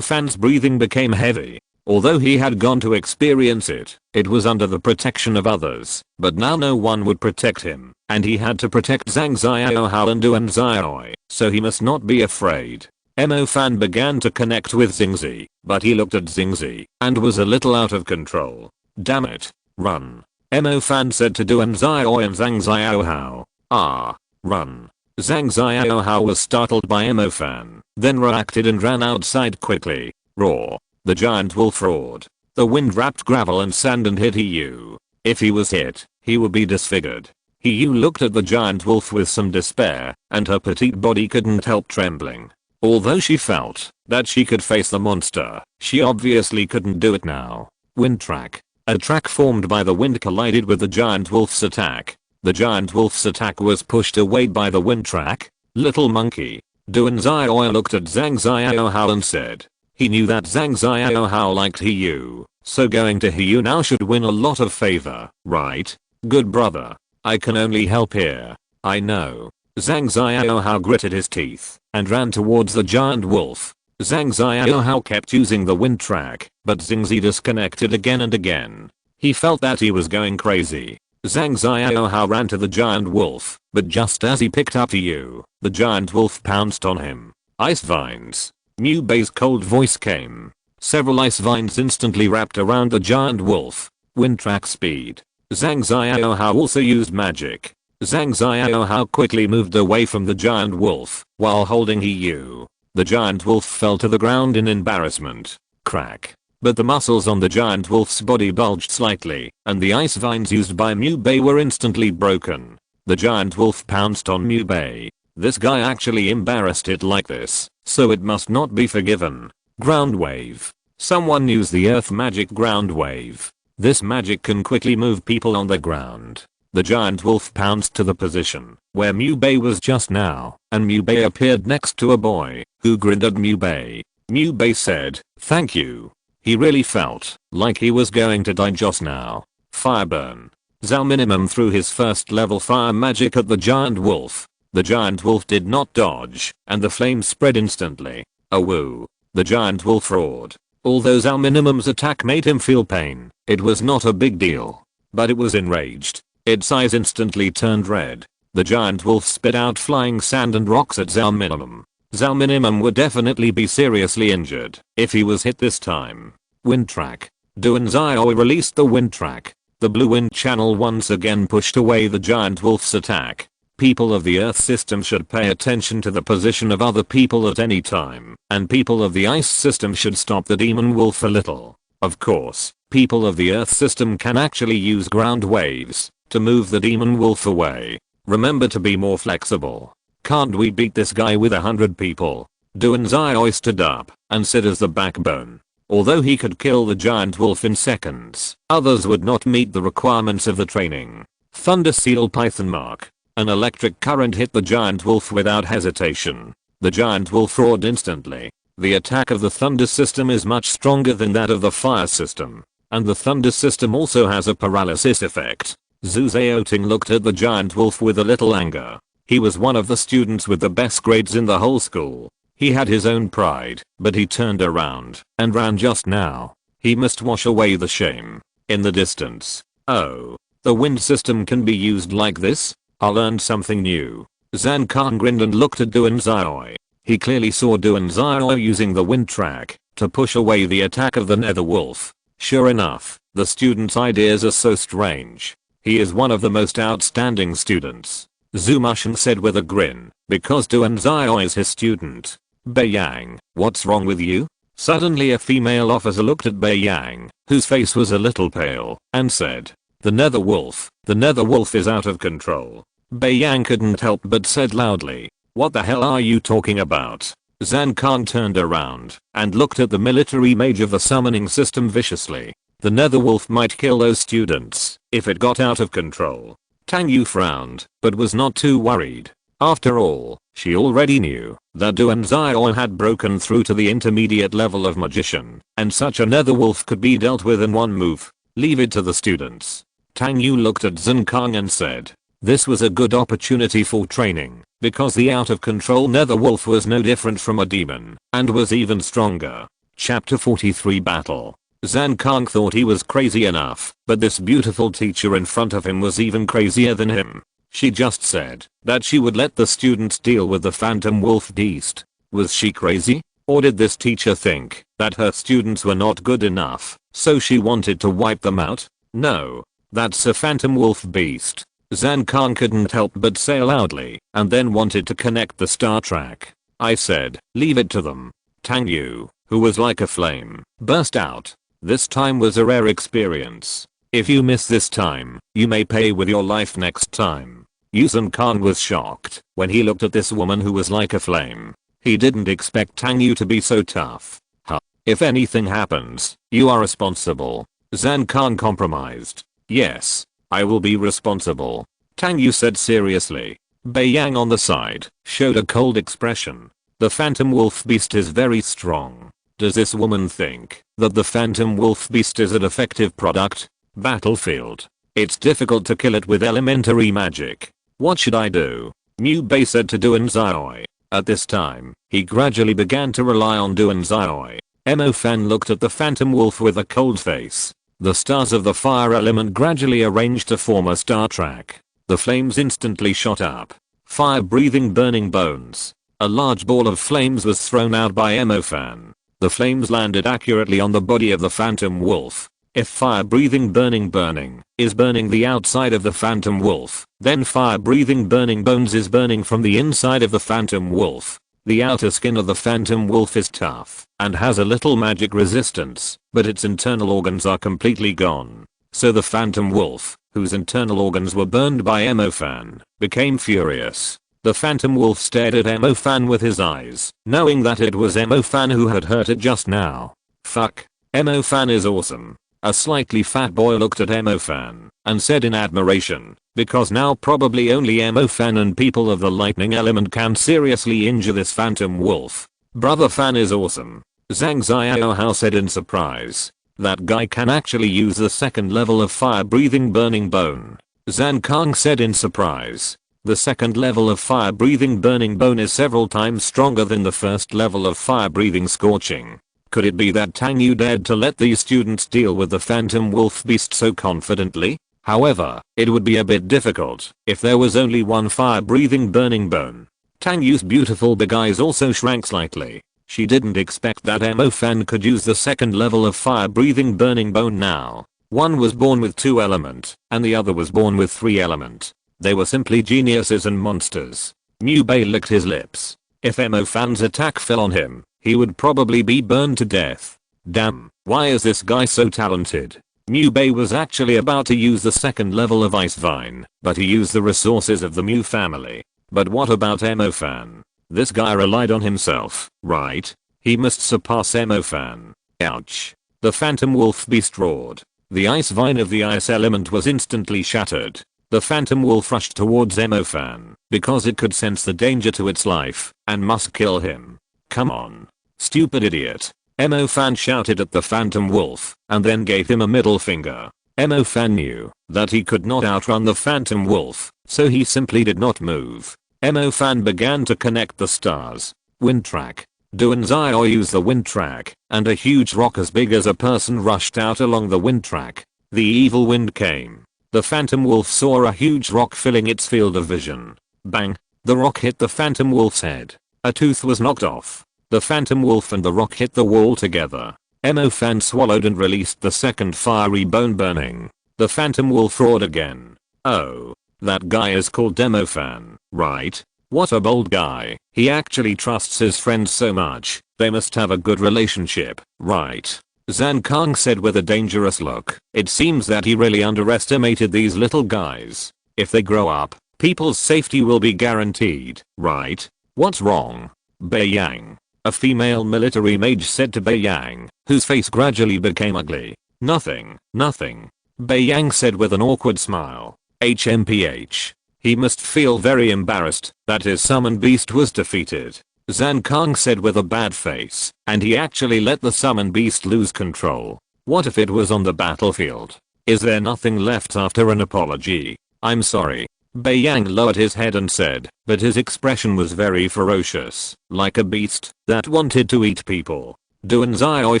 Fan's breathing became heavy. Although he had gone to experience it, it was under the protection of others, but now no one would protect him, and he had to protect Zhang Xiaohao and Duanzai, so he must not be afraid. Fan began to connect with Xingzi, but he looked at Xingzi and was a little out of control. Damn it. Run. Fan said to Duanzai and Zhang Xiaohao. Ah. Run. Zhang Xiaohao was startled by Fan, then reacted and ran outside quickly. Roar. The giant wolf roared. The wind wrapped gravel and sand and hit Hiyu. If he was hit, he would be disfigured. Hiyu looked at the giant wolf with some despair, and her petite body couldn't help trembling. Although she felt that she could face the monster, she obviously couldn't do it now. Wind track. A track formed by the wind collided with the giant wolf's attack. The giant wolf's attack was pushed away by the wind track. Little monkey. Duanzai looked at Zhang Xiaohao and said. He knew that Zhang Xiaohao liked Hiyu, so going to Hiyu now should win a lot of favor, right? Good brother. I can only help here. I know. Zhang Xiaohao gritted his teeth and ran towards the giant wolf. Zhang Xiaohao kept using the wind track, but Xingzi disconnected again and again. He felt that he was going crazy. Zhang Xiaohao ran to the giant wolf, but just as he picked up Hiyu, the giant wolf pounced on him. Ice vines. New Bay's cold voice came. Several ice vines instantly wrapped around the giant wolf. Wind track speed. Zhang Xiaohao also used magic. Zhang Xiaohao quickly moved away from the giant wolf while holding Hiyu. The giant wolf fell to the ground in embarrassment. Crack. but the muscles on the giant wolf's body bulged slightly, and the ice vines used by Mubei were instantly broken. The giant wolf pounced on Mubei. This guy actually embarrassed it like this, so it must not be forgiven. Ground wave. Someone use the earth magic ground wave. This magic can quickly move people on the ground. The giant wolf pounced to the position where Mubei was just now, and Mubei appeared next to a boy who grinned at Mubei. Mubei said, "Thank you." He really felt like he was going to die just now. Fire burn. Zhao Minimum threw his first level fire magic at the giant wolf. The giant wolf did not dodge, and the flames spread instantly. A woo. The giant wolf roared. Although Zhao Minimum's attack made him feel pain, it was not a big deal. But it was enraged. Its eyes instantly turned red. The giant wolf spit out flying sand and rocks at Zhao Minimum. Zhao Minimum would definitely be seriously injured if he was hit this time. Wind track. Duan Xiaoi released the wind track. The blue wind channel once again pushed away the giant wolf's attack. People of the Earth system should pay attention to the position of other people at any time, and people of the Ice system should stop the demon wolf a little. Of course, people of the Earth system can actually use ground waves to move the demon wolf away. Remember to be more flexible. Can't we beat this guy with 100 people? Duan Xiaoi stood up and said as the backbone. Although he could kill the giant wolf in seconds, others would not meet the requirements of the training. Thunder Seal Python Mark. An electric current hit the giant wolf without hesitation. The giant wolf roared instantly. The attack of the thunder system is much stronger than that of the fire system. And the thunder system also has a paralysis effect. Zhu Zhaoting looked at the giant wolf with a little anger. He was one of the students with the best grades in the whole school. He had his own pride, but he turned around and ran just now. He must wash away the shame. In the distance. Oh. The wind system can be used like this? I learned something new. Zan Khan grinned and looked at Duan Xiaoi. He clearly saw Duan Xiaoi using the wind track to push away the attack of the nether wolf. Sure enough, the student's ideas are so strange. He is one of the most outstanding students. Zhu Mushin said with a grin, because Duan Xiaoi is his student. Bei Yang, what's wrong with you? Suddenly a female officer looked at Bei Yang, whose face was a little pale, and said, the nether wolf is out of control. Bei Yang couldn't help but said loudly, what the hell are you talking about? Zan Khan turned around and looked at the military mage of the summoning system viciously. The nether wolf might kill those students if it got out of control. Tang Yu frowned, but was not too worried. After all, she already knew that Duan Xiaoi had broken through to the intermediate level of magician, and such a nether wolf could be dealt with in one move. Leave it to the students. Tang Yu looked at Zhen Kang and said, this was a good opportunity for training, because the out of control nether wolf was no different from a demon, and was even stronger. Chapter 43 Battle. Zan Kang thought he was crazy enough, but this beautiful teacher in front of him was even crazier than him. She just said that she would let the students deal with the phantom wolf beast. Was she crazy? Or did this teacher think that her students were not good enough, so she wanted to wipe them out? No. That's a phantom wolf beast. Zan Khan couldn't help but say loudly, and then wanted to connect the star track. I said, leave it to them. Tang Yu, who was like a flame, burst out. This time was a rare experience. If you miss this time, you may pay with your life next time. Zan Khan was shocked when he looked at this woman who was like a flame. He didn't expect Tang Yu to be so tough. Huh. If anything happens, you are responsible. Zan Khan compromised. Yes, I will be responsible. Tang Yu said seriously. Bei Yang on the side showed a cold expression. The phantom wolf beast is very strong. Does this woman think that the phantom wolf beast is an effective product? Battlefield. It's difficult to kill it with elementary magic. What should I do? Mubei said to Duan Xiaoi. At this time, he gradually began to rely on Duan Xiaoi. Mo Fan looked at the phantom wolf with a cold face. The stars of the fire element gradually arranged to form a star track. The flames instantly shot up. Fire-breathing burning bones. A large ball of flames was thrown out by Mo Fan. The flames landed accurately on the body of the phantom wolf. If fire-breathing burning is burning the outside of the phantom wolf, then fire-breathing burning bones is burning from the inside of the phantom wolf. The outer skin of the phantom wolf is tough and has a little magic resistance, but its internal organs are completely gone. So the phantom wolf, whose internal organs were burned by Emofan, became furious. The phantom wolf stared at Emofan with his eyes, knowing that it was Emofan who had hurt it just now. Fuck. Emofan is awesome. A slightly fat boy looked at Emofan and said in admiration, because now probably only Emofan and people of the lightning element can seriously injure this phantom wolf. Brother Fan is awesome. Zhang Xiaohao said in surprise. That guy can actually use the second level of fire-breathing burning bone. Zhan Kang said in surprise. The second level of fire-breathing burning bone is several times stronger than the first level of fire-breathing scorching. Could it be that Tang Yu dared to let these students deal with the phantom wolf beast so confidently? However, it would be a bit difficult if there was only one fire-breathing burning bone. Tang Yu's beautiful big eyes also shrank slightly. She didn't expect that Emofan could use the second level of fire-breathing burning bone now. One was born with 2 element, and the other was born with 3 element. They were simply geniuses and monsters. Liu Bei licked his lips. If Emofan's attack fell on him, he would probably be burned to death. Damn, why is this guy so talented? Liu Bei was actually about to use the second level of Ice Vine, but he used the resources of the Mu family. But what about Emofan? This guy relied on himself, right? He must surpass Emofan. Ouch. The phantom wolf beast roared. The ice vine of the ice element was instantly shattered. The phantom wolf rushed towards Emofan because it could sense the danger to its life and must kill him. Come on. Stupid idiot. Emofan shouted at the phantom wolf and then gave him a middle finger. Emofan knew that he could not outrun the phantom wolf, so he simply did not move. Emofan began to connect the stars. Wind track. Duan Xiao used the wind track, and a huge rock as big as a person rushed out along the wind track. The evil wind came. The phantom wolf saw a huge rock filling its field of vision. Bang! The rock hit the phantom wolf's head. A tooth was knocked off. The phantom wolf and the rock hit the wall together. Emofan swallowed and released the second fiery bone burning. The phantom wolf roared again. Oh. That guy is called Emofan, right? What a bold guy. He actually trusts his friends so much. They must have a good relationship, right? Zhan Kang said with a dangerous look. It seems that he really underestimated these little guys. If they grow up, people's safety will be guaranteed, right? What's wrong? Bei Yang. A female military mage said to Bei Yang, whose face gradually became ugly. Nothing, nothing. Bei Yang said with an awkward smile. HMPH. He must feel very embarrassed that his summoned beast was defeated. Zhan Kang said with a bad face, and he actually let the summoned beast lose control. What if it was on the battlefield? Is there nothing left after an apology? I'm sorry. Bei Yang lowered his head and said, but his expression was very ferocious, like a beast that wanted to eat people. Duan Xiao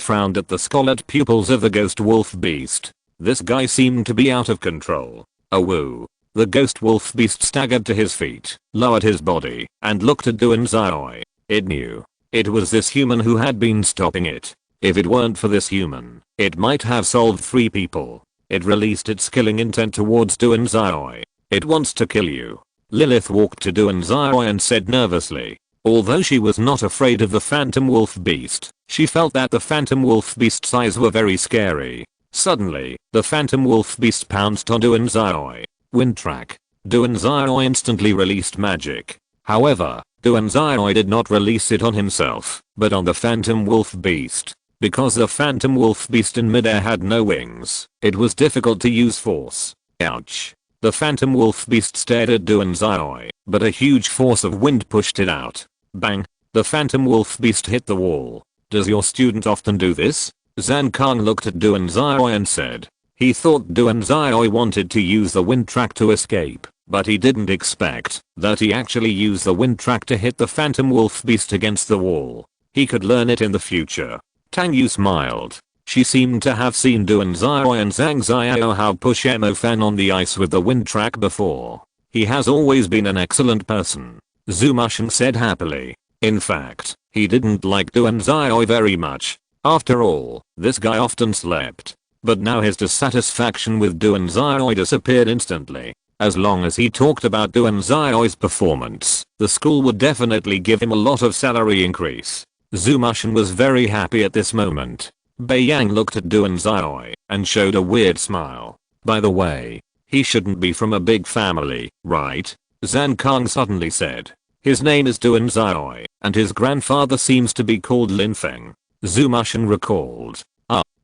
frowned at the scarlet pupils of the ghost wolf beast. This guy seemed to be out of control. Oh woo. The ghost wolf beast staggered to his feet, lowered his body, and looked at Duan Xiao. It knew. It was this human who had been stopping it. If it weren't for this human, it might have solved 3 people. It released its killing intent towards Duan Xiao. It wants to kill you. Lilith walked to Duan Xiao and said nervously. Although she was not afraid of the phantom wolf beast, she felt that the phantom wolf beast's eyes were very scary. Suddenly, the phantom wolf beast pounced on Duan Xiao. Wind track. Duan Xiao instantly released magic. However, Duan Xiao did not release it on himself, but on the phantom wolf beast. Because the phantom wolf beast in midair had no wings, it was difficult to use force. Ouch. The phantom wolf beast stared at Duan Xiao, but a huge force of wind pushed it out. Bang. The phantom wolf beast hit the wall. Does your student often do this? Zhan Kang looked at Duan Xiao and said. He thought Duan Xiao wanted to use the wind track to escape, but he didn't expect that he actually used the wind track to hit the phantom wolf beast against the wall. He could learn it in the future. Tang Yu smiled. She seemed to have seen Duan Xiao and Zhang Xiaohao push Emofan on the ice with the wind track before. He has always been an excellent person. Zhu Musheng said happily. In fact, he didn't like Duan Xiao very much. After all, this guy often slept. But now his dissatisfaction with Duan Xiao disappeared instantly. As long as he talked about Duan Zioi's performance, the school would definitely give him a lot of salary increase. Zumashin was very happy at this moment. Bei Yang looked at Duan Zioi and showed a weird smile. By the way, he shouldn't be from a big family, right? Zhang Kang suddenly said. His name is Duan Zioi, and his grandfather seems to be called Lin Feng. Zumashin recalled.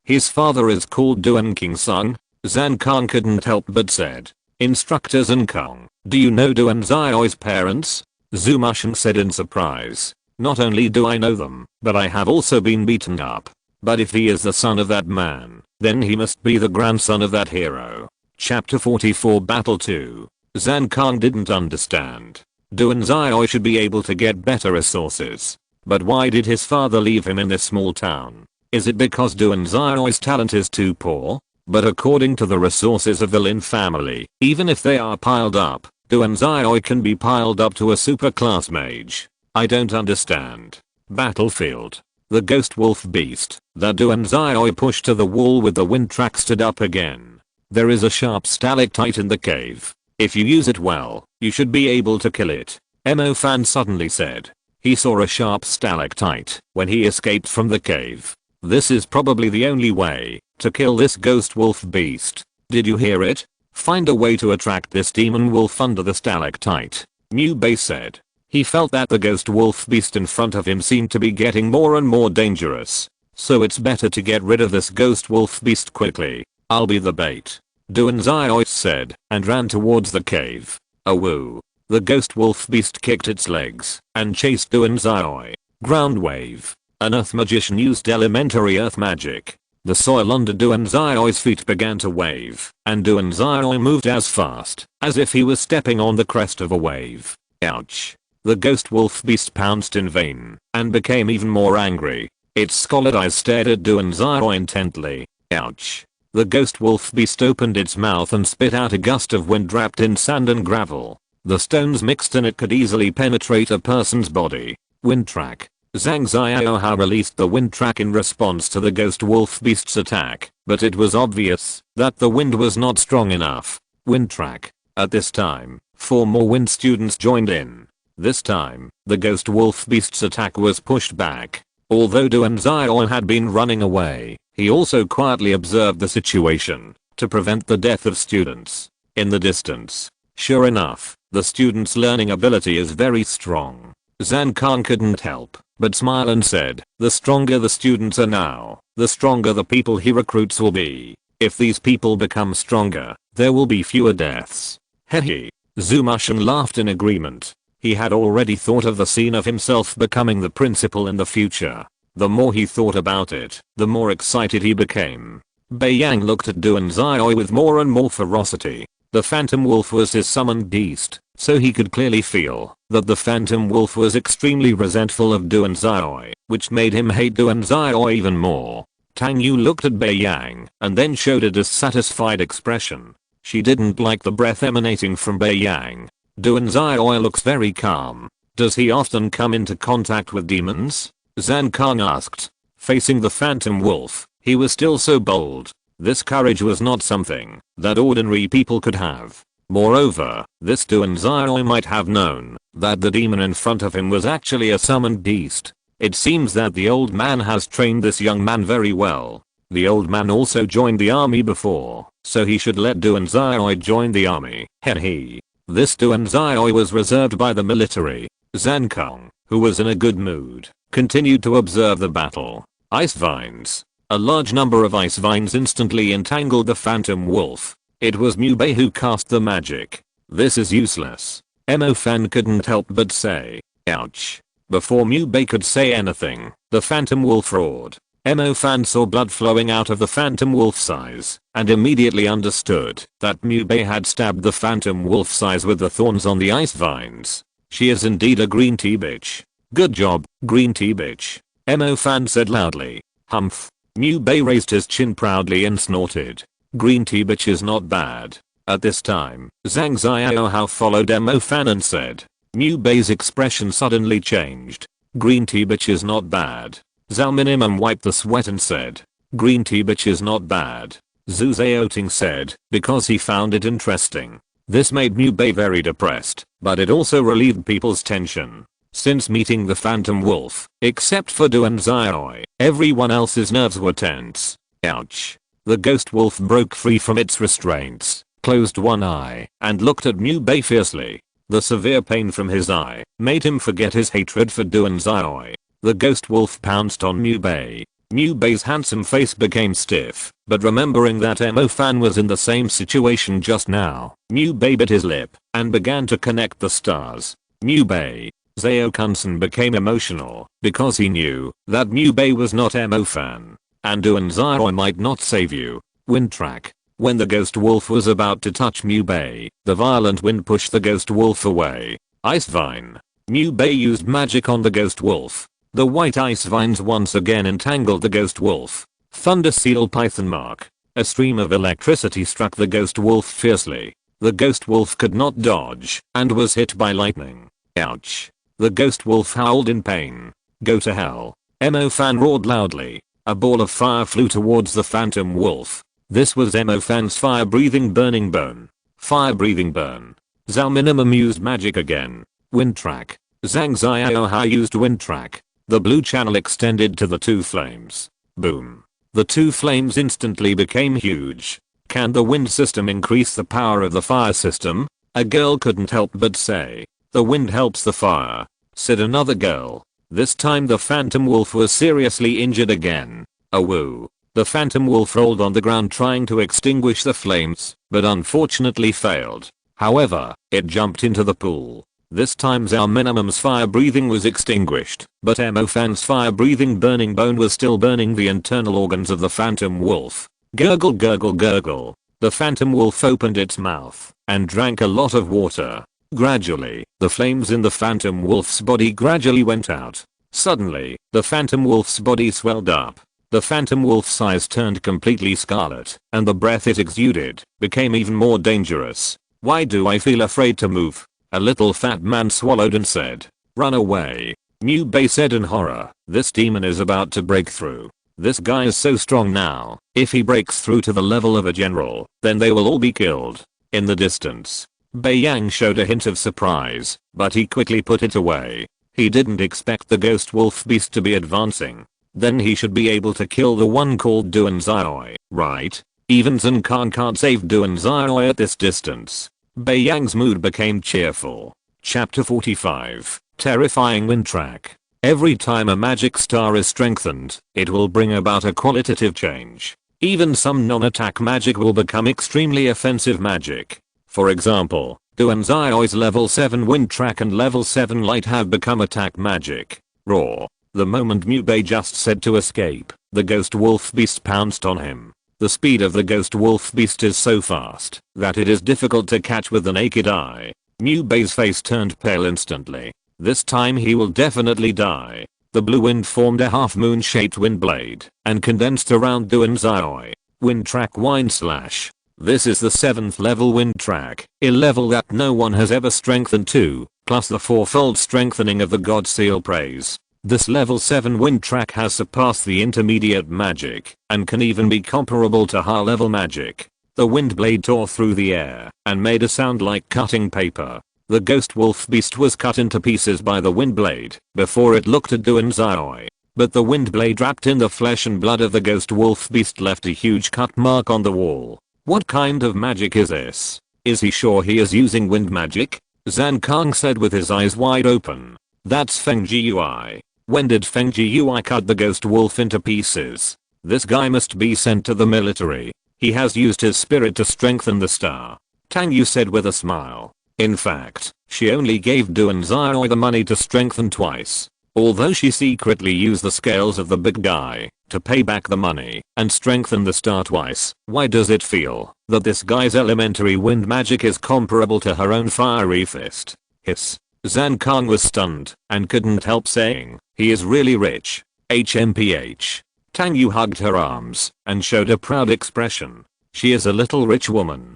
His father is called Duan King Sung. Zhang Kang couldn't help but said. Instructor Zhang Kang, do you know Duan Zioi's parents? Zumashin said in surprise. Not only do I know them, but I have also been beaten up. But if he is the son of that man, then he must be the grandson of that hero. Chapter 44 Battle 2. Zhang Kang didn't understand. Duan Zioi should be able to get better resources. But why did his father leave him in this small town? Is it because Duan Zioi's talent is too poor? But according to the resources of the Lin family, even if they are piled up, Duan Zioi can be piled up to a super class mage. I don't understand. Battlefield. The ghost wolf beast that Duan Zioi pushed to the wall with the wind track stood up again. There is a sharp stalactite in the cave. If you use it well, you should be able to kill it. Mo Fan suddenly said. He saw a sharp stalactite when he escaped from the cave. This is probably the only way to kill this ghost wolf beast. Did you hear it? Find a way to attract this demon wolf under the stalactite. Mu Bei said. He felt that the ghost wolf beast in front of him seemed to be getting more and more dangerous. So it's better to get rid of this ghost wolf beast quickly. I'll be the bait. Duan Zioi said and ran towards the cave. Woo. The ghost wolf beast kicked its legs and chased Duan Zioi. Ground wave. An earth magician used elementary earth magic. The soil under Duan Zioi's feet began to wave, and Duan Zioi moved as fast as if he was stepping on the crest of a wave. Ouch. The ghost wolf beast pounced in vain and became even more angry. Its scalded eyes stared at Duan Zioi intently. Ouch. The ghost wolf beast opened its mouth and spit out a gust of wind wrapped in sand and gravel. The stones mixed in it could easily penetrate a person's body. Wind track. Zhang Xiaohao released the wind track in response to the ghost wolf beast's attack, but it was obvious that the wind was not strong enough. Wind track. At this time, 4 more wind students joined in. This time, the ghost wolf beast's attack was pushed back. Although Duan Zioi had been running away, he also quietly observed the situation to prevent the death of students. In the distance, sure enough, the student's learning ability is very strong. Zhang Kang couldn't help but smile and said, the stronger the students are now, the stronger the people he recruits will be. If these people become stronger, there will be fewer deaths. Hehe. Zumashin laughed in agreement. He had already thought of the scene of himself becoming the principal in the future. The more he thought about it, the more excited he became. Bei Yang looked at Duan Zioi with more and more ferocity. The phantom wolf was his summoned beast, so he could clearly feel that the phantom wolf was extremely resentful of Duan Zioi, which made him hate Duan Zioi even more. Tang Yu looked at Bei Yang and then showed a dissatisfied expression. She didn't like the breath emanating from Bei Yang. Duan Zioi looks very calm. Does he often come into contact with demons? Zhang Kang asked. Facing the phantom wolf, he was still so bold. This courage was not something that ordinary people could have. Moreover, this Duan Zioi might have known that the demon in front of him was actually a summoned beast. It seems that the old man has trained this young man very well. The old man also joined the army before, so he should let Duan Zioi join the army. Hehe. This Duan Zioi was reserved by the military. Zhang Kang, who was in a good mood, continued to observe the battle. Ice vines. A large number of ice vines instantly entangled the phantom wolf. It was Mu Bei who cast the magic. This is useless. Mo Fan couldn't help but say. Ouch. Before Mu Bei could say anything, the phantom wolf roared. Mo Fan saw blood flowing out of the phantom wolf's eyes and immediately understood that Mu Bei had stabbed the phantom wolf's eyes with the thorns on the ice vines. She is indeed a green tea bitch. Good job, green tea bitch. Mo Fan said loudly. Humph. Mu Bei raised his chin proudly and snorted. Green tea bitch is not bad. At this time, Zhang Xiaohao followed Mo Fan and said. Mu Bei's expression suddenly changed. Green tea bitch is not bad. Zhao Minimum wiped the sweat and said. Green tea bitch is not bad. Zhu Zhaoting said, because he found it interesting. This made Mu Bei very depressed, but it also relieved people's tension. Since meeting the Phantom Wolf, except for Du and Xiaoi, everyone else's nerves were tense. Ouch. The ghost wolf broke free from its restraints, closed one eye, and looked at Mu Bei fiercely. The severe pain from his eye made him forget his hatred for Du and Xiaoi. The ghost wolf pounced on Mu Bei. Mu Bei's handsome face became stiff, but remembering that Mo Fan was in the same situation just now, Mu Bei bit his lip and began to connect the stars. Mu Bei. Zhao Kunsen became emotional because he knew that Mu Bei was not Mo Fan, and Du and Xiaoi might not save you. Wind track. When the ghost wolf was about to touch Mu Bei, the violent wind pushed the ghost wolf away. Ice vine. Mu Bei used magic on the ghost wolf. The white ice vines once again entangled the ghost wolf. Thunder seal python mark. A stream of electricity struck the ghost wolf fiercely. The ghost wolf could not dodge and was hit by lightning. Ouch. The ghost wolf howled in pain. Go to hell. Mo Fan roared loudly. A ball of fire flew towards the phantom wolf. This was Mo Fan's fire-breathing burning bone. Fire-breathing burn. Zhao Minimum used magic again. Wind track. Zhang Xiaohai used wind track. The blue channel extended to the two flames. Boom. The two flames instantly became huge. Can the wind system increase the power of the fire system? A girl couldn't help but say. The wind helps the fire, said another girl. This time the phantom wolf was seriously injured again. Awoo. The phantom wolf rolled on the ground trying to extinguish the flames, but unfortunately failed. However, it jumped into the pool. This time Zhao Minimum's fire breathing was extinguished, but Mo Fan's fire breathing burning bone was still burning the internal organs of the phantom wolf. Gurgle gurgle gurgle. The phantom wolf opened its mouth and drank a lot of water. Gradually, the flames in the phantom wolf's body gradually went out. Suddenly, the phantom wolf's body swelled up. The phantom wolf's eyes turned completely scarlet, and the breath it exuded became even more dangerous. Why do I feel afraid to move? A little fat man swallowed and said. Run away. Mu Bei said in horror. This demon is about to break through. This guy is so strong now. If he breaks through to the level of a general, then they will all be killed. In the distance, Bei Yang showed a hint of surprise, but he quickly put it away. He didn't expect the ghost wolf beast to be advancing. Then he should be able to kill the one called Du and Xiaoi, right? Even Zhen Kang can't save Du and Xiaoi at this distance. Bei Yang's mood became cheerful. Chapter 45. Terrifying wind track. Every time a magic star is strengthened, it will bring about a qualitative change. Even some non-attack magic will become extremely offensive magic. For example, Du and Xiaoi's level 7 wind track and level 7 light have become attack magic. Roar. The moment Mu Bei just said to escape, the ghost wolf beast pounced on him. The speed of the ghost wolf beast is so fast that it is difficult to catch with the naked eye. Mu Bei's face turned pale instantly. This time he will definitely die. The blue wind formed a half-moon shaped wind blade and condensed around Du and Xiaoi. Wind track wind slash. This is the 7th level wind track, a level that no one has ever strengthened to, plus the 4-fold strengthening of the god seal praise. This level 7 wind track has surpassed the intermediate magic and can even be comparable to high level magic. The wind blade tore through the air and made a sound like cutting paper. The ghost wolf beast was cut into pieces by the wind blade before it looked at Du and Xiaoi. But the wind blade wrapped in the flesh and blood of the ghost wolf beast left a huge cut mark on the wall. What kind of magic is this? Is he sure he is using wind magic? Zhan Kang said with his eyes wide open. That's Feng Jiui. When did Feng Jiui cut the ghost wolf into pieces? This guy must be sent to the military. He has used his spirit to strengthen the star. Tang Yu said with a smile. In fact, she only gave Du and Xiaoi the money to strengthen twice. Although she secretly used the scales of the big guy to pay back the money and strengthen the star twice, why does it feel that this guy's elementary wind magic is comparable to her own fiery fist? Hiss. Zhan Kang was stunned and couldn't help saying, he is really rich. HMPH. Tang Yu hugged her arms and showed a proud expression. She is a little rich woman.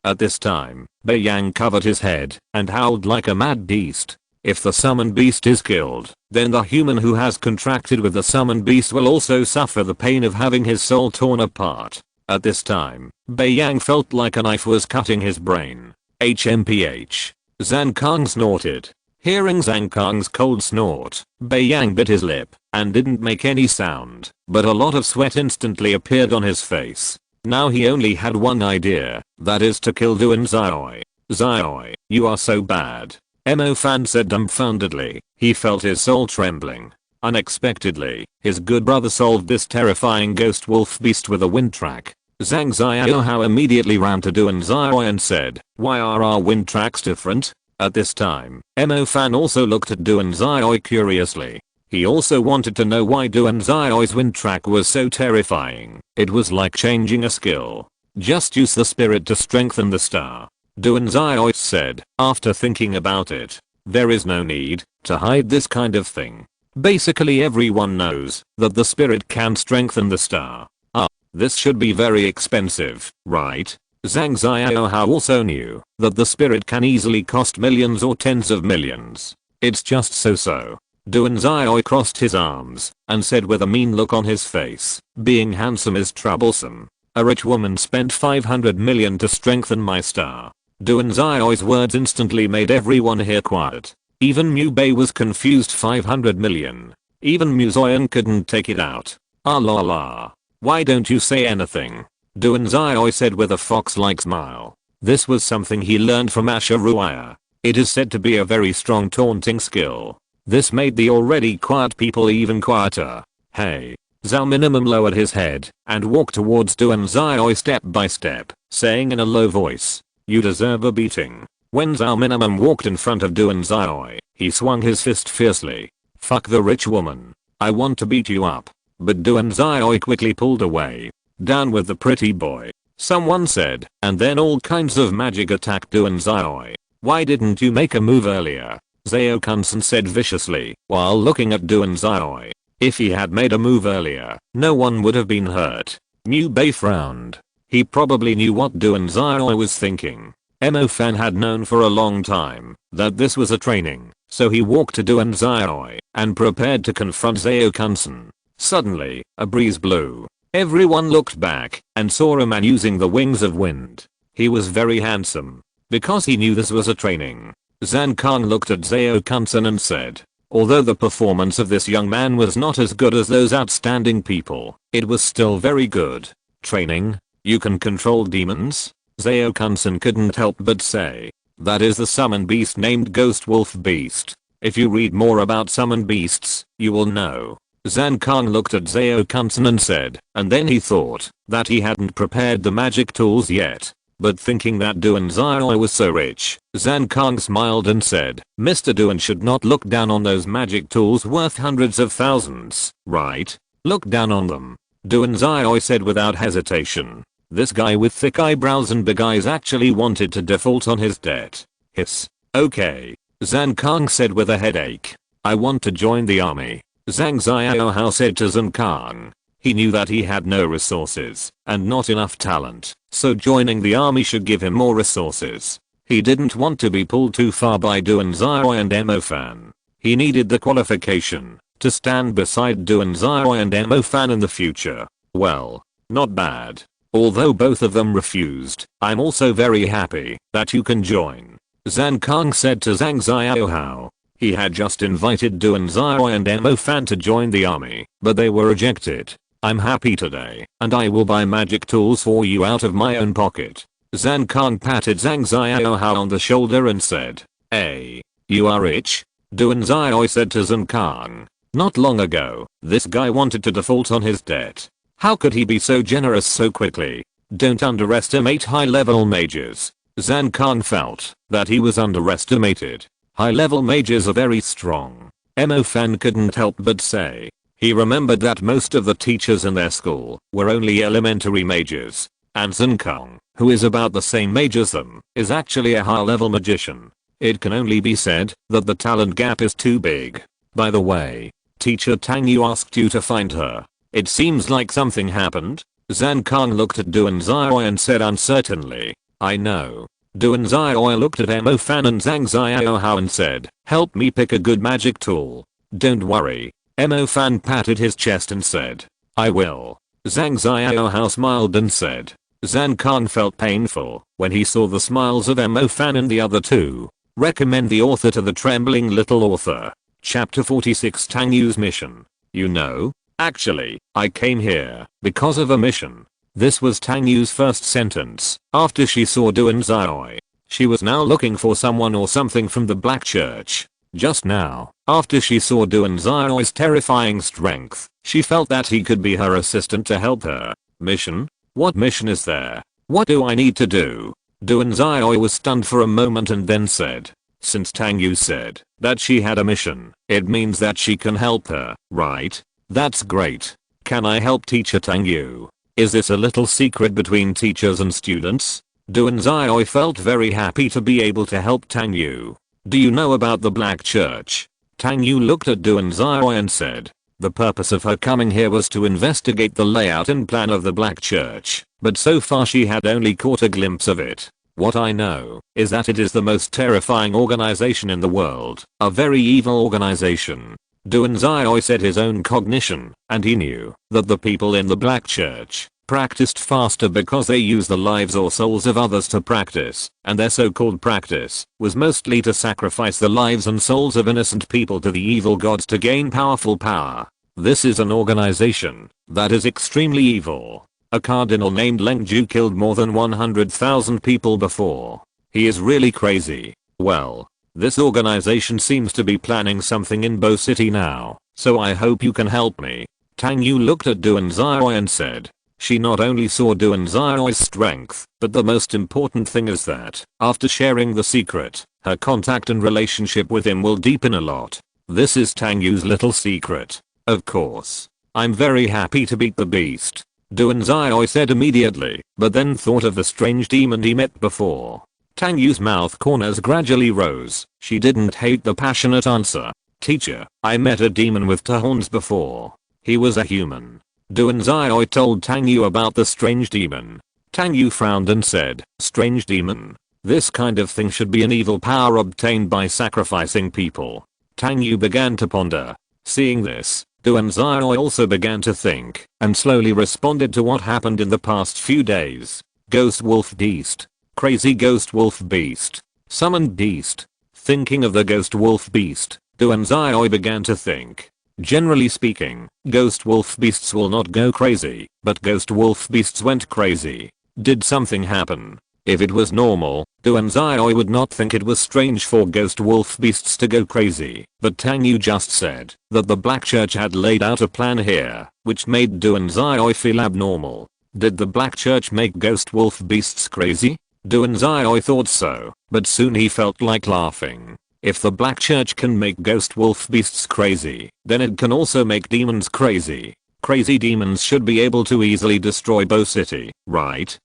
At this time, Bei Yang covered his head and howled like a mad beast. If the summoned beast is killed, then the human who has contracted with the summoned beast will also suffer the pain of having his soul torn apart. At this time, Bei Yang felt like a knife was cutting his brain. HMPH. Zhang Kang snorted. Hearing Zhang Kang's cold snort, Bai Yang bit his lip and didn't make any sound, but a lot of sweat instantly appeared on his face. Now he only had one idea, that is to kill Duan Xiaoi. Xiaoi, you are so bad. Mo Fan said dumbfoundedly. He felt his soul trembling. Unexpectedly, his good brother solved this terrifying ghost wolf beast with a wind track. Zhang Xiaohao immediately ran to Duan Xiaoi and said, why are our wind tracks different? At this time, Mo Fan also looked at Duan Xiaoi curiously. He also wanted to know why Duan Xiaoi's wind track was so terrifying. It was like changing a skill. Just use the spirit to strengthen the star. Duan Xiaoi said, after thinking about it. There is no need to hide this kind of thing. Basically everyone knows that the spirit can strengthen the star. This should be very expensive, right? Zhang Xiaohao also knew that the spirit can easily cost millions or tens of millions. It's just so. Duan Xiaoi crossed his arms and said with a mean look on his face, being handsome is troublesome. A rich woman spent 500 million to strengthen my star. Duan Xiaoi's words instantly made everyone here quiet. Even Mu Bei was confused. 500 million. Even Mu Zoyan couldn't take it out. Ah la la. Why don't you say anything? Duan Xiaoi said with a fox-like smile. This was something he learned from Asher Ruaya. It is said to be a very strong taunting skill. This made the already quiet people even quieter. Hey. Zhao Minimum lowered his head and walked towards Duan Xiaoi step by step, saying in a low voice, you deserve a beating. When Zhao Minimum walked in front of Duan Xiaoi, he swung his fist fiercely. Fuck the rich woman. I want to beat you up. But Duan Xiaoi quickly pulled away. Down with the pretty boy. Someone said, and then all kinds of magic attacked Duan Xiaoi. Why didn't you make a move earlier? Zhao Kunsen said viciously while looking at Duan Xiaoi. If he had made a move earlier, no one would have been hurt. Mu Bei frowned. He probably knew what Duan Xiaoi was thinking. Mo Fan had known for a long time that this was a training, so he walked to Duan Xiaoi and prepared to confront Zhao Kunsen. Suddenly, a breeze blew. Everyone looked back and saw a man using the wings of wind. He was very handsome. Because he knew this was a training, Zhang Kang looked at Zhao Kunsen and said, although the performance of this young man was not as good as those outstanding people, it was still very good. Training? You can control demons? Zhao Kunsen couldn't help but say. That is the summon beast named Ghost Wolf Beast. If you read more about summon beasts, you will know. Zhang Kang looked at Zhao Kunsen and said, and then he thought that he hadn't prepared the magic tools yet. But thinking that Duan Xiaoi was so rich, Zhang Kang smiled and said, Mr. Duan should not look down on those magic tools worth hundreds of thousands, right? Look down on them. Duan Xiaoi said without hesitation. This guy with thick eyebrows and big eyes actually wanted to default on his debt. Hiss. Okay. Zhang Kang said with a headache. I want to join the army. Zhang Xiaohao said to Zhang Kang. He knew that he had no resources and not enough talent, so joining the army should give him more resources. He didn't want to be pulled too far by Duan Xiaoi and Mo Fan. He needed the qualification to stand beside Duan Xiaoi and Mo Fan in the future. Well, not bad. Although both of them refused, I'm also very happy that you can join. Zhang Kang said to Zhang Xiaohao. He had just invited Duan Xiaoi and Mo Fan to join the army, but they were rejected. I'm happy today, and I will buy magic tools for you out of my own pocket. Zhang Kang patted Zhang Xiaohao on the shoulder and said, hey, you are rich? Duan Xiaoi said to Zhang Kang. Not long ago, this guy wanted to default on his debt. How could he be so generous so quickly? Don't underestimate high-level mages. Zhang Kang felt that he was underestimated. High-level mages are very strong. Mo Fan couldn't help but say. He remembered that most of the teachers in their school were only elementary mages. And Zhang Kang, who is about the same age as them, is actually a high-level magician. It can only be said that the talent gap is too big. By the way, Teacher Tang Yu asked you to find her. It seems like something happened. Zhang Kang looked at Duan Xiaoi and said uncertainly. I know. Duan Xiaoi looked at Mo Fan and Zhang Xiaohao and said, help me pick a good magic tool. Don't worry. Mo Fan patted his chest and said, I will. Zhang Xiaohao smiled and said, Zan Khan felt painful when he saw the smiles of Mo Fan and the other two. Recommend the author to the trembling little author. Chapter 46 Tang Yu's mission. You know, actually, I came here because of a mission. This was Tang Yu's first sentence after she saw Duan Xiaoi. She was now looking for someone or something from the Black Church. Just now, after she saw Duan Xiaoi's terrifying strength, she felt that he could be her assistant to help her. Mission? What mission is there? What do I need to do? Duan Xiaoi was stunned for a moment and then said, since Tang Yu said that she had a mission, it means that she can help her, right? That's great. Can I help teacher Tang Yu? Is this a little secret between teachers and students? Duan Xiaoi felt very happy to be able to help Tang Yu. Do you know about the Black Church? Tang Yu looked at Duan Xiaoi and said, the purpose of her coming here was to investigate the layout and plan of the Black Church, but so far she had only caught a glimpse of it. What I know is that it is the most terrifying organization in the world, a very evil organization. Duan Xiaoi said his own cognition, and he knew that the people in the Black Church practiced faster because they use the lives or souls of others to practice, and their so-called practice was mostly to sacrifice the lives and souls of innocent people to the evil gods to gain powerful power. This is an organization that is extremely evil. A cardinal named Leng Ju killed more than 100,000 people before. He is really crazy. Well, this organization seems to be planning something in Bo City now, so I hope you can help me. Tang Yu looked at Duan Xiaoi and said, she not only saw Duan Xiaoi's strength, but the most important thing is that, after sharing the secret, her contact and relationship with him will deepen a lot. This is Tang Yu's little secret. Of course. I'm very happy to beat the beast. Duan Xiaoi said immediately, but then thought of the strange demon he met before. Tang Yu's mouth corners gradually rose. She didn't hate the passionate answer. Teacher, I met a demon with two horns before. He was a human. Duan Xiaoi told Tang Yu about the strange demon. Tang Yu frowned and said, strange demon? This kind of thing should be an evil power obtained by sacrificing people. Tang Yu began to ponder. Seeing this, Duan Xiaoi also began to think, and slowly responded to what happened in the past few days. Ghost wolf beast. Crazy ghost wolf beast. Summoned beast. Thinking of the ghost wolf beast, Duan Xiaoi began to think. Generally speaking, ghost wolf beasts will not go crazy, but ghost wolf beasts went crazy. Did something happen? If it was normal, Duan Xiaoi would not think it was strange for ghost wolf beasts to go crazy, but Tang Yu just said that the Black Church had laid out a plan here, which made Duan Xiaoi feel abnormal. Did the Black Church make ghost wolf beasts crazy? Duan Xiaoi thought so, but soon he felt like laughing. If the Black Church can make ghost wolf beasts crazy, then it can also make demons crazy. Crazy demons should be able to easily destroy Bo City, right?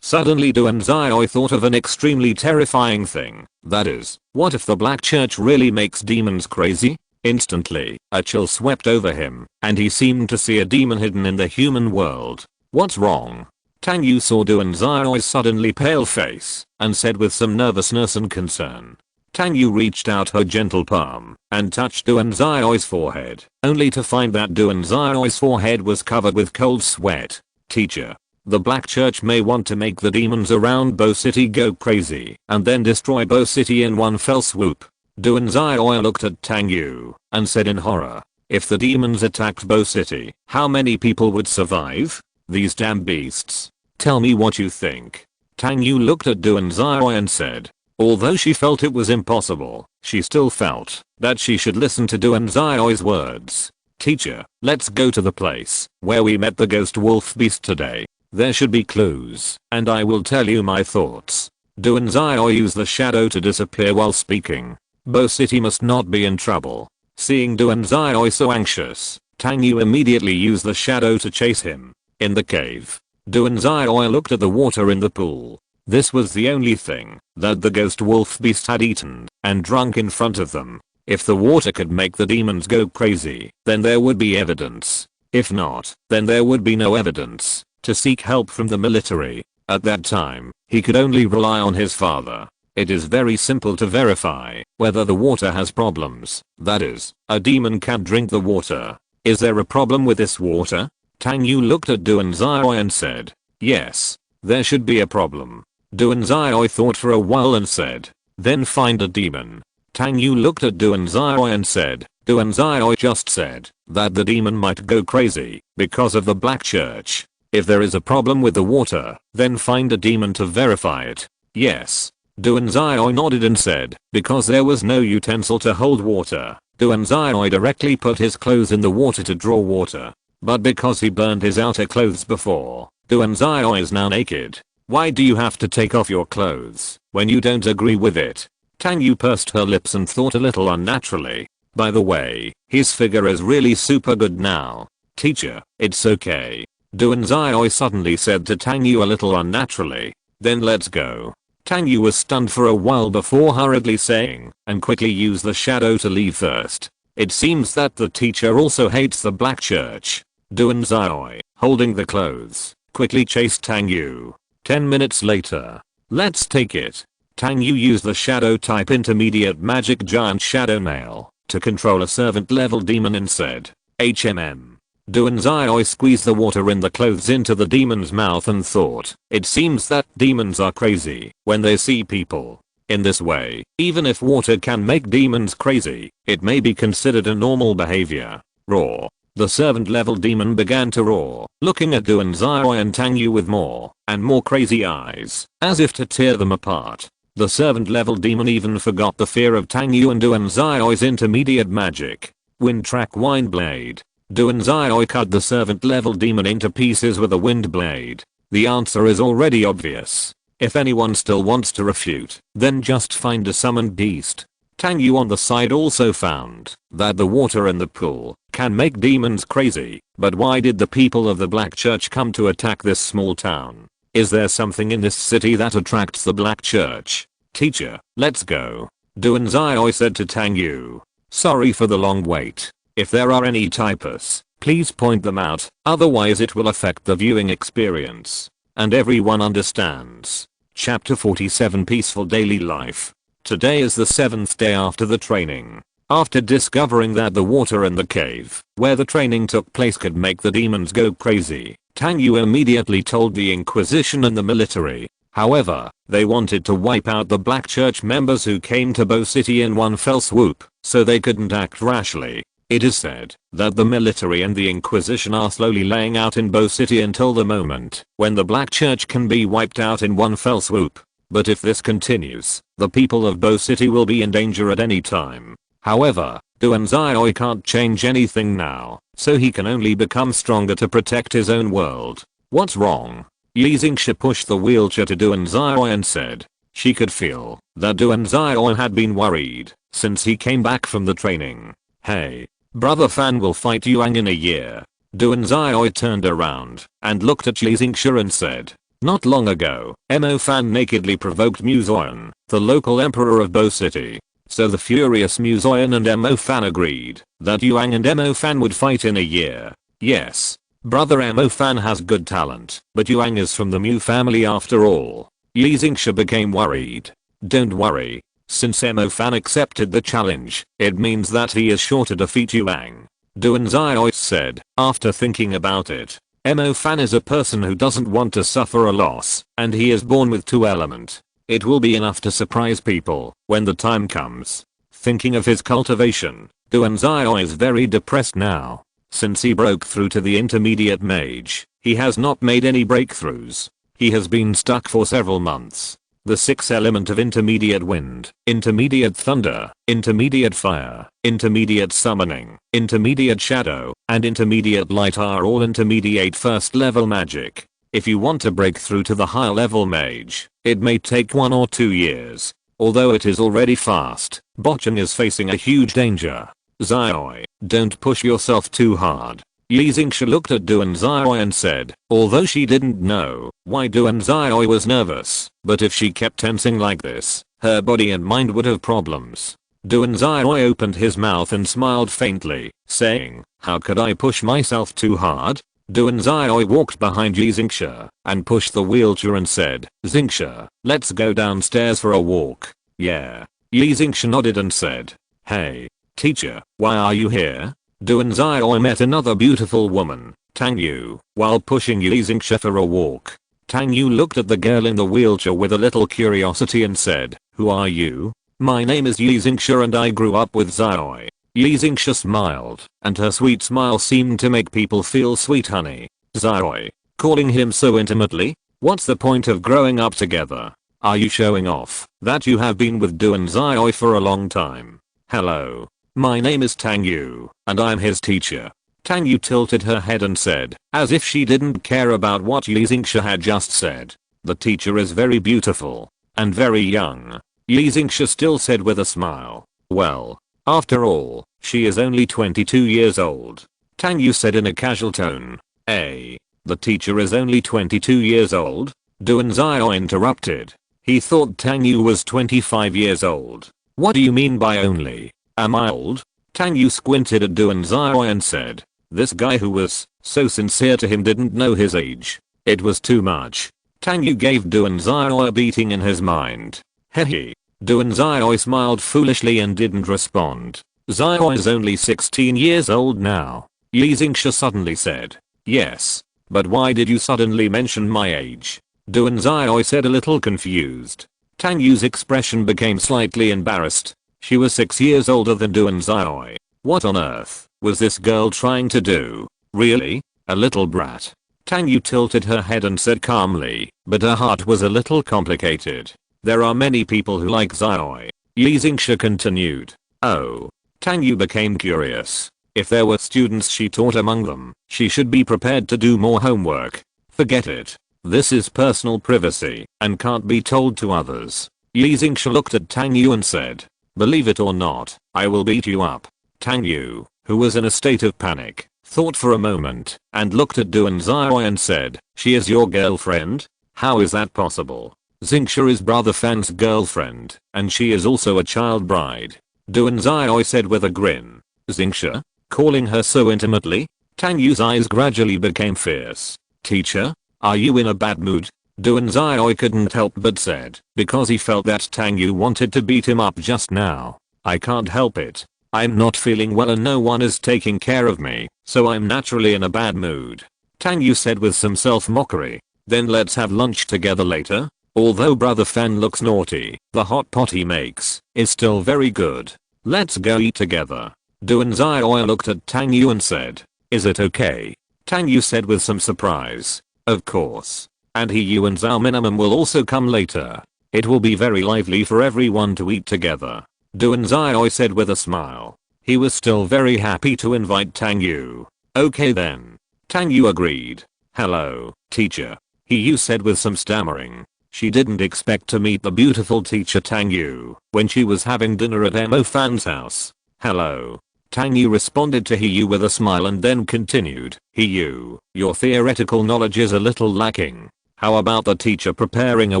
Suddenly Duan Xiaoi thought of an extremely terrifying thing. That is, what if the Black Church really makes demons crazy? Instantly, a chill swept over him, and he seemed to see a demon hidden in the human world. What's wrong? Tang Yu saw Duan Xiaoi's suddenly pale face, and said with some nervousness and concern. Tang Yu reached out her gentle palm, and touched Duan Xiaoi's forehead, only to find that Duan Xiaoi's forehead was covered with cold sweat. Teacher. The Black Church may want to make the demons around Bo City go crazy, and then destroy Bo City in one fell swoop. Duan Xiaoi looked at Tang Yu, and said in horror, if the demons attacked Bo City, how many people would survive? These damn beasts. Tell me what you think. Tang Yu looked at Duan Xiaoi and said, although she felt it was impossible, she still felt that she should listen to Duan Xiaoi's words. Teacher, let's go to the place where we met the ghost wolf beast today. There should be clues, and I will tell you my thoughts. Duan Xiaoi used the shadow to disappear while speaking. Bo City must not be in trouble. Seeing Duan Xiaoi so anxious, Tang Yu immediately used the shadow to chase him. In the cave, Duan Xiaoi looked at the water in the pool. This was the only thing that the ghost wolf beast had eaten and drunk in front of them. If the water could make the demons go crazy, then there would be evidence. If not, then there would be no evidence. To seek help from the military. At that time, he could only rely on his father. It is very simple to verify whether the water has problems. That is, a demon can't drink the water. Is there a problem with this water? Tang Yu looked at Duan Xiaoi and said, yes. There should be a problem. Duanzai thought for a while and said, then find a demon. Tang Yu looked at Duanzai and said, Duanzai just said that the demon might go crazy because of the black church. If there is a problem with the water, then find a demon to verify it. Yes. Duanzai nodded and said, because there was no utensil to hold water, Duanzai directly put his clothes in the water to draw water. But because he burned his outer clothes before, Duanzai is now naked. Why do you have to take off your clothes when you don't agree with it? Tang Yu pursed her lips and thought a little unnaturally. By the way, his figure is really super good now. Teacher, it's okay. Duanzai suddenly said to Tang Yu a little unnaturally. Then let's go. Tang Yu was stunned for a while before hurriedly saying, and quickly use the shadow to leave first. It seems that the teacher also hates the black church. Duanzai, holding the clothes, quickly chased Tang Yu. 10 minutes later. Let's take it. Tang Yu used the shadow type intermediate magic giant shadow nail to control a servant level demon and said, HMM. Duanzai squeezed the water in the clothes into the demon's mouth and thought, it seems that demons are crazy when they see people. In this way, even if water can make demons crazy, it may be considered a normal behavior. Roar. The servant level demon began to roar, looking at Duanzai and Tang Yu with more and more crazy eyes, as if to tear them apart. The servant level demon even forgot the fear of Tang Yu and Duanzai's intermediate magic. Wind track wind blade. Duanzai cut the servant level demon into pieces with a wind blade. The answer is already obvious. If anyone still wants to refute, then just find a summoned beast. Tang Yu on the side also found that the water in the pool can make demons crazy, but why did the people of the Black Church come to attack this small town? Is there something in this city that attracts the Black Church? Teacher, let's go. Duanzai said to Tang Yu. Sorry for the long wait. If there are any typos, please point them out, otherwise it will affect the viewing experience. And everyone understands. Chapter 47 Peaceful Daily Life. Today is the 7th day after the training. After discovering that the water in the cave where the training took place could make the demons go crazy, Tang Yu immediately told the Inquisition and the military. However, they wanted to wipe out the Black Church members who came to Bo City in one fell swoop, so they couldn't act rashly. It is said that the military and the Inquisition are slowly laying out in Bo City until the moment when the Black Church can be wiped out in one fell swoop. But if this continues, the people of Bo City will be in danger at any time. However, Duanzai can't change anything now, so he can only become stronger to protect his own world. What's wrong? Li Xingxia pushed the wheelchair to Duanzai and said. She could feel that Duanzai had been worried since he came back from the training. Hey, brother Fan will fight Yuang in a year. Duanzai turned around and looked at Li Xingxia and said. Not long ago, Mo Fan nakedly provoked Muzoyan, the local emperor of Bo City. So the furious Muzoyan and Mo Fan agreed that Yuang and Mo Fan would fight in a year. Yes. Brother Mo Fan has good talent, but Yuang is from the Mu family after all. Li Xingxia became worried. Don't worry. Since Mo Fan accepted the challenge, it means that he is sure to defeat Yuang. Duanzai said, after thinking about it. Mo Fan is a person who doesn't want to suffer a loss, and he is born with 2 element. It will be enough to surprise people when the time comes. Thinking of his cultivation, Duanzai is very depressed now. Since he broke through to the intermediate mage, he has not made any breakthroughs. He has been stuck for several months. The 6 element of intermediate wind, intermediate thunder, intermediate fire, intermediate summoning, intermediate shadow, and intermediate light are all intermediate first level magic. If you want to break through to the higher level mage, it may take 1 or 2 years. Although it is already fast, Botching is facing a huge danger. Zai, don't push yourself too hard. Li Xingxia looked at Duanzai and said, although she didn't know why Duanzai was nervous, but if she kept tensing like this, her body and mind would have problems. Duanzai opened his mouth and smiled faintly, saying, how could I push myself too hard? Duanzai walked behind Li Xingxia and pushed the wheelchair and said, Xingxia, let's go downstairs for a walk. Yeah. Li Xingxia nodded and said, hey, teacher, why are you here? Duanzai met another beautiful woman, Tang Yu, while pushing Li Xingxia for a walk. Tang Yu looked at the girl in the wheelchair with a little curiosity and said, "Who are you?" "My name is Yi Xingxia and I grew up with Xiaoi." Yi Xingxia smiled, and her sweet smile seemed to make people feel sweet honey. "Xiaoi? Calling him so intimately? What's the point of growing up together? Are you showing off that you have been with Du and Xiaoi for a long time?" "Hello. My name is Tang Yu, and I'm his teacher." Tang Yu tilted her head and said, as if she didn't care about what Yi Xingxia had just said, "The teacher is very beautiful. And very young." Yi Xingxia still said with a smile, "Well, after all, she is only 22 years old." Tang Yu said in a casual tone, The teacher is only 22 years old?" Du and Xiaoi interrupted. He thought Tang Yu was 25 years old. "What do you mean by only? Am I old?" Tang Yu squinted at Du and Xiaoi and said, "This guy who was so sincere to him didn't know his age. It was too much." Tang Yu gave Du and Xiaoi a beating in his mind. Hehe. Du and Xiaoi smiled foolishly and didn't respond. "Xiaoi is only 16 years old now." Yi Xingxia suddenly said. "Yes. But why did you suddenly mention my age?" Du and Xiaoi said, a little confused. Tang Yu's expression became slightly embarrassed. She was 6 years older than Du and Xiaoi. What on earth was this girl trying to do? Really? A little brat? Tang Yu tilted her head and said calmly, but her heart was a little complicated. "There are many people who like Xiaoi." Yi Xingxia continued. "Oh." Tang Yu became curious. If there were students she taught among them, she should be prepared to do more homework. Forget it. This is personal privacy and can't be told to others. Yi Xingxia looked at Tang Yu and said, "Believe it or not, I will beat you up." Tang Yu, who was in a state of panic, thought for a moment and looked at Du and Xiaoi and said, "She is your girlfriend? How is that possible?" "Xingxia is Brother Fan's girlfriend, and she is also a child bride," Du and Xiaoi said with a grin. "Xingxia? Calling her so intimately?" Tang Yu's eyes gradually became fierce. "Teacher? Are you in a bad mood?" Du and Xiaoi couldn't help but said, because he felt that Tang Yu wanted to beat him up just now. "I can't help it. I'm not feeling well and no one is taking care of me, so I'm naturally in a bad mood," Tang Yu said with some self-mockery. "Then let's have lunch together later. Although Brother Fan looks naughty, the hot pot he makes is still very good. Let's go eat together." Du and Xiaoi looked at Tang Yu and said, "Is it okay?" Tang Yu said with some surprise, "Of course. And Yu and Zhao Minimum will also come later. It will be very lively for everyone to eat together," Du and Xiaoi said with a smile. He was still very happy to invite Tang Yu. "Okay then." Tang Yu agreed. "Hello, teacher," Yu said with some stammering. She didn't expect to meet the beautiful teacher Tang Yu when she was having dinner at Mo Fan's house. "Hello." Tang Yu responded to Yu with a smile and then continued, "Yu, your theoretical knowledge is a little lacking. How about the teacher preparing a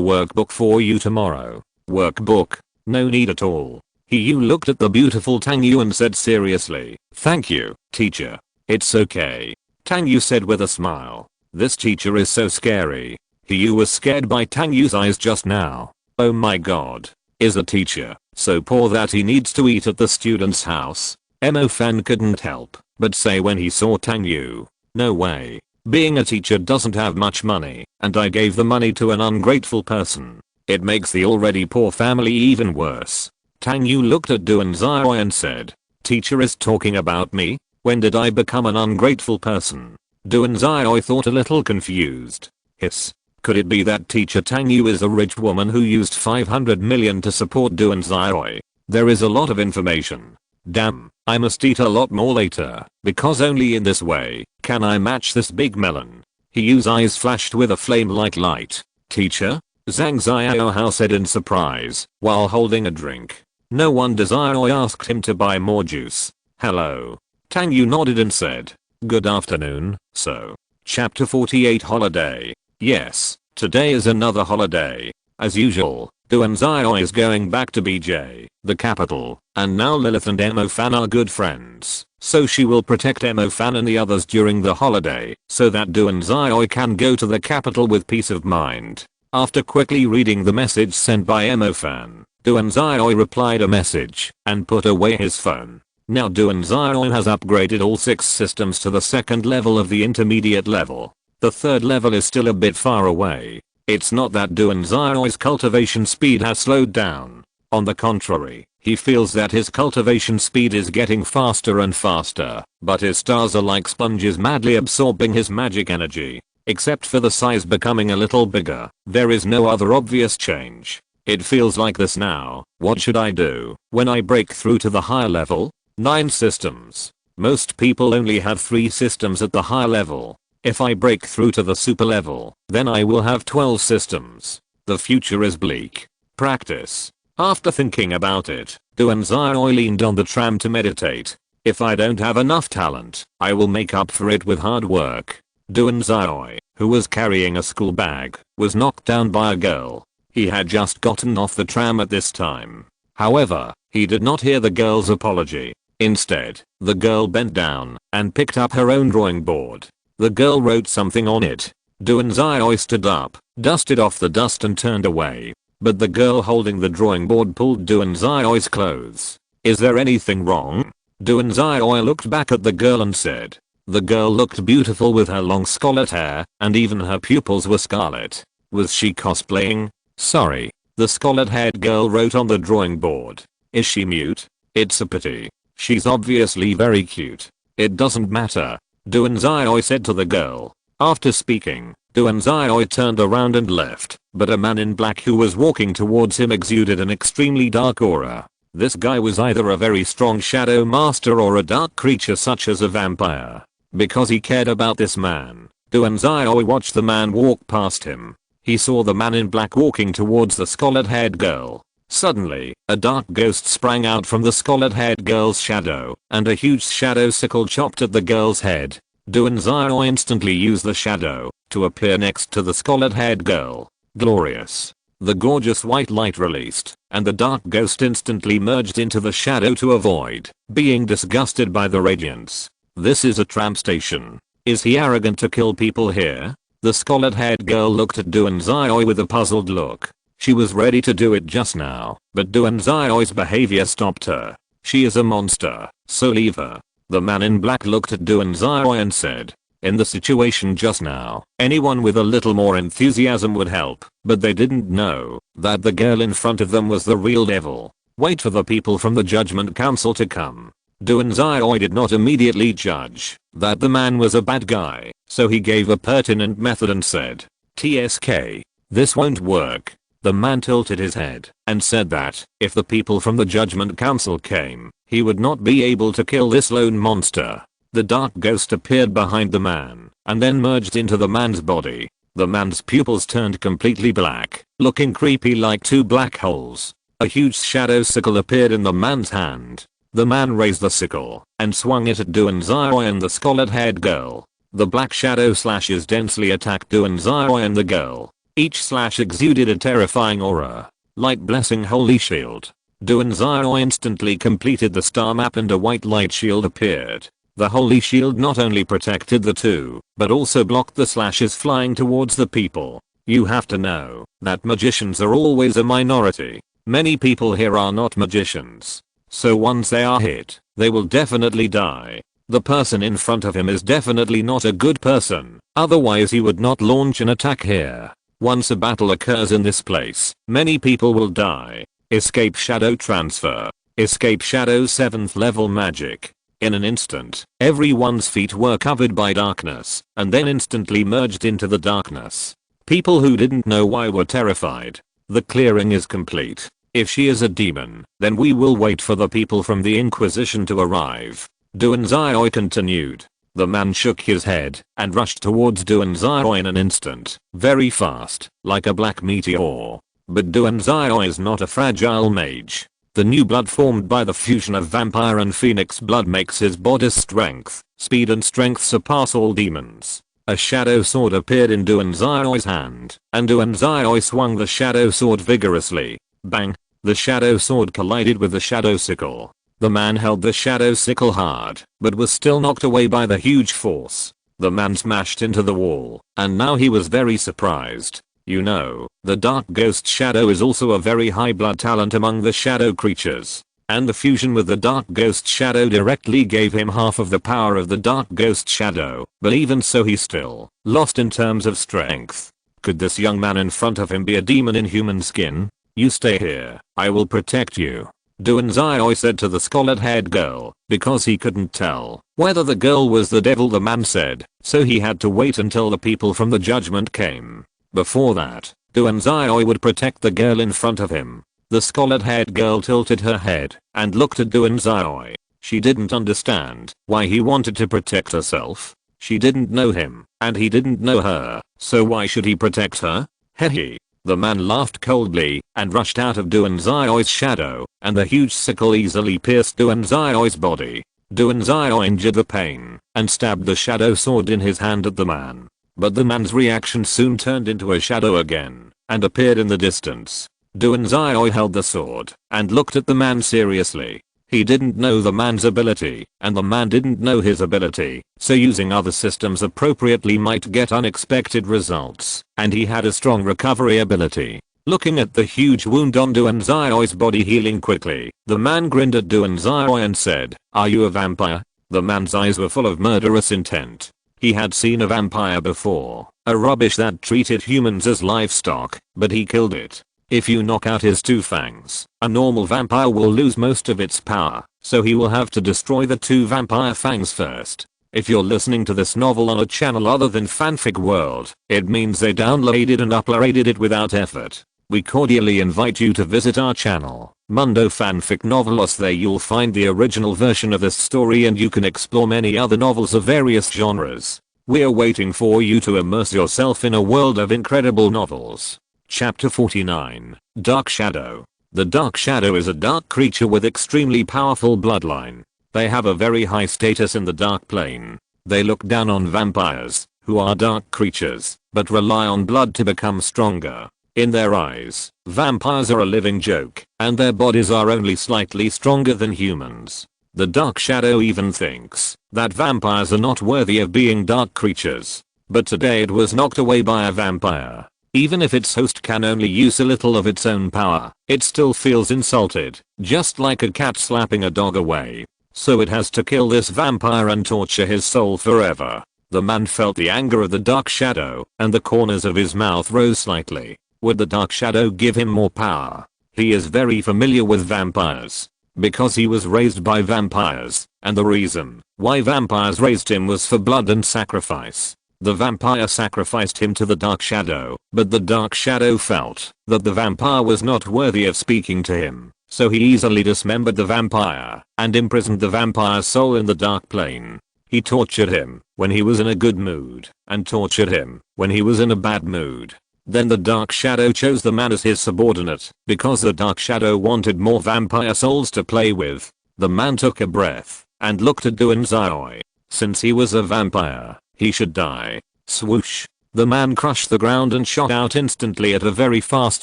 workbook for you tomorrow?" "Workbook? No need at all." Yu looked at the beautiful Tang Yu and said seriously, "Thank you, teacher. It's okay." Tang Yu said with a smile. "This teacher is so scary." Yu was scared by Tang Yu's eyes just now. Oh my god. Is the teacher so poor that he needs to eat at the student's house? Mo Fan couldn't help but say when he saw Tang Yu. No way. Being a teacher doesn't have much money, and I gave the money to an ungrateful person. It makes the already poor family even worse. Tang Yu looked at Du and Xiaoi and said, "Teacher is talking about me? When did I become an ungrateful person?" Du and Xiaoi thought a little confused. Hiss. Could it be that teacher Tang Yu is a rich woman who used 500 million to support Du and Xiaoi? There is a lot of information. Damn, I must eat a lot more later, because only in this way can I match this big melon. Yu's eyes flashed with a flame-like light. "Teacher?" Zhang Xiaohao said in surprise, while holding a drink. No wonder Xiaoi asked him to buy more juice. "Hello." Tang Yu nodded and said, "Good afternoon." So, Chapter 48 Holiday. Yes, today is another holiday. As usual, Du and Xiaoi is going back to BJ, the capital, and now Lilith and Mo Fan are good friends, so she will protect Mo Fan and the others during the holiday, so that Du and Xiaoi can go to the capital with peace of mind. After quickly reading the message sent by Mo Fan, Du and Xiaoi replied a message and put away his phone. Now Du and Xiaoi has upgraded all 6 systems to the second level of the intermediate level. The third level is still a bit far away. It's not that Duanzai's cultivation speed has slowed down. On the contrary, he feels that his cultivation speed is getting faster and faster, but his stars are like sponges madly absorbing his magic energy. Except for the size becoming a little bigger, there is no other obvious change. It feels like this now. What should I do when I break through to the higher level? 9 systems. Most people only have 3 systems at the higher level. If I break through to the super level, then I will have 12 systems. The future is bleak. Practice. After thinking about it, Duanzai leaned on the tram to meditate. If I don't have enough talent, I will make up for it with hard work. Duanzai, who was carrying a school bag, was knocked down by a girl. He had just gotten off the tram at this time. However, he did not hear the girl's apology. Instead, the girl bent down and picked up her own drawing board. The girl wrote something on it. Duanzai stood up, dusted off the dust and turned away. But the girl holding the drawing board pulled Duanzai's clothes. Is there anything wrong? Duanzai looked back at the girl and said. The girl looked beautiful with her long scarlet hair, and even her pupils were scarlet. Was she cosplaying? Sorry. The scarlet-haired girl wrote on the drawing board. Is she mute? It's a pity. She's obviously very cute. It doesn't matter. Duanzai said to the girl. After speaking, Duanzai turned around and left, but a man in black who was walking towards him exuded an extremely dark aura. This guy was either a very strong shadow master or a dark creature such as a vampire. Because he cared about this man, Duanzai watched the man walk past him. He saw the man in black walking towards the scarlet-haired girl. Suddenly, a dark ghost sprang out from the scarlet-haired girl's shadow, and a huge shadow sickle chopped at the girl's head. Duanzai instantly used the shadow to appear next to the scarlet-haired girl. Glorious. The gorgeous white light released, and the dark ghost instantly merged into the shadow to avoid being disgusted by the radiance. This is a tram station. Is he arrogant to kill people here? The scarlet-haired girl looked at Duanzai with a puzzled look. She was ready to do it just now, but Duanzai's behavior stopped her. She is a monster, so leave her. The man in black looked at Duanzai and said, in the situation just now, anyone with a little more enthusiasm would help, but they didn't know that the girl in front of them was the real devil. Wait for the people from the Judgment Council to come. Duanzai did not immediately judge that the man was a bad guy, so he gave a pertinent method and said, TSK, this won't work. The man tilted his head and said that if the people from the Judgment Council came, he would not be able to kill this lone monster. The dark ghost appeared behind the man and then merged into the man's body. The man's pupils turned completely black, looking creepy like 2 black holes. A huge shadow sickle appeared in the man's hand. The man raised the sickle and swung it at Duanzai and the scarlet-haired girl. The black shadow slashes densely attacked Duanzai and the girl. Each slash exuded a terrifying aura. Light blessing holy shield. Duanzai instantly completed the star map and a white light shield appeared. The holy shield not only protected the two, but also blocked the slashes flying towards the people. You have to know that magicians are always a minority. Many people here are not magicians. So once they are hit, they will definitely die. The person in front of him is definitely not a good person, otherwise he would not launch an attack here. Once a battle occurs in this place, many people will die. Escape shadow transfer. Escape shadow 7th level magic. In an instant, everyone's feet were covered by darkness, and then instantly merged into the darkness. People who didn't know why were terrified. The clearing is complete. If she is a demon, then we will wait for the people from the Inquisition to arrive. Duanzai continued. The man shook his head and rushed towards Duanzai in an instant, very fast, like a black meteor. But Duanzai is not a fragile mage. The new blood formed by the fusion of vampire and phoenix blood makes his body's strength, speed and strength surpass all demons. A shadow sword appeared in Duanzai's hand, and Duanzai swung the shadow sword vigorously. Bang! The shadow sword collided with the shadow sickle. The man held the shadow sickle hard, but was still knocked away by the huge force. The man smashed into the wall, and now he was very surprised. You know, the dark ghost shadow is also a very high blood talent among the shadow creatures. and the fusion with the dark ghost shadow directly gave him half of the power of the dark ghost shadow, but even so he still lost in terms of strength. Could this young man in front of him be a demon in human skin? You stay here, I will protect you, Duanzai said to the scarlet-haired girl, because he couldn't tell whether the girl was the devil, the man said, so he had to wait until the people from the judgment came. Before that, Duanzai would protect the girl in front of him. The scarlet-haired girl tilted her head and looked at Duanzai. She didn't understand why he wanted to protect herself. She didn't know him, and he didn't know her, so why should he protect her? Hehe. The man laughed coldly and rushed out of Duanzai's shadow, and the huge sickle easily pierced Duanzai's body. Duanzai endured the pain and stabbed the shadow sword in his hand at the man. But the man's reaction soon turned into a shadow again and appeared in the distance. Duanzai held the sword and looked at the man seriously. He didn't know the man's ability, and the man didn't know his ability, so using other systems appropriately might get unexpected results, and he had a strong recovery ability. Looking at the huge wound on Duanzai's body healing quickly, the man grinned at Duanzai and said, "Are you a vampire?" The man's eyes were full of murderous intent. He had seen a vampire before, a rubbish that treated humans as livestock, but he killed it. If you knock out his two fangs, a normal vampire will lose most of its power, so he will have to destroy the two vampire fangs first. If you're listening to this novel on a channel other than Fanfic World, it means they downloaded and uploaded it without effort. We cordially invite you to visit our channel, Mundo Fanfic Novelos. There you'll find the original version of this story, and you can explore many other novels of various genres. We're waiting for you to immerse yourself in a world of incredible novels. Chapter 49, Dark Shadow. The Dark Shadow is a dark creature with extremely powerful bloodline. They have a very high status in the dark plane. They look down on vampires, who are dark creatures, but rely on blood to become stronger. In their eyes, vampires are a living joke, and their bodies are only slightly stronger than humans. The Dark Shadow even thinks that vampires are not worthy of being dark creatures. But today it was knocked away by a vampire. Even if its host can only use a little of its own power, it still feels insulted, just like a cat slapping a dog away. So it has to kill this vampire and torture his soul forever. The man felt the anger of the Dark Shadow, and the corners of his mouth rose slightly. Would the Dark Shadow give him more power? He is very familiar with vampires, because he was raised by vampires, and the reason why vampires raised him was for blood and sacrifice. The vampire sacrificed him to the Dark Shadow, but the Dark Shadow felt that the vampire was not worthy of speaking to him, so he easily dismembered the vampire and imprisoned the vampire's soul in the dark plane. He tortured him when he was in a good mood, and tortured him when he was in a bad mood. Then the Dark Shadow chose the man as his subordinate, because the Dark Shadow wanted more vampire souls to play with. The man took a breath and looked at Duanzai. Since he was a vampire, he should die. Swoosh. The man crushed the ground and shot out instantly at a very fast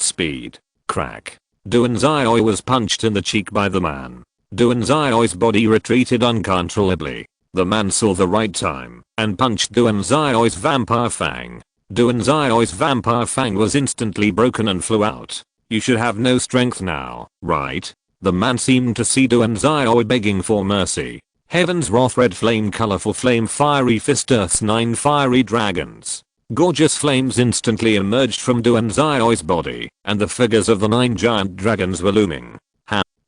speed. Crack. Duanzai was punched in the cheek by the man. Duanzai's body retreated uncontrollably. The man saw the right time and punched Duanzai's vampire fang. Duanzai's vampire fang was instantly broken and flew out. You should have no strength now, right? The man seemed to see Duanzai begging for mercy. Heaven's wrath, red flame, colorful flame, fiery fist, earth's 9 fiery dragons. Gorgeous flames instantly emerged from Duanzai's body, and the figures of the 9 giant dragons were looming.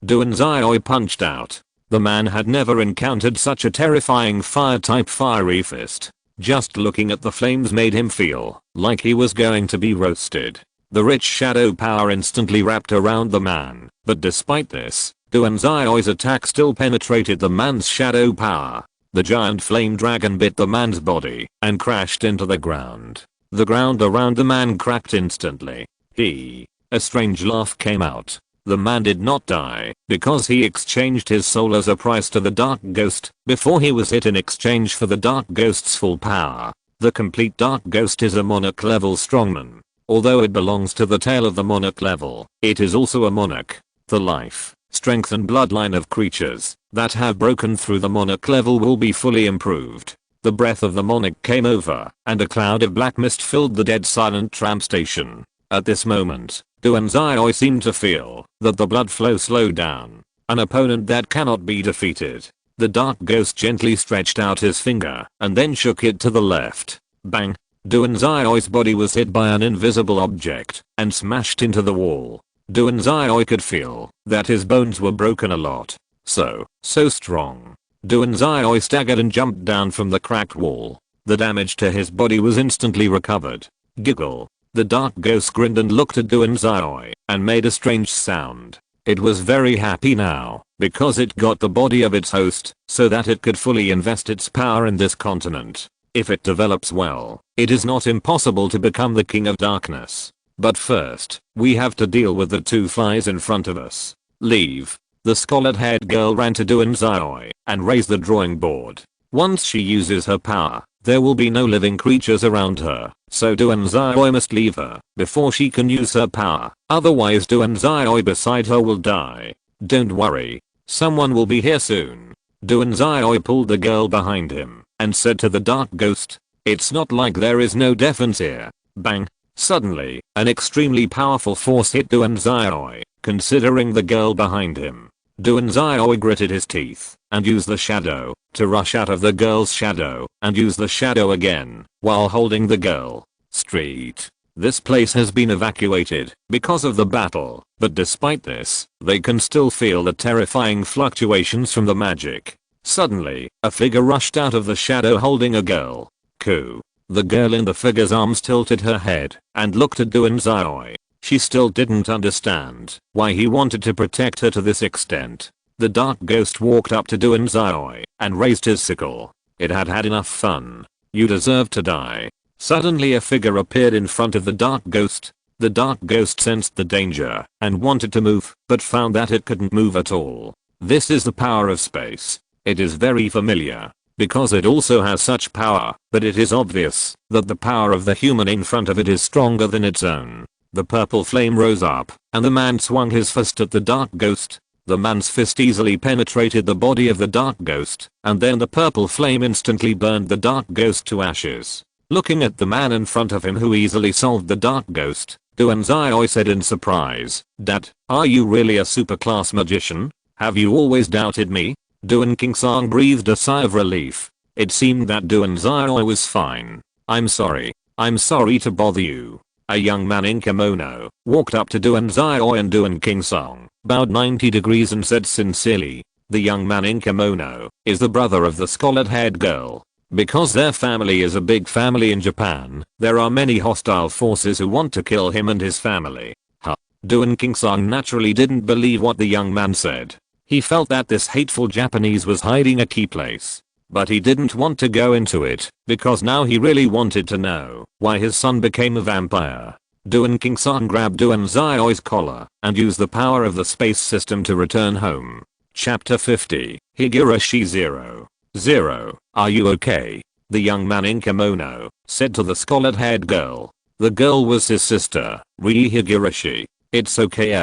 Duanzai punched out. The man had never encountered such a terrifying fire-type fiery fist. Just looking at the flames made him feel like he was going to be roasted. The rich shadow power instantly wrapped around the man, but despite this, Duanzai's attack still penetrated the man's shadow power. The giant flame dragon bit the man's body and crashed into the ground. The ground around the man cracked instantly. A strange laugh came out. The man did not die because he exchanged his soul as a price to the Dark Ghost before he was hit in exchange for the Dark Ghost's full power. The complete Dark Ghost is a monarch level strongman. Although it belongs to the tail of the monarch level, it is also a monarch. The life, strength and bloodline of creatures that have broken through the monarch level will be fully improved. The breath of the monarch came over, and a cloud of black mist filled the dead silent tram station. At this moment, Duanzai seemed to feel that the blood flow slowed down. An opponent that cannot be defeated. The dark ghost gently stretched out his finger and then shook it to the left. Bang! Duanzai's body was hit by an invisible object and smashed into the wall. Duanzai could feel that his bones were broken a lot. So strong. Duanzai staggered and jumped down from the cracked wall. The damage to his body was instantly recovered. Giggle. The dark ghost grinned and looked at Duanzai and made a strange sound. It was very happy now because it got the body of its host so that it could fully invest its power in this continent. If it develops well, it is not impossible to become the king of darkness. But first, we have to deal with the two flies in front of us. Leave. The scarlet-haired girl ran to Duanzai and raised the drawing board. Once she uses her power, there will be no living creatures around her, so Duanzai must leave her before she can use her power, otherwise Duanzai beside her will die. Don't worry, someone will be here soon. Duanzai pulled the girl behind him and said to the dark ghost, "It's not like there is no defense here." Bang! Suddenly, an extremely powerful force hit Duanzai, considering the girl behind him. Duanzai gritted his teeth and used the shadow to rush out of the girl's shadow and use the shadow again while holding the girl. Street. This place has been evacuated because of the battle, but despite this, they can still feel the terrifying fluctuations from the magic. Suddenly, a figure rushed out of the shadow holding a girl. Coo. The girl in the figure's arms tilted her head and looked at Duanzai. She still didn't understand why he wanted to protect her to this extent. The dark ghost walked up to Duanzai and raised his sickle. It had had enough fun. You deserve to die. Suddenly a figure appeared in front of the dark ghost. The dark ghost sensed the danger and wanted to move, but found that it couldn't move at all. This is the power of space. It is very familiar because it also has such power, but it is obvious that the power of the human in front of it is stronger than its own. The purple flame rose up, and the man swung his fist at the dark ghost. The man's fist easily penetrated the body of the dark ghost, and then the purple flame instantly burned the dark ghost to ashes. Looking at the man in front of him who easily solved the dark ghost, Duanzai said in surprise, "Dad, are you really a super-class magician? Have you always doubted me?" Duan Kingsang breathed a sigh of relief. It seemed that Duanzai was fine. I'm sorry to bother you." A young man in kimono walked up to Duanzai and Duan Kingsang bowed 90 degrees and said sincerely. The young man in kimono is the brother of the scarlet-haired girl. Because their family is a big family in Japan, there are many hostile forces who want to kill him and his family. Duan Kingsang naturally didn't believe what the young man said. He felt that this hateful Japanese was hiding a key place. But he didn't want to go into it, because now he really wanted to know why his son became a vampire. Duan Kingsang grabbed Duanzai's collar and used the power of the space system to return home. Chapter 50, Higurashi 0. Are you okay? The young man in kimono said to the scarlet-haired girl. The girl was his sister, Rie Higurashi. It's okay.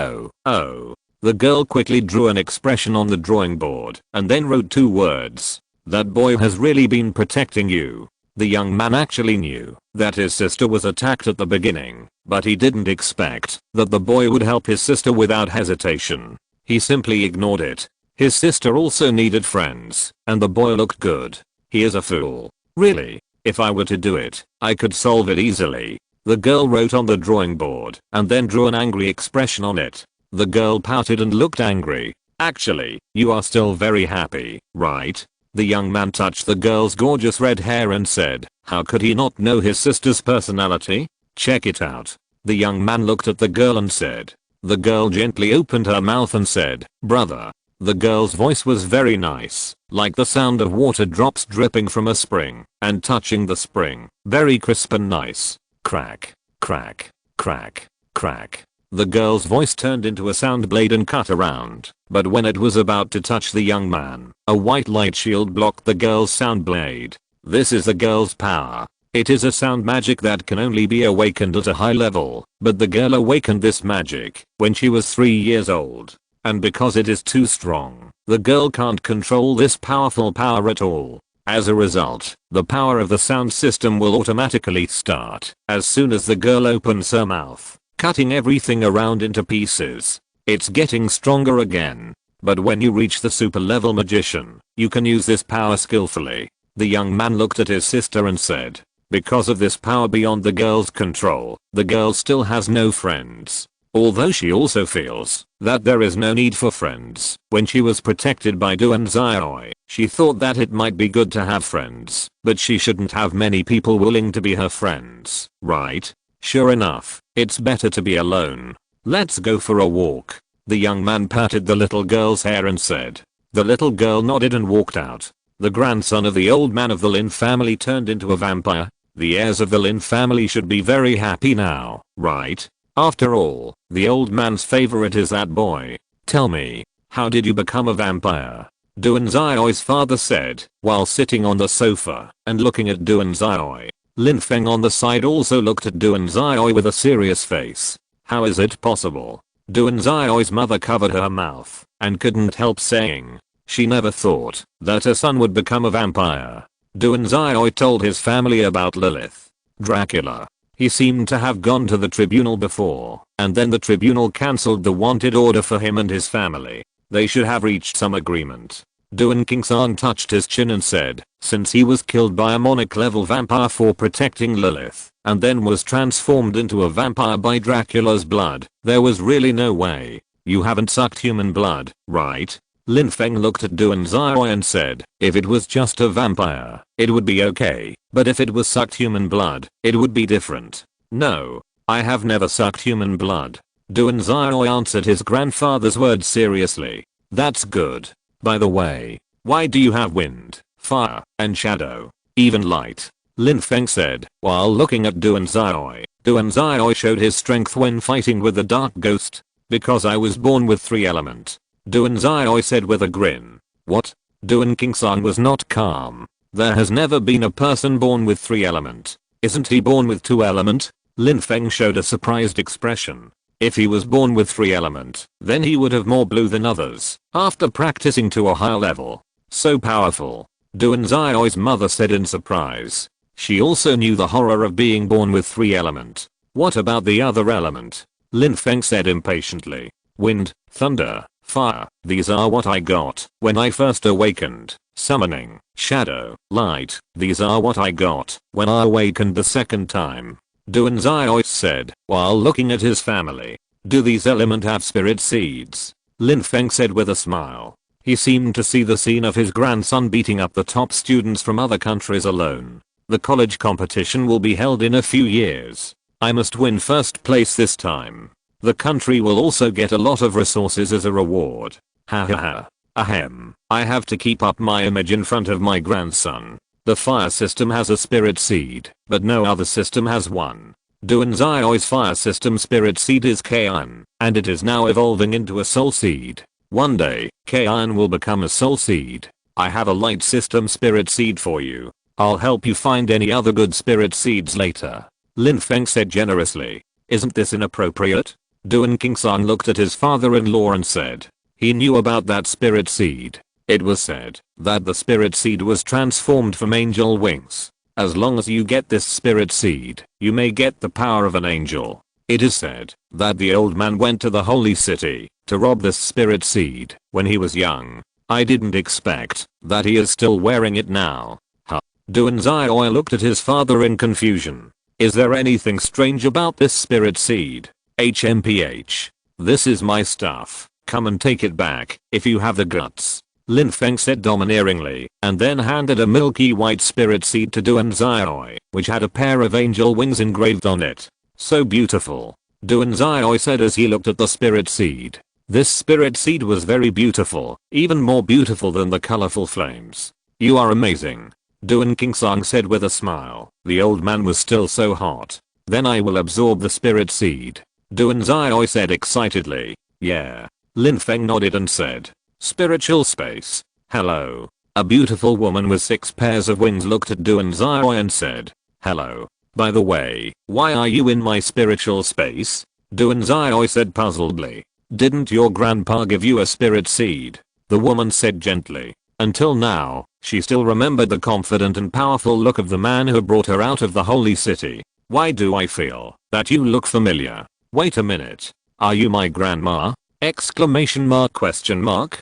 Oh. The girl quickly drew an expression on the drawing board and then wrote 2 words. That boy has really been protecting you. The young man actually knew that his sister was attacked at the beginning, but he didn't expect that the boy would help his sister without hesitation. He simply ignored it. His sister also needed friends, and the boy looked good. He is a fool. Really, if I were to do it, I could solve it easily. The girl wrote on the drawing board and then drew an angry expression on it. The girl pouted and looked angry. Actually, you are still very happy, right? The young man touched the girl's gorgeous red hair and said, how could he not know his sister's personality? Check it out. The young man looked at the girl and said. The girl gently opened her mouth and said, brother. The girl's voice was very nice, like the sound of water drops dripping from a spring and touching the spring. Very crisp and nice. Crack, crack, crack, crack. The girl's voice turned into a sound blade and cut around, but when it was about to touch the young man, a white light shield blocked the girl's sound blade. This is the girl's power. It is a sound magic that can only be awakened at a high level, but the girl awakened this magic when she was 3 years old. And because it is too strong, the girl can't control this powerful power at all. As a result, the power of the sound system will automatically start as soon as the girl opens her mouth, cutting everything around into pieces. It's getting stronger again. but when you reach the super level magician, you can use this power skillfully. The young man looked at his sister and said, because of this power beyond the girl's control, the girl still has no friends. Although she also feels that there is no need for friends. When she was protected by Duan Zioi, she thought that it might be good to have friends, but she shouldn't have many people willing to be her friends, right? Sure enough, it's better to be alone. Let's go for a walk. The young man patted the little girl's hair and said. The little girl nodded and walked out. The grandson of the old man of the Lin family turned into a vampire. The heirs of the Lin family should be very happy now, right? After all, the old man's favorite is that boy. Tell me, how did you become a vampire? Duan Zioi's father said, while sitting on the sofa and looking at Duan Zioi. Lin Feng on the side also looked at Duan Zioi with a serious face. How is it possible? Duan Zioi's mother covered her mouth and couldn't help saying. She never thought that her son would become a vampire. Duan Zioi told his family about Lilith. Dracula. He seemed to have gone to the tribunal before, and then the tribunal cancelled the wanted order for him and his family. They should have reached some agreement. Duan Kingsang touched his chin and said, since he was killed by a monarch level vampire for protecting Lilith, and then was transformed into a vampire by Dracula's blood, there was really no way. You haven't sucked human blood, right? Lin Feng looked at Duan Zioi and said, if it was just a vampire, it would be okay, but if it was sucked human blood, it would be different. No, I have never sucked human blood. Duan Zioi answered his grandfather's words seriously. That's good. By the way, why do you have wind, fire, and shadow? Even light? Lin Feng said, while looking at Duan Zioi. Duan Zioi showed his strength when fighting with the dark ghost. Because I was born with 3 element. Duan Zioi said with a grin. What? Duan Kingsang was not calm. There has never been a person born with 3 element. Isn't he born with 2 element? Lin Feng showed a surprised expression. If he was born with 3 element, then he would have more blue than others, after practicing to a higher level. So powerful. Duan Zioi's mother said in surprise. She also knew the horror of being born with 3 element. What about the other element? Lin Feng said impatiently. Wind, thunder, fire, these are what I got when I first awakened. Summoning, shadow, light, these are what I got when I awakened the second time. Duan Zioi said, while looking at his family. Do these elements have spirit seeds? Lin Feng said with a smile. He seemed to see the scene of his grandson beating up the top students from other countries alone. The college competition will be held in a few years. I must win first place this time. The country will also get a lot of resources as a reward. Ha ha ha. Ahem. I have to keep up my image in front of my grandson. The fire system has a spirit seed, but no other system has one. Duan Zioi's fire system spirit seed is K-Iron, and it is now evolving into a soul seed. One day, K-Iron will become a soul seed. I have a light system spirit seed for you. I'll help you find any other good spirit seeds later. Lin Feng said generously. Isn't this inappropriate? Duan Kingsang looked at his father-in-law and said. He knew about that spirit seed. It was said that the spirit seed was transformed from angel wings. As long as you get this spirit seed, you may get the power of an angel. It is said that the old man went to the holy city to rob this spirit seed when he was young. I didn't expect that he is still wearing it now. Huh. Duan Zioi looked at his father in confusion. Is there anything strange about this spirit seed? HMPH. This is my stuff. Come and take it back if you have the guts. Lin Feng said domineeringly, and then handed a milky white spirit seed to Duan Zioi, which had a pair of angel wings engraved on it. So beautiful. Duan Zioi said as he looked at the spirit seed. This spirit seed was very beautiful, even more beautiful than the colorful flames. You are amazing. Duan Kingsang said with a smile. The old man was still so hot. Then I will absorb the spirit seed. Duan Zioi said excitedly. Yeah. Lin Feng nodded and said. Spiritual space. Hello. A beautiful woman with 6 pairs of wings looked at Duan Zioi and said. Hello. By the way, why are you in my spiritual space? Duan Zioi said puzzledly. Didn't your grandpa give you a spirit seed? The woman said gently. Until now, she still remembered the confident and powerful look of the man who brought her out of the holy city. Why do I feel that you look familiar? Wait a minute. Are you my grandma? Exclamation mark question mark.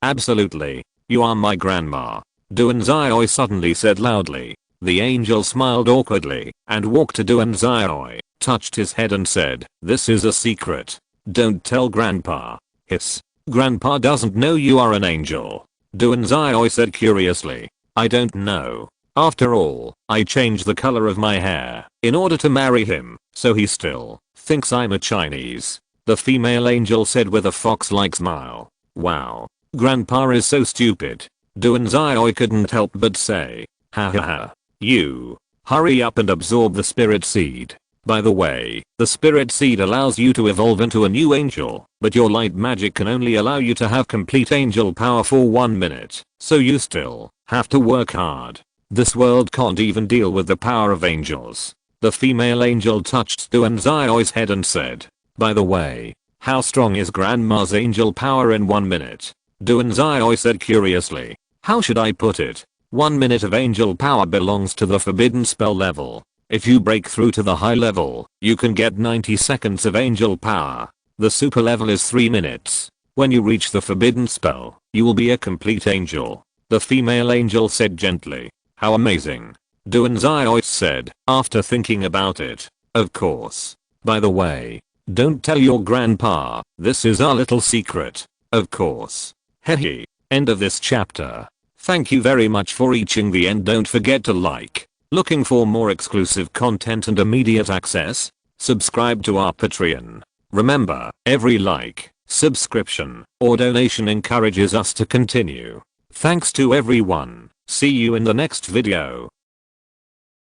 Absolutely. You are my grandma. Duanzai suddenly said loudly. The angel smiled awkwardly and walked to Duanzai, touched his head and said, "This is a secret. Don't tell grandpa." Hiss. "Grandpa doesn't know you are an angel." Duanzai said curiously. "I don't know. After all, I changed the color of my hair in order to marry him, so he still thinks I'm a Chinese." The female angel said with a fox-like smile. "Wow. Grandpa is so stupid." Duanzai couldn't help but say, "Ha ha ha. You. Hurry up and absorb the spirit seed. By the way, the spirit seed allows you to evolve into a new angel, but your light magic can only allow you to have complete angel power for 1 minute, so you still have to work hard. This world can't even deal with the power of angels." The female angel touched Duanzai's head and said, "By the way, how strong is grandma's angel power in 1 minute?" Duanzai said curiously. "How should I put it? 1 minute of angel power belongs to the forbidden spell level. If you break through to the high level, you can get 90 seconds of angel power. The super level is 3 minutes. When you reach the forbidden spell, you will be a complete angel." The female angel said gently. "How amazing." Duanzai said, after thinking about it. "Of course. By the way, don't tell your grandpa, this is our little secret. Of course." Hehe. End of this chapter. Thank you very much for reaching the end. Don't forget to like. Looking for more exclusive content and immediate access? Subscribe to our Patreon. Remember, every like, subscription, or donation encourages us to continue. Thanks to everyone. See you in the next video.